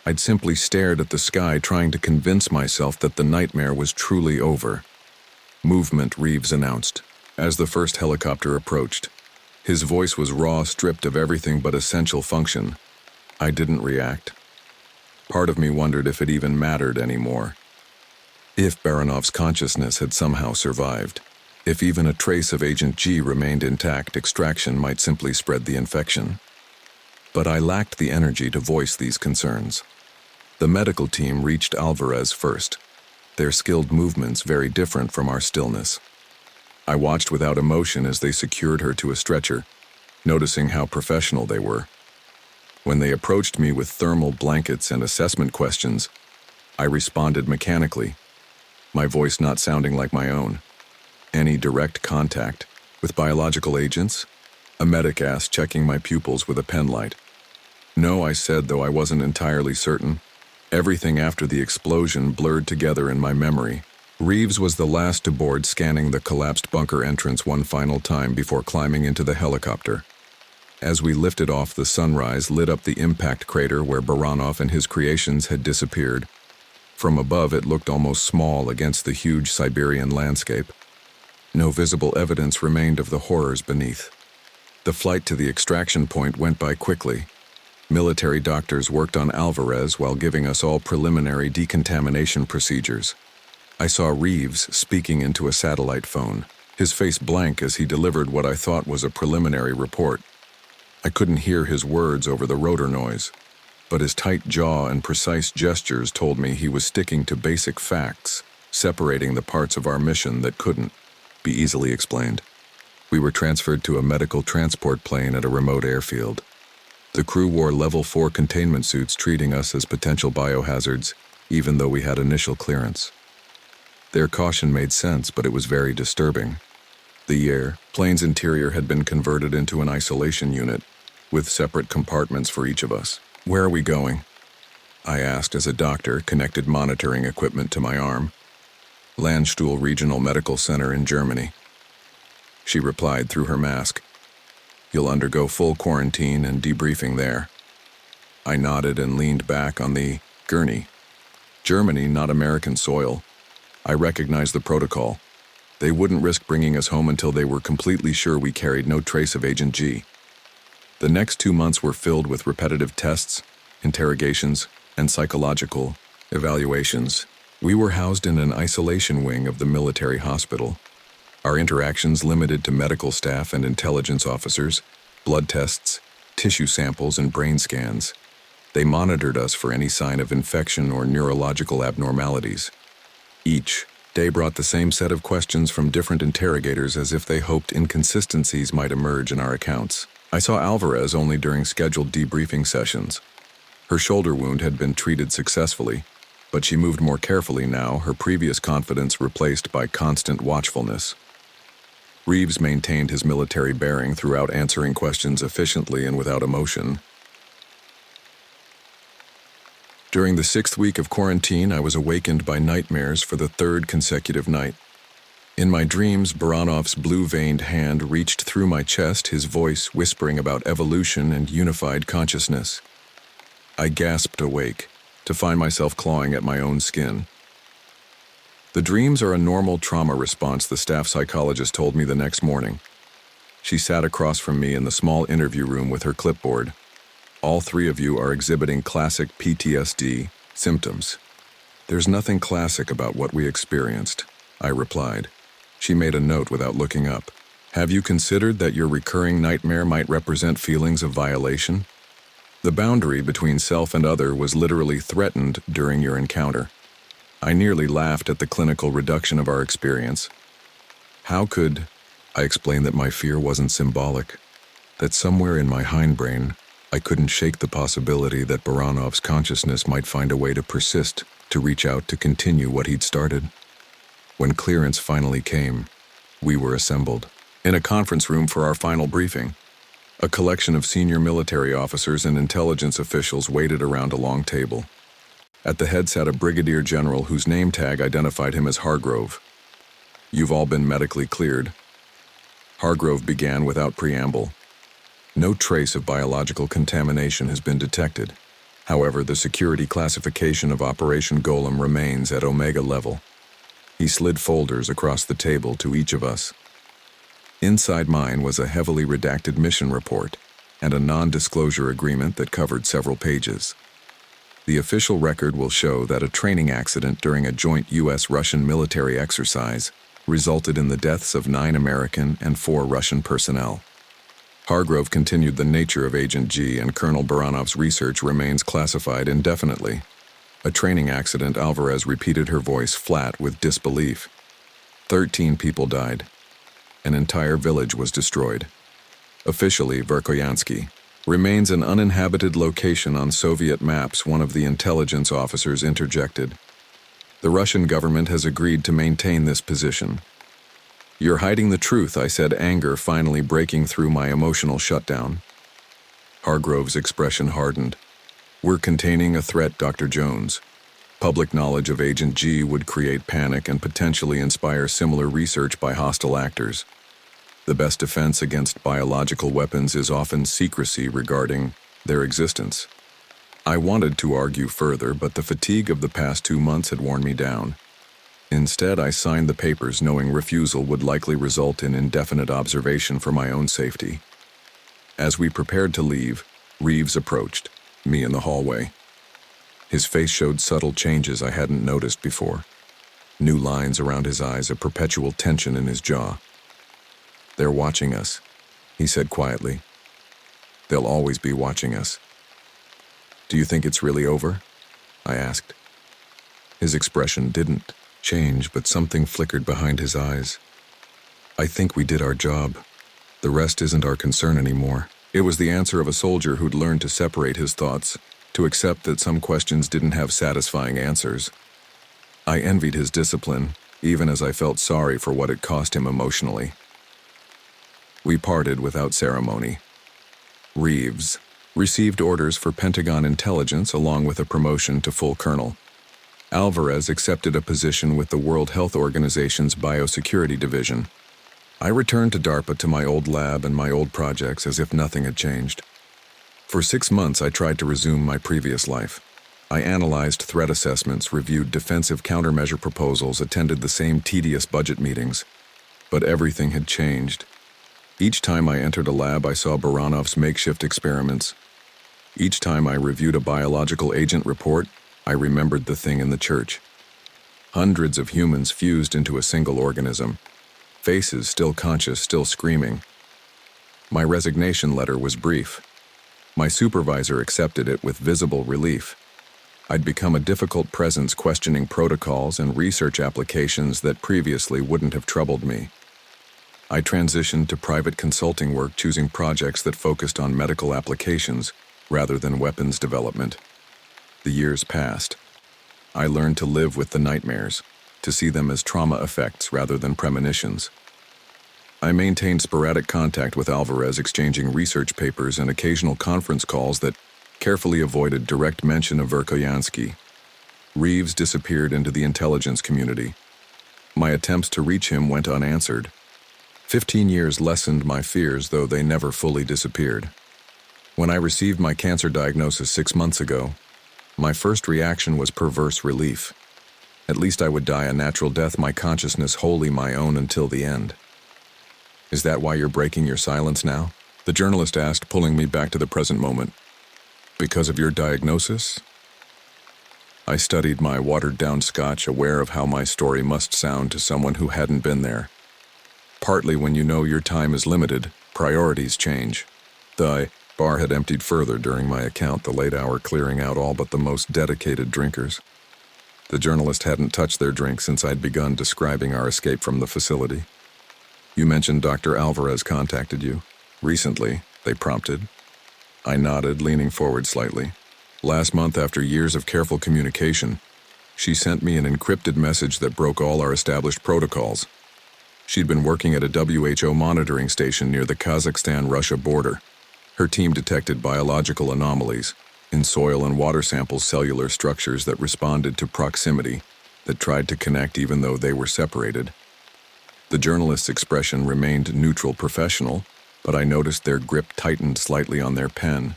Speaker 1: I'd simply stared at the sky, trying to convince myself that the nightmare was truly over. "Movement," Reeves announced, as the first helicopter approached. His voice was raw, stripped of everything but essential function. I didn't react. Part of me wondered if it even mattered anymore. If Baranov's consciousness had somehow survived. If even a trace of Agent G remained intact, extraction might simply spread the infection. But I lacked the energy to voice these concerns. The medical team reached Alvarez first, their skilled movements very different from our stillness. I watched without emotion as they secured her to a stretcher, noticing how professional they were. When they approached me with thermal blankets and assessment questions, I responded mechanically, my voice not sounding like my own. Any direct contact with biological agents? A medic asked, checking my pupils with a pen light. No, I said, though I wasn't entirely certain. Everything after the explosion blurred together in my memory. Reeves was the last to board, scanning the collapsed bunker entrance one final time before climbing into the helicopter. As we lifted off, the sunrise lit up the impact crater where Baranov and his creations had disappeared. From above, it looked almost small against the huge Siberian landscape. No visible evidence remained of the horrors beneath. The flight to the extraction point went by quickly. Military doctors worked on Alvarez while giving us all preliminary decontamination procedures. I saw Reeves speaking into a satellite phone, his face blank as he delivered what I thought was a preliminary report. I couldn't hear his words over the rotor noise, but his tight jaw and precise gestures told me he was sticking to basic facts, separating the parts of our mission that couldn't be easily explained. We were transferred to a medical transport plane at a remote airfield. The crew wore level 4 containment suits, treating us as potential biohazards, even though we had initial clearance. Their caution made sense, but it was very disturbing. The plane's interior had been converted into an isolation unit, with separate compartments for each of us. Where are we going? I asked as a doctor connected monitoring equipment to my arm. Landstuhl Regional Medical Center in Germany. She replied through her mask. You'll undergo full quarantine and debriefing there. I nodded and leaned back on the gurney. Germany, not American soil. I recognized the protocol. They wouldn't risk bringing us home until they were completely sure we carried no trace of Agent G. The next 2 months were filled with repetitive tests, interrogations, and psychological evaluations. We were housed in an isolation wing of the military hospital. Our interactions limited to medical staff and intelligence officers, blood tests, tissue samples, and brain scans. They monitored us for any sign of infection or neurological abnormalities. Each day brought the same set of questions from different interrogators, as if they hoped inconsistencies might emerge in our accounts. I saw Alvarez only during scheduled debriefing sessions. Her shoulder wound had been treated successfully, but she moved more carefully now, her previous confidence replaced by constant watchfulness. Reeves maintained his military bearing throughout, answering questions efficiently and without emotion. During the 6th week of quarantine, I was awakened by nightmares for the 3rd consecutive night. In my dreams, Baranov's blue-veined hand reached through my chest, his voice whispering about evolution and unified consciousness. I gasped awake, to find myself clawing at my own skin. The dreams are a normal trauma response, the staff psychologist told me the next morning. She sat across from me in the small interview room with her clipboard. All 3 of you are exhibiting classic PTSD symptoms. There's nothing classic about what we experienced, I replied. She made a note without looking up. Have you considered that your recurring nightmare might represent feelings of violation? The boundary between self and other was literally threatened during your encounter. I nearly laughed at the clinical reduction of our experience. How could I explain that my fear wasn't symbolic? That somewhere in my hindbrain, I couldn't shake the possibility that Baranov's consciousness might find a way to persist, to reach out, to continue what he'd started. When clearance finally came, we were assembled in a conference room for our final briefing. A collection of senior military officers and intelligence officials waited around a long table. At the head sat a brigadier general whose name tag identified him as Hargrove. You've all been medically cleared. Hargrove began without preamble. No trace of biological contamination has been detected. However, the security classification of Operation Golem remains at Omega level. He slid folders across the table to each of us. Inside mine was a heavily redacted mission report and a non-disclosure agreement that covered several pages. The official record will show that a training accident during a joint U.S.-Russian military exercise resulted in the deaths of 9 American and 4 Russian personnel. Hargrove continued the nature of Agent G, and Colonel Baranov's research remains classified indefinitely. A training accident, Alvarez repeated, her voice flat with disbelief. 13 people died. An entire village was destroyed. Officially, Verkhoyansky remains an uninhabited location on Soviet maps, one of the intelligence officers interjected. The Russian government has agreed to maintain this position. You're hiding the truth, I said, anger finally breaking through my emotional shutdown. Hargrove's expression hardened. We're containing a threat, Dr. Jones. Public knowledge of Agent G would create panic and potentially inspire similar research by hostile actors. The best defense against biological weapons is often secrecy regarding their existence. I wanted to argue further, but the fatigue of the past 2 months had worn me down. Instead, I signed the papers, knowing refusal would likely result in indefinite observation for my own safety. As we prepared to leave, Reeves approached me in the hallway. His face showed subtle changes I hadn't noticed before. New lines around his eyes, a perpetual tension in his jaw. They're watching us, he said quietly. They'll always be watching us. Do you think it's really over? I asked. His expression didn't change, but something flickered behind his eyes. I think we did our job. The rest isn't our concern anymore. It was the answer of a soldier who'd learned to separate his thoughts, to accept that some questions didn't have satisfying answers. I envied his discipline, even as I felt sorry for what it cost him emotionally. We parted without ceremony. Reeves received orders for Pentagon intelligence along with a promotion to full colonel. Alvarez accepted a position with the World Health Organization's Biosecurity Division. I returned to DARPA, to my old lab and my old projects, as if nothing had changed. For 6 months, I tried to resume my previous life. I analyzed threat assessments, reviewed defensive countermeasure proposals, attended the same tedious budget meetings. But everything had changed. Each time I entered a lab, I saw Baranov's makeshift experiments. Each time I reviewed a biological agent report, I remembered the thing in the church. Hundreds of humans fused into a single organism. Faces still conscious, still screaming. My resignation letter was brief. My supervisor accepted it with visible relief. I'd become a difficult presence, questioning protocols and research applications that previously wouldn't have troubled me. I transitioned to private consulting work, choosing projects that focused on medical applications rather than weapons development. The years passed. I learned to live with the nightmares, to see them as trauma effects rather than premonitions. I maintained sporadic contact with Alvarez, exchanging research papers and occasional conference calls that carefully avoided direct mention of Verkhoyansky. Reeves disappeared into the intelligence community. My attempts to reach him went unanswered. 15 years lessened my fears, though they never fully disappeared. When I received my cancer diagnosis 6 months ago, my first reaction was perverse relief. At least I would die a natural death, my consciousness wholly my own until the end. Is that why you're breaking your silence now? The journalist asked, pulling me back to the present moment. Because of your diagnosis? I studied my watered-down Scotch, aware of how my story must sound to someone who hadn't been there. Partly when you know your time is limited, priorities change. The bar had emptied further during my account, the late hour clearing out all but the most dedicated drinkers. The journalist hadn't touched their drink since I'd begun describing our escape from the facility. You mentioned Dr. Alvarez contacted you. Recently, they prompted. I nodded, leaning forward slightly. Last month, after years of careful communication, she sent me an encrypted message that broke all our established protocols. She'd been working at a WHO monitoring station near the Kazakhstan-Russia border. Her team detected biological anomalies in soil and water samples, cellular structures that responded to proximity, that tried to connect even though they were separated. The journalist's expression remained neutral, professional, but I noticed their grip tightened slightly on their pen.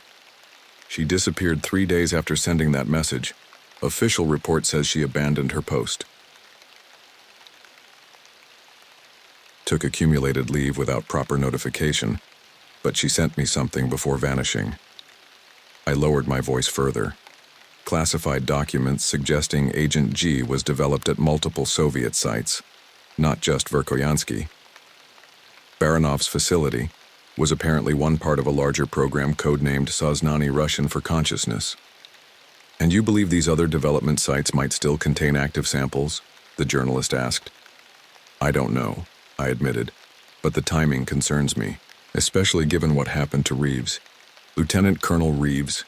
Speaker 1: She disappeared 3 days after sending that message. Official report says she abandoned her post. took accumulated leave without proper notification, but she sent me something before vanishing. I lowered my voice further. Classified documents suggesting Agent G was developed at multiple Soviet sites, not just Verkhoyansky. Baranov's facility was apparently one part of a larger program codenamed Soznany Russian for consciousness. And you believe these other development sites might still contain active samples? The journalist asked. I don't know, I admitted, but the timing concerns me, especially given what happened to Reeves. Lieutenant Colonel Reeves.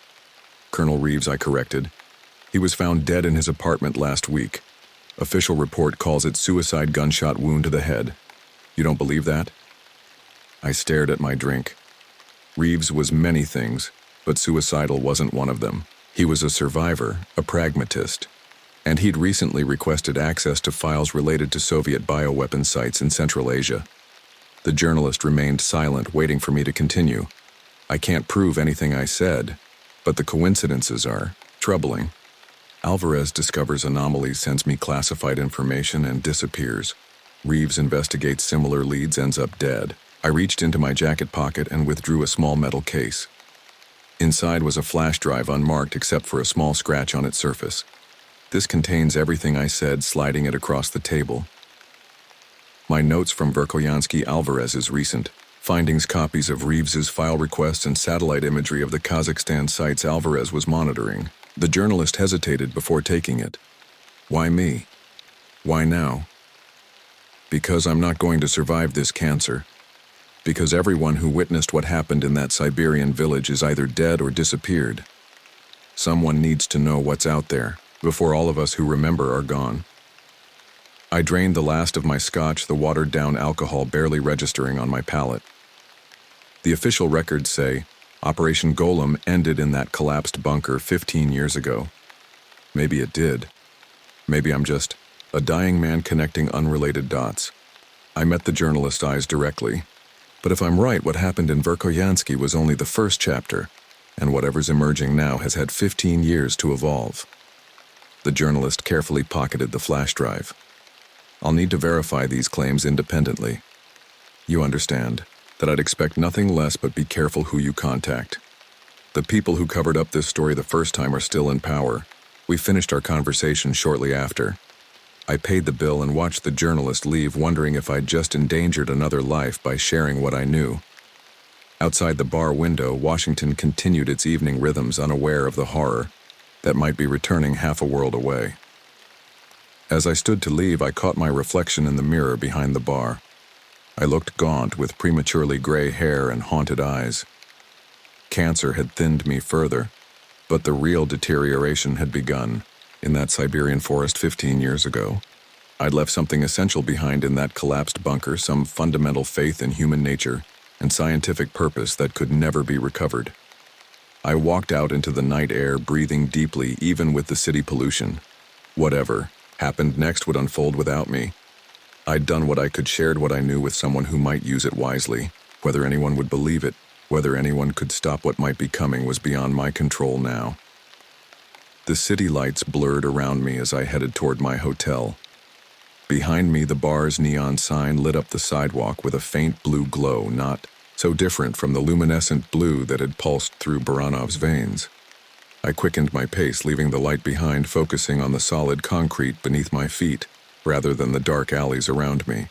Speaker 1: Colonel Reeves, I corrected. He was found dead in his apartment last week. Official report calls it suicide gunshot wound to the head. You don't believe that? I stared at my drink. Reeves was many things, but suicidal wasn't one of them. He was a survivor, a pragmatist, and he'd recently requested access to files related to Soviet bioweapon sites in Central Asia. The journalist remained silent, waiting for me to continue. I can't prove anything I said, but the coincidences are troubling. Alvarez discovers anomalies, sends me classified information, and disappears. Reeves investigates similar leads, ends up dead. I reached into my jacket pocket and withdrew a small metal case. Inside was a flash drive unmarked except for a small scratch on its surface. This contains everything I said, sliding it across the table. My notes from Verkhoyansky Alvarez's recent findings, copies of Reeves's file requests, and satellite imagery of the Kazakhstan sites Alvarez was monitoring. The journalist hesitated before taking it. Why me? Why now? Because I'm not going to survive this cancer. Because everyone who witnessed what happened in that Siberian village is either dead or disappeared. Someone needs to know what's out there before all of us who remember are gone. I drained the last of my scotch, the watered-down alcohol barely registering on my palate. The official records say Operation Golem ended in that collapsed bunker 15 years ago. Maybe it did. Maybe I'm just a dying man connecting unrelated dots. I met the journalist's eyes directly. But if I'm right, what happened in Verkhoyansky was only the first chapter, and whatever's emerging now has had 15 years to evolve. The journalist carefully pocketed the flash drive. I'll need to verify these claims independently. You understand that I'd expect nothing less, but be careful who you contact. The people who covered up this story the first time are still in power. We finished our conversation shortly after. I paid the bill and watched the journalist leave, wondering if I'd just endangered another life by sharing what I knew. Outside the bar window, Washington continued its evening rhythms, unaware of the horror that might be returning half a world away. As I stood to leave, I caught my reflection in the mirror behind the bar. I looked gaunt, with prematurely gray hair and haunted eyes. Cancer had thinned me further, but the real deterioration had begun. In that Siberian forest 15 years ago, I'd left something essential behind in that collapsed bunker, some fundamental faith in human nature and scientific purpose that could never be recovered. I walked out into the night air, breathing deeply, even with the city pollution. Whatever happened next would unfold without me. I'd done what I could, shared what I knew with someone who might use it wisely. Whether anyone would believe it, whether anyone could stop what might be coming, was beyond my control now. The city lights blurred around me as I headed toward my hotel. Behind me, the bar's neon sign lit up the sidewalk with a faint blue glow, not so different from the luminescent blue that had pulsed through Baranov's veins. I quickened my pace, leaving the light behind, focusing on the solid concrete beneath my feet, rather than the dark alleys around me.